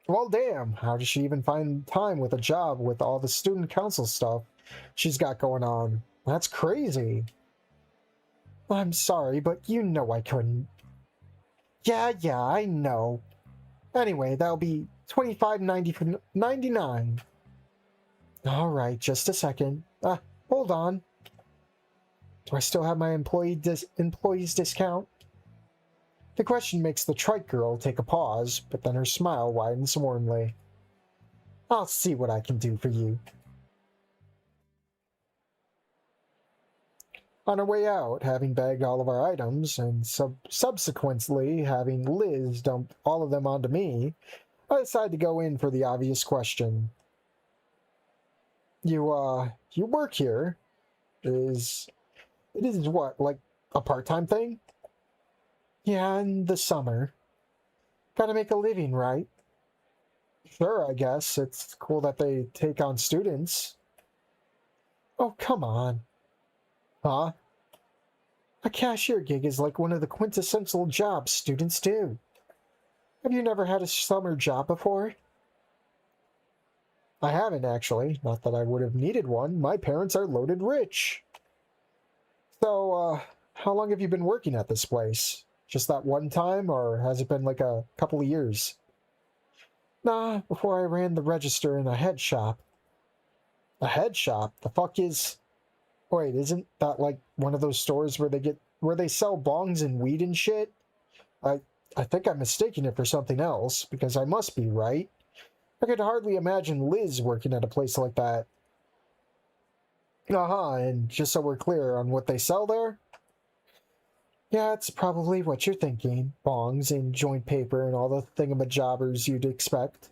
Well, damn, how does she even find time with a job with all the student council stuff she's got going on? That's crazy. I'm sorry, but you know I couldn't. Yeah, I know. Anyway, that'll be $25.99. All right, just a second. Hold on. Do I still have my employee's discount? The question makes the trike girl take a pause, but then her smile widens warmly. I'll see what I can do for you. On our way out, having bagged all of our items, and subsequently having Liz dump all of them onto me, I decide to go in for the obvious question. You work here? It is what, like a part-time thing? Yeah, in the summer. Gotta make a living, right? Sure, I guess. It's cool that they take on students. Oh, come on. Huh? A cashier gig is like one of the quintessential jobs students do. Have you never had a summer job before? I haven't, actually. Not that I would have needed one. My parents are loaded rich. So, how long have you been working at this place? Just that one time, or has it been like a couple of years? Nah, before I ran the register in a head shop. A head shop? The fuck is... Wait, isn't that like one of those stores where they sell bongs and weed and shit? I think I'm mistaking it for something else, because I must be, right? I could hardly imagine Liz working at a place like that. And just so we're clear on what they sell there? Yeah, it's probably what you're thinking. Bongs and joint paper and all the thingamajobbers you'd expect.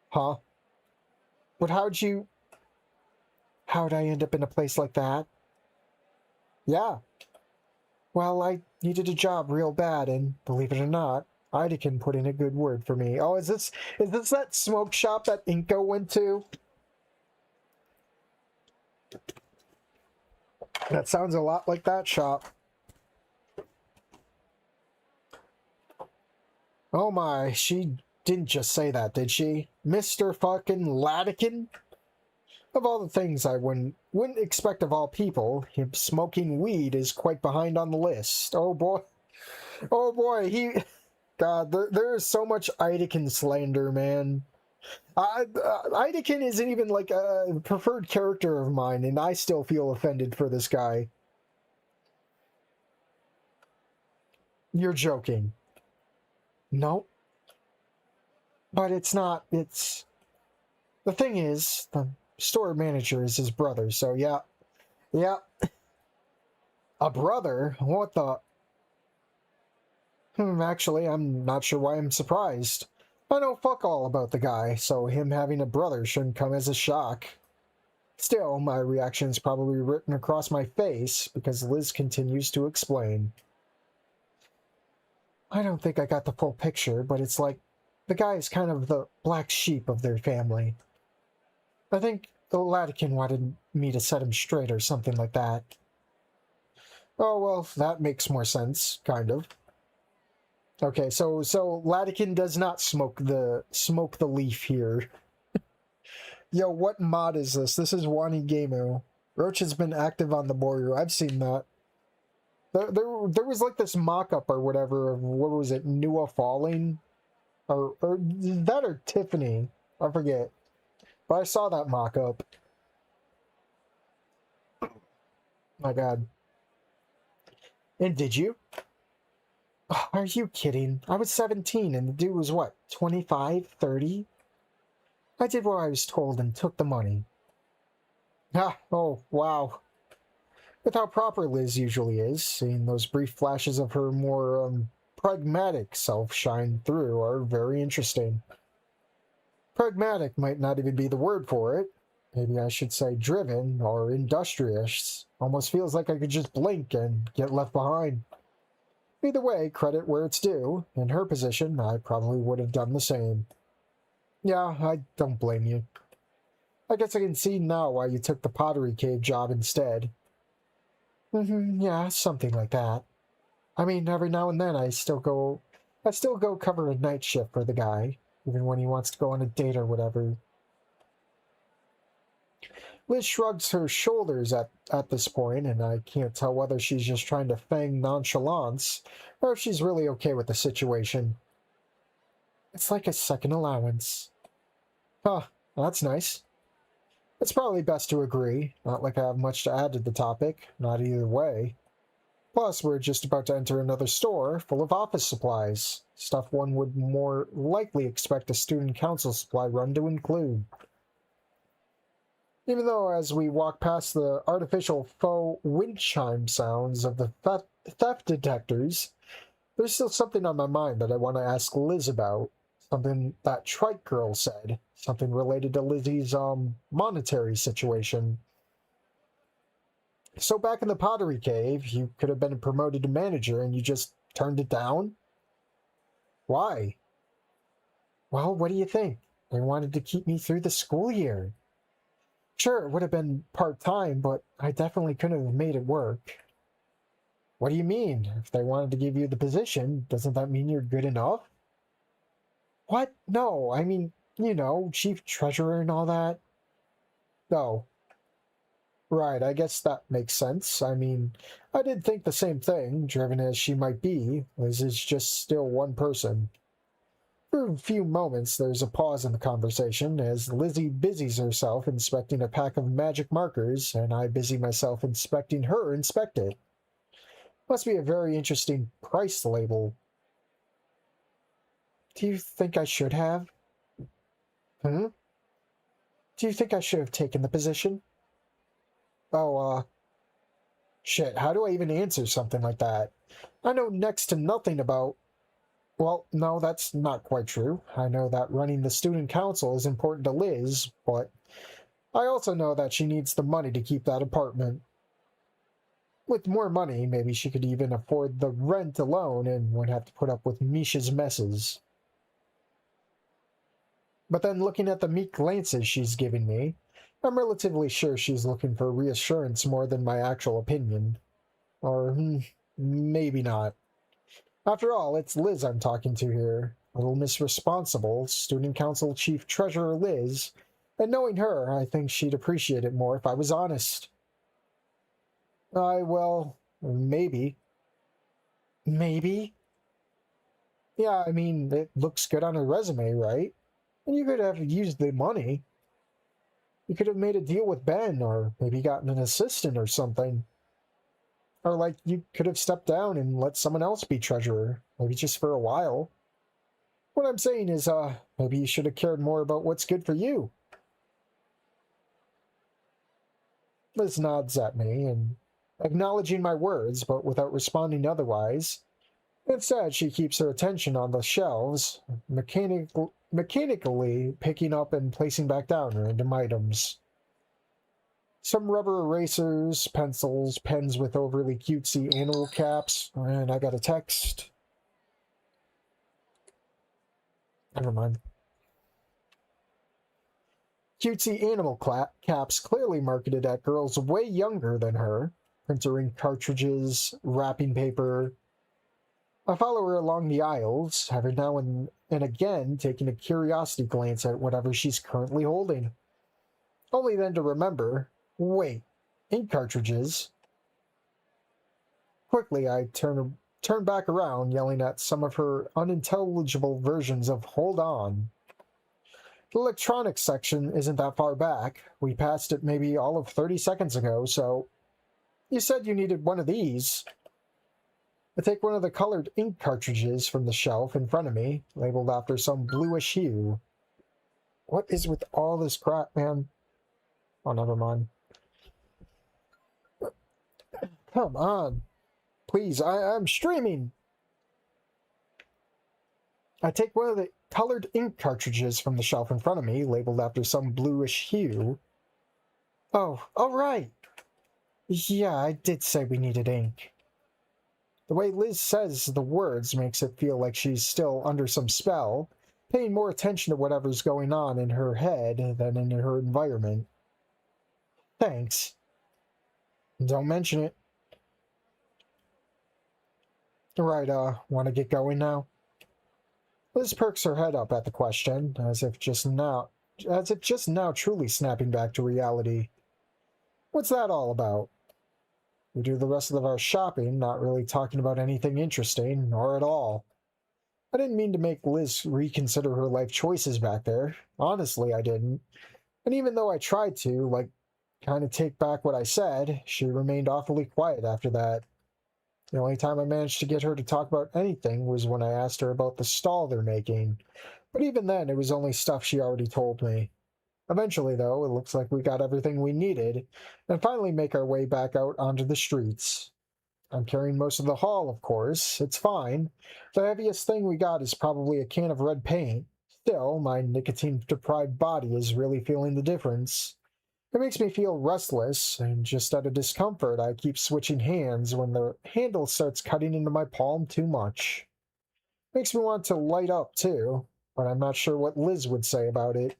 Huh? But how'd I end up in a place like that? Yeah. Well, I needed a job real bad, and believe it or not, Idekin put in a good word for me. Oh, is this that smoke shop that THINKO went to? That sounds a lot like that shop. Oh my, she didn't just say that, did she? Mr. fucking Ladikin? Of all the things I wouldn't expect of all people, him smoking weed is quite behind on the list. Oh boy, God, there is so much Idekin slander, man. Idekin isn't even like a preferred character of mine, and I still feel offended for this guy. You're joking. No. But it's not, the thing is, the store manager is his brother, so yeah. A brother? What the? Actually, I'm not sure why I'm surprised. I know fuck all about the guy, so him having a brother shouldn't come as a shock. Still, my reaction's probably written across my face, because Liz continues to explain. I don't think I got the full picture, but it's like, the guy is kind of the black sheep of their family. I think the Ladikin wanted me to set him straight or something like that. Oh, well, that makes more sense, kind of. Okay, so Latican does not smoke the leaf here. Yo, what mod is this? This is Wanigamu. Roach has been active on the border. I've seen that. There was like this mock-up or whatever of, what was it, Nua Falling? Or that or Tiffany. I forget. But I saw that mock-up. My god. And did you? Oh, are you kidding? I was 17 and the dude was what, 25, 30? I did what I was told and took the money. Ah, oh, wow. With how proper Liz usually is, seeing those brief flashes of her more, pragmatic self shine through are very interesting. Pragmatic might not even be the word for it. Maybe I should say driven or industrious. Almost feels like I could just blink and get left behind. Either way, credit where it's due. In her position, I probably would have done the same. Yeah, I don't blame you. I guess I can see now why you took the pottery cave job instead. Yeah, something like that. I mean, every now and then I still go cover a night shift for the guy, even when he wants to go on a date or whatever. Liz shrugs her shoulders at this point, and I can't tell whether she's just trying to feign nonchalance, or if she's really okay with the situation. It's like a second allowance. Huh, that's nice. It's probably best to agree. Not like I have much to add to the topic, not either way. Plus, we're just about to enter another store full of office supplies. Stuff one would more likely expect a student council supply run to include. Even though as we walk past the artificial faux wind chime sounds of the theft detectors, there's still something on my mind that I want to ask Liz about. Something that Trike Girl said. Something related to Lizzie's, monetary situation. So back in the pottery cave, you could have been promoted to manager and you just turned it down? Why? Well, what do you think? They wanted to keep me through the school year. Sure, it would have been part-time, but I definitely couldn't have made it work. What do you mean? If they wanted to give you the position, doesn't that mean you're good enough? What? No, I mean, you know, chief treasurer and all that. No. Right, I guess that makes sense. I mean, I did think the same thing, driven as she might be. Liz is just still one person. For a few moments, there's a pause in the conversation as Lizzie busies herself inspecting a pack of magic markers, and I busy myself inspecting her inspect it. Must be a very interesting price label. Do you think I should have? Do you think I should have taken the position? Oh, shit, how do I even answer something like that? I know next to nothing about... Well, no, that's not quite true. I know that running the student council is important to Liz, but I also know that she needs the money to keep that apartment. With more money, maybe she could even afford the rent alone and wouldn't have to put up with Misha's messes. But then looking at the meek glances she's giving me, I'm relatively sure she's looking for reassurance more than my actual opinion. Or, maybe not. After all, it's Liz I'm talking to here. Little Miss Responsible, Student Council Chief Treasurer Liz, and knowing her, I think she'd appreciate it more if I was honest. Well, maybe. Maybe? Yeah, I mean, it looks good on her resume, right? And you could have used the money. You could have made a deal with Ben, or maybe gotten an assistant or something. Or, like, you could have stepped down and let someone else be treasurer, maybe just for a while. What I'm saying is, maybe you should have cared more about what's good for you. Liz nods at me, and acknowledging my words, but without responding otherwise. Instead, she keeps her attention on the shelves, mechanically picking up and placing back down random items. Some rubber erasers, pencils, pens with overly cutesy animal caps, and I got a text. Never mind. Cutesy animal caps clearly marketed at girls way younger than her. Printer ink cartridges, wrapping paper. I follow her along the aisles, every now and again taking a curiosity glance at whatever she's currently holding. Only then to remember, wait, ink cartridges? Quickly, I turn back around, yelling at some of her unintelligible versions of "Hold on." The electronics section isn't that far back. We passed it maybe all of 30 seconds ago, so... You said you needed one of these. I take one of the colored ink cartridges from the shelf in front of me, labeled after some bluish hue. What is with all this crap, man? Oh, never mind. Come on. Please, I'm streaming. I take one of the colored ink cartridges from the shelf in front of me, labeled after some bluish hue. Oh, all right. Yeah, I did say we needed ink. The way Liz says the words makes it feel like she's still under some spell, paying more attention to whatever's going on in her head than in her environment. Thanks. Don't mention it. Right, want to get going now? Liz perks her head up at the question, as if just now truly snapping back to reality. What's that all about? We do the rest of our shopping, not really talking about anything interesting, or at all. I didn't mean to make Liz reconsider her life choices back there. Honestly, I didn't. And even though I tried to, kind of take back what I said, she remained awfully quiet after that. The only time I managed to get her to talk about anything was when I asked her about the stall they're making. But even then, it was only stuff she already told me. Eventually, though, it looks like we got everything we needed, and finally make our way back out onto the streets. I'm carrying most of the haul, of course. It's fine. The heaviest thing we got is probably a can of red paint. Still, my nicotine-deprived body is really feeling the difference. It makes me feel restless, and just out of discomfort, I keep switching hands when the handle starts cutting into my palm too much. Makes me want to light up, too, but I'm not sure what Liz would say about it.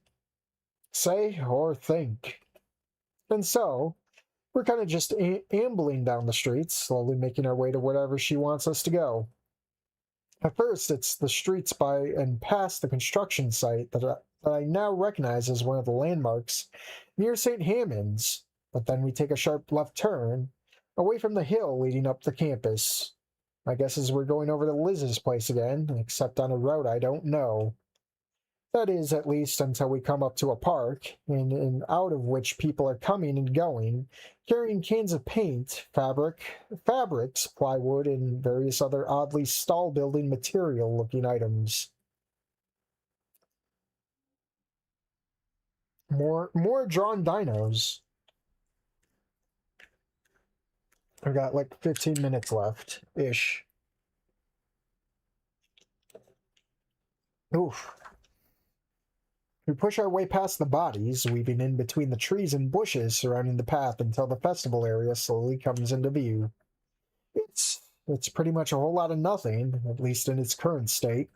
Say or think. And so, we're kind of just ambling down the streets, slowly making our way to wherever she wants us to go. At first, it's the streets by and past the construction site that I now recognize as one of the landmarks near St. Hammond's, but then we take a sharp left turn, away from the hill leading up the campus. My guess is we're going over to Liz's place again, except on a route I don't know. That is, at least until we come up to a park, in and out of which people are coming and going, carrying cans of paint, fabrics, plywood, and various other oddly stall-building material-looking items. More drawn dinos. I've got 15 minutes left-ish. Oof. We push our way past the bodies, weaving in between the trees and bushes surrounding the path until the festival area slowly comes into view. It's pretty much a whole lot of nothing, at least in its current state.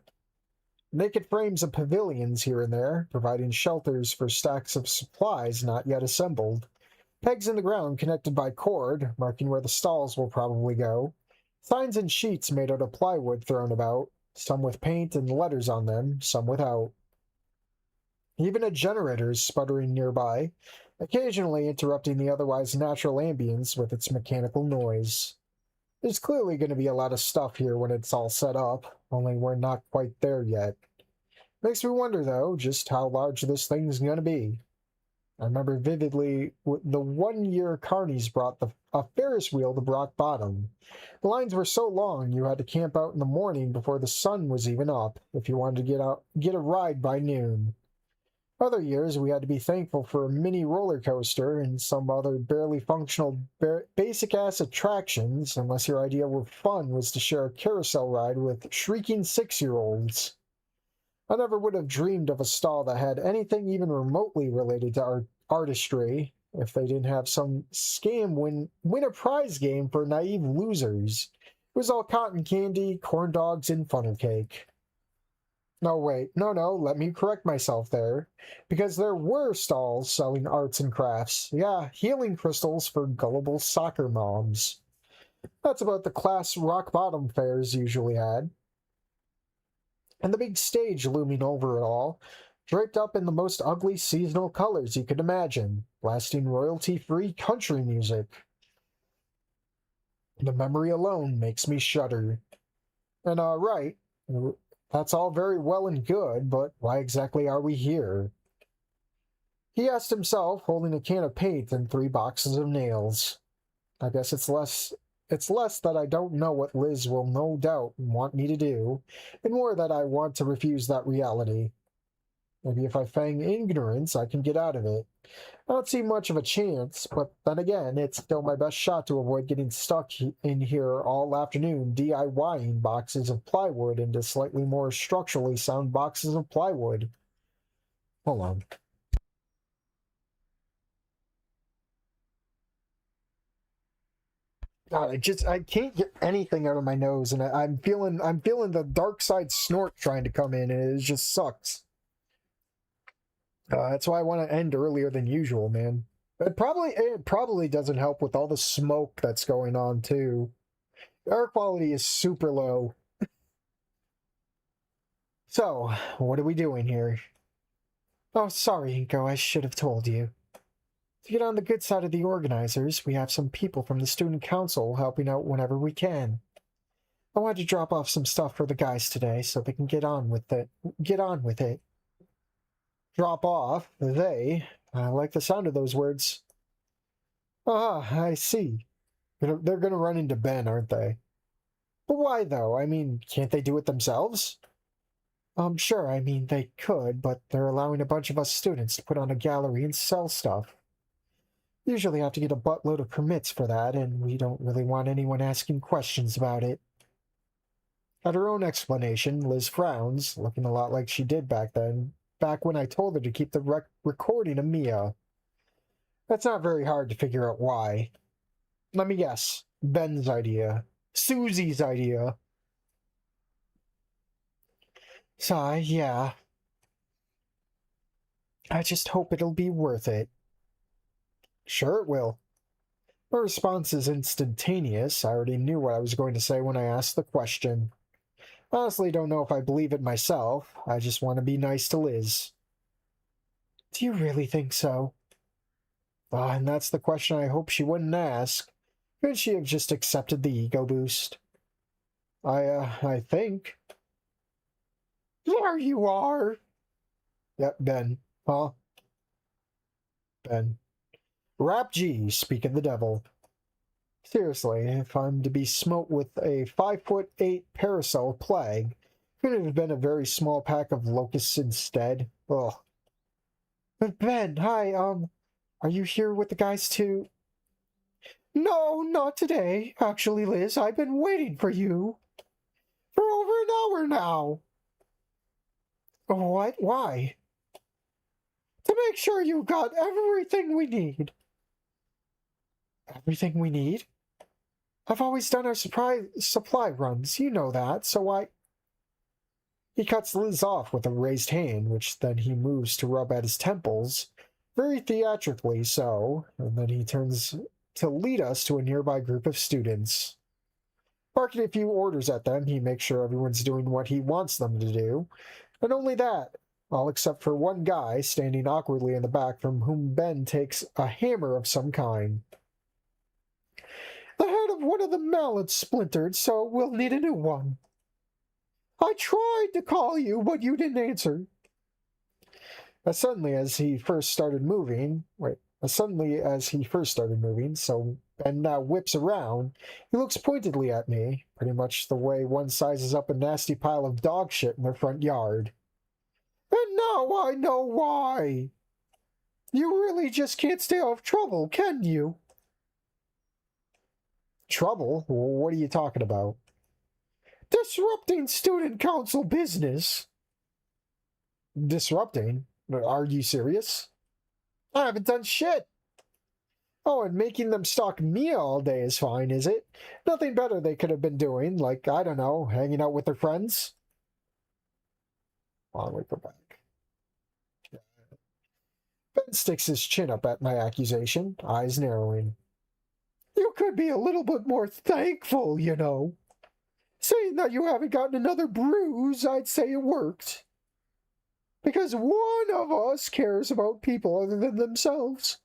Naked frames of pavilions here and there, providing shelters for stacks of supplies not yet assembled. Pegs in the ground connected by cord, marking where the stalls will probably go. Signs and sheets made out of plywood thrown about, some with paint and letters on them, some without. Even a generator is sputtering nearby, occasionally interrupting the otherwise natural ambience with its mechanical noise. There's clearly going to be a lot of stuff here when it's all set up, only we're not quite there yet. Makes me wonder, though, just how large this thing's going to be. I remember vividly the 1 year Carnies brought a Ferris wheel to Brock Bottom. The lines were so long you had to camp out in the morning before the sun was even up if you wanted to get a ride by noon. Other years, we had to be thankful for a mini roller coaster and some other barely functional basic-ass attractions, unless your idea of fun was to share a carousel ride with shrieking 6-year-olds. I never would have dreamed of a stall that had anything even remotely related to artistry if they didn't have some scam win a prize game for naive losers. It was all cotton candy, corn dogs, and funnel cake. No, wait. No, let me correct myself there. Because there were stalls selling arts and crafts. Yeah, healing crystals for gullible soccer moms. That's about the class rock bottom fairs usually had. And the big stage looming over it all, draped up in the most ugly seasonal colors you could imagine, blasting royalty-free country music. The memory alone makes me shudder. And right, that's all very well and good, but why exactly are we here? He asked himself, holding a can of paint and 3 boxes of nails. I guess it's less that I don't know what Liz will no doubt want me to do, and more that I want to refuse that reality. Maybe if I feign ignorance, I can get out of it. I don't see much of a chance, but then again, it's still my best shot to avoid getting stuck in here all afternoon DIYing boxes of plywood into slightly more structurally sound boxes of plywood. Hold on. God, I can't get anything out of my nose, and I'm feeling the dark side snort trying to come in, and it just sucks. That's why I want to end earlier than usual, man. It probably doesn't help with all the smoke that's going on too. Air quality is super low. So, what are we doing here? Oh, sorry, Inko, I should have told you. To get on the good side of the organizers, we have some people from the student council helping out whenever we can. I wanted to drop off some stuff for the guys today so they can get on with it. Drop off? They? I like the sound of those words. Ah, I see. They're gonna run into Ben, aren't they? But why, though? I mean, can't they do it themselves? Sure, I mean, they could, but they're allowing a bunch of us students to put on a gallery and sell stuff. Usually have to get a buttload of permits for that, and we don't really want anyone asking questions about it. At her own explanation, Liz frowns, looking a lot like she did back when I told her to keep the recording of Mia. That's not very hard to figure out why. Let me guess. Ben's idea. Susie's idea. Sigh, yeah. I just hope it'll be worth it. Sure it will. My response is instantaneous. I already knew what I was going to say when I asked the question. Honestly, don't know if I believe it myself. I just want to be nice to Liz. Do you really think so? And that's the question I hope she wouldn't ask. Could she have just accepted the ego boost? I think. There you are! Yep, Ben. Huh? Ben. Rap G, speaking the devil. Seriously, if I'm to be smote with a 5'8" parasol plague, could it have been a very small pack of locusts instead? Ugh. But Ben, hi, are you here with the guys too? No, not today. Actually, Liz, I've been waiting for you. For over an hour now. What? Why? To make sure you got everything we need. Everything we need? I've always done our supply runs, you know that, so I... He cuts Liz off with a raised hand, which then he moves to rub at his temples, very theatrically so, and then he turns to lead us to a nearby group of students. Barking a few orders at them, he makes sure everyone's doing what he wants them to do, and only that, all except for one guy standing awkwardly in the back from whom Ben takes a hammer of some kind. The head of one of the mallets splintered, so we'll need a new one. I tried to call you, but you didn't answer. As suddenly as he first started moving, so Ben now whips around, he looks pointedly at me, pretty much the way one sizes up a nasty pile of dog shit in their front yard. And now I know why. You really just can't stay out of trouble, can you? Trouble? What are you talking about? Disrupting student council business. Disrupting? Are you serious? I haven't done shit. Oh, and making them stalk me all day is fine, is it? Nothing better they could have been doing, like, I don't know, hanging out with their friends? On we go back. Ben sticks his chin up at my accusation, eyes narrowing. You could be a little bit more thankful, you know. Saying that you haven't gotten another bruise, I'd say it worked. Because one of us cares about people other than themselves.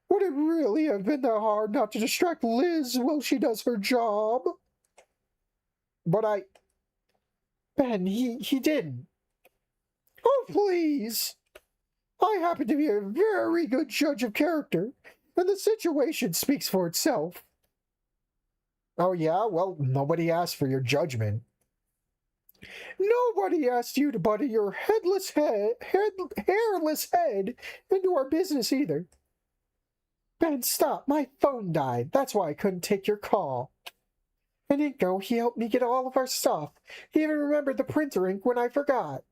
Would it really have been that hard not to distract Liz while she does her job? But Ben, he didn't. Oh, please! I happen to be a very good judge of character, and the situation speaks for itself. Oh yeah? Well, nobody asked for your judgment. Nobody asked you to butter your hairless head into our business either. Ben, stop. My phone died. That's why I couldn't take your call. And THINKO, he helped me get all of our stuff. He even remembered the printer ink when I forgot.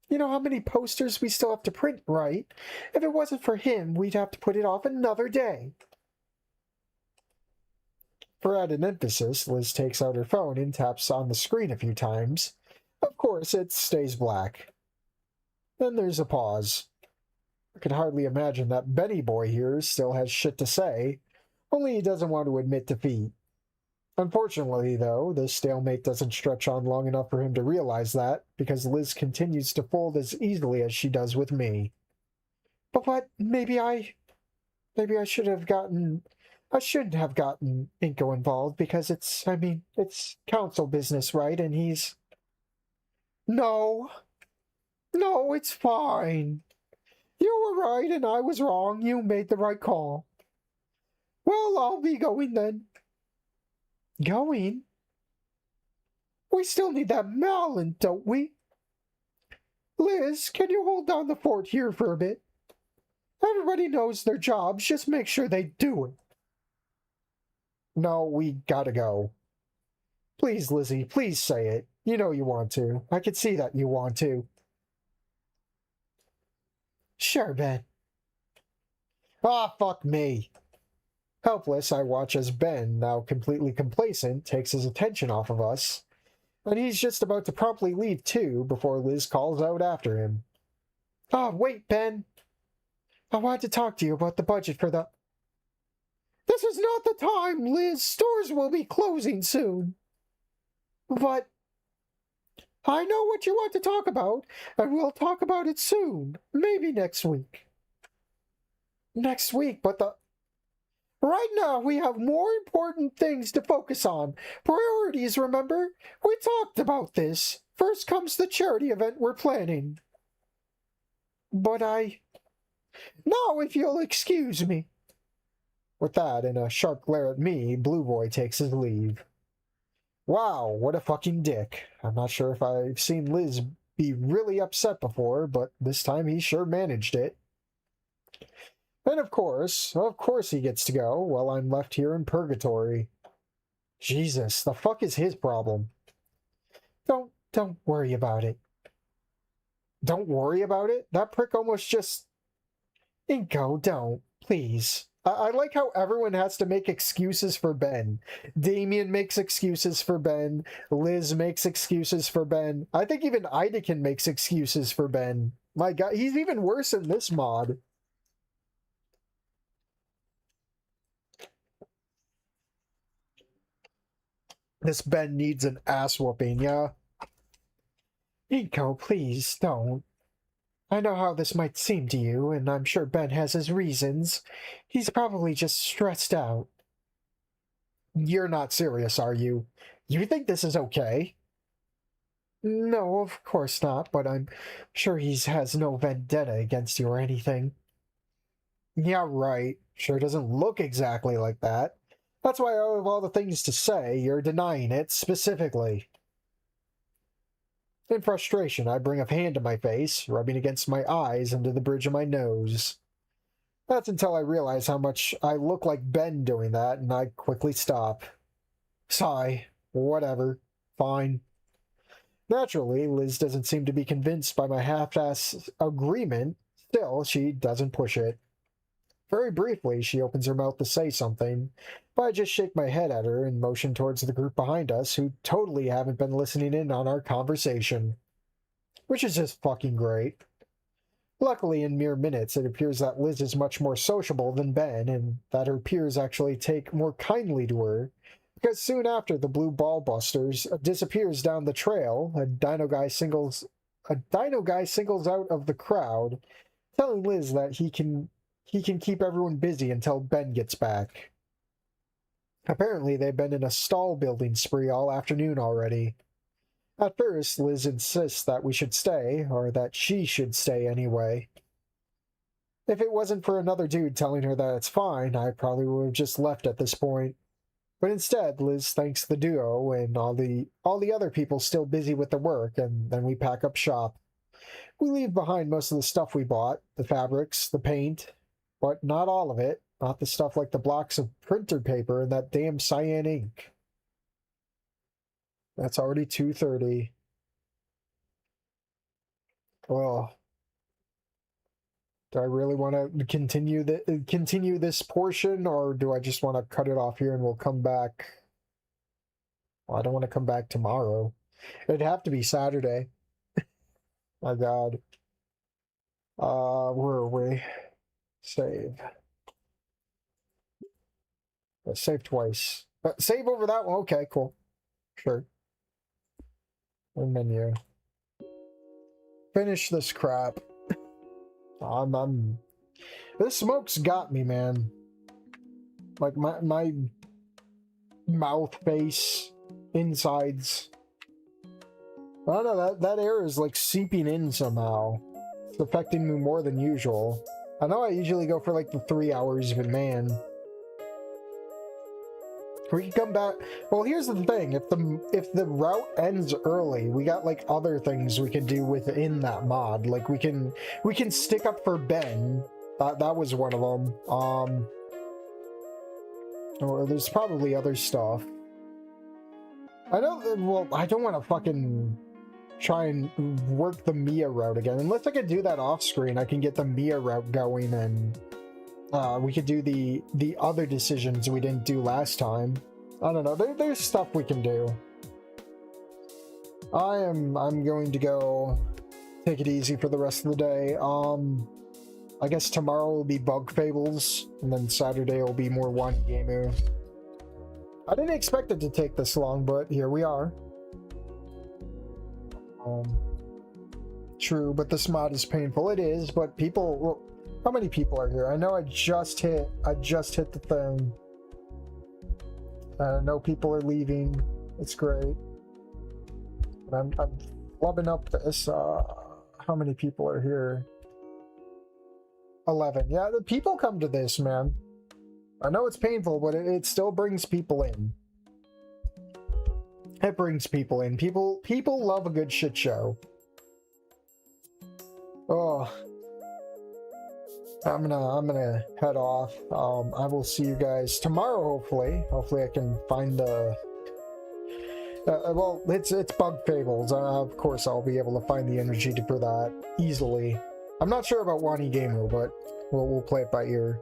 You know how many posters we still have to print, right? If it wasn't for him, we'd have to put it off another day. For added emphasis, Liz takes out her phone and taps on the screen a few times. Of course, it stays black. Then there's a pause. I can hardly imagine that Benny boy here still has shit to say, only he doesn't want to admit defeat. Unfortunately, though, this stalemate doesn't stretch on long enough for him to realize that, because Liz continues to fold as easily as she does with me. But maybe I shouldn't have gotten THINKO involved, because it's council business, right? And he's... No, it's fine. You were right and I was wrong. You made the right call. Well, I'll be going then. Going? We still need that melon, don't we? Liz, can you hold down the fort here for a bit? Everybody knows their jobs, just make sure they do it. No, we gotta go. Please, Lizzie, please say it. You know you want to. I can see that you want to. Sure, Ben. Ah, fuck me. Helpless, I watch as Ben, now completely complacent, takes his attention off of us, and he's just about to promptly leave too before Liz calls out after him. Ah, wait, Ben. I wanted to talk to you about the budget for the... This is not the time, Liz. Stores will be closing soon. But... I know what you want to talk about, and we'll talk about it soon. Maybe next week. Next week, but the... Right now, we have more important things to focus on. Priorities, remember? We talked about this. First comes the charity event we're planning. But Now, if you'll excuse me. With that, and a sharp glare at me, Blue Boy takes his leave. Wow, what a fucking dick. I'm not sure if I've seen Liz be really upset before, but this time he sure managed it. And of course he gets to go, while I'm left here in purgatory. Jesus, the fuck is his problem? Don't worry about it. Don't worry about it? That prick almost just... THINKO, don't. Please. I like how everyone has to make excuses for Ben. Damien makes excuses for Ben. Liz makes excuses for Ben. I think even Ideken makes excuses for Ben. My god, he's even worse in this mod. This Ben needs an ass whooping, yeah? THINKO, please, don't. I know how this might seem to you, and I'm sure Ben has his reasons. He's probably just stressed out. You're not serious, are you? You think this is okay? No, of course not, but I'm sure he has no vendetta against you or anything. Yeah, right. Sure doesn't look exactly like that. That's why out of all the things to say, you're denying it specifically. In frustration, I bring a hand to my face, rubbing against my eyes and to the bridge of my nose. That's until I realize how much I look like Ben doing that, and I quickly stop. Sigh. Whatever. Fine. Naturally, Liz doesn't seem to be convinced by my half-ass agreement. Still, she doesn't push it. Very briefly, she opens her mouth to say something, but I just shake my head at her and motion towards the group behind us who totally haven't been listening in on our conversation. Which is just fucking great. Luckily, in mere minutes, it appears that Liz is much more sociable than Ben, and that her peers actually take more kindly to her. Because soon after the blue ball busters disappears down the trail, a dino guy singles out of the crowd, telling Liz that he can keep everyone busy until Ben gets back. Apparently, they've been in a stall building spree all afternoon already. At first, Liz insists that we should stay, or that she should stay anyway. If it wasn't for another dude telling her that it's fine, I probably would have just left at this point. But instead, Liz thanks the duo and all the other people still busy with the work, and then we pack up shop. We leave behind most of the stuff we bought, the fabrics, the paint, but not all of it, not the stuff like the blocks of printer paper and that damn cyan ink. That's already 2:30. Oh. Do I really want to continue this portion, or do I just want to cut it off here and we'll come back? Well, I don't want to come back tomorrow. It'd have to be Saturday. My God. Where are we? Save. Save twice. Save over that one. Okay, cool. Sure. Menu. Finish this crap. This smoke's got me, man. Like my mouth, face, insides. I don't know, that air is like seeping in somehow. It's affecting me more than usual. I know I usually go for like the 3 hours, but man. We can come back. Well, here's the thing. If the route ends early, we got like other things we can do within that mod. Like we can stick up for Ben. That was one of them. Or there's probably other stuff. I don't. Well, I don't want to fucking try and work the Mia route again. Unless I could do that off screen, I can get the Mia route going and. We could do the other decisions we didn't do last time. I don't know. There's stuff we can do. I'm going to go take it easy for the rest of the day. I guess tomorrow will be Bug Fables, and then Saturday will be more Wanigamu. I didn't expect it to take this long, but here we are. True, but this mod is painful. It is, but people. Well, how many people are here? I know I just hit the thing. No people are leaving. It's great. But I'm flubbing up this. How many people are here? 11. Yeah, the people come to this, man. I know it's painful, but it still brings people in. It brings people in. People love a good shit show. Oh. I'm gonna head off. I will see you guys tomorrow, hopefully. Hopefully I can find the... well, it's Bug Fables. Of course I'll be able to find the energy for that easily. I'm not sure about Wanigamu, but we'll play it by ear.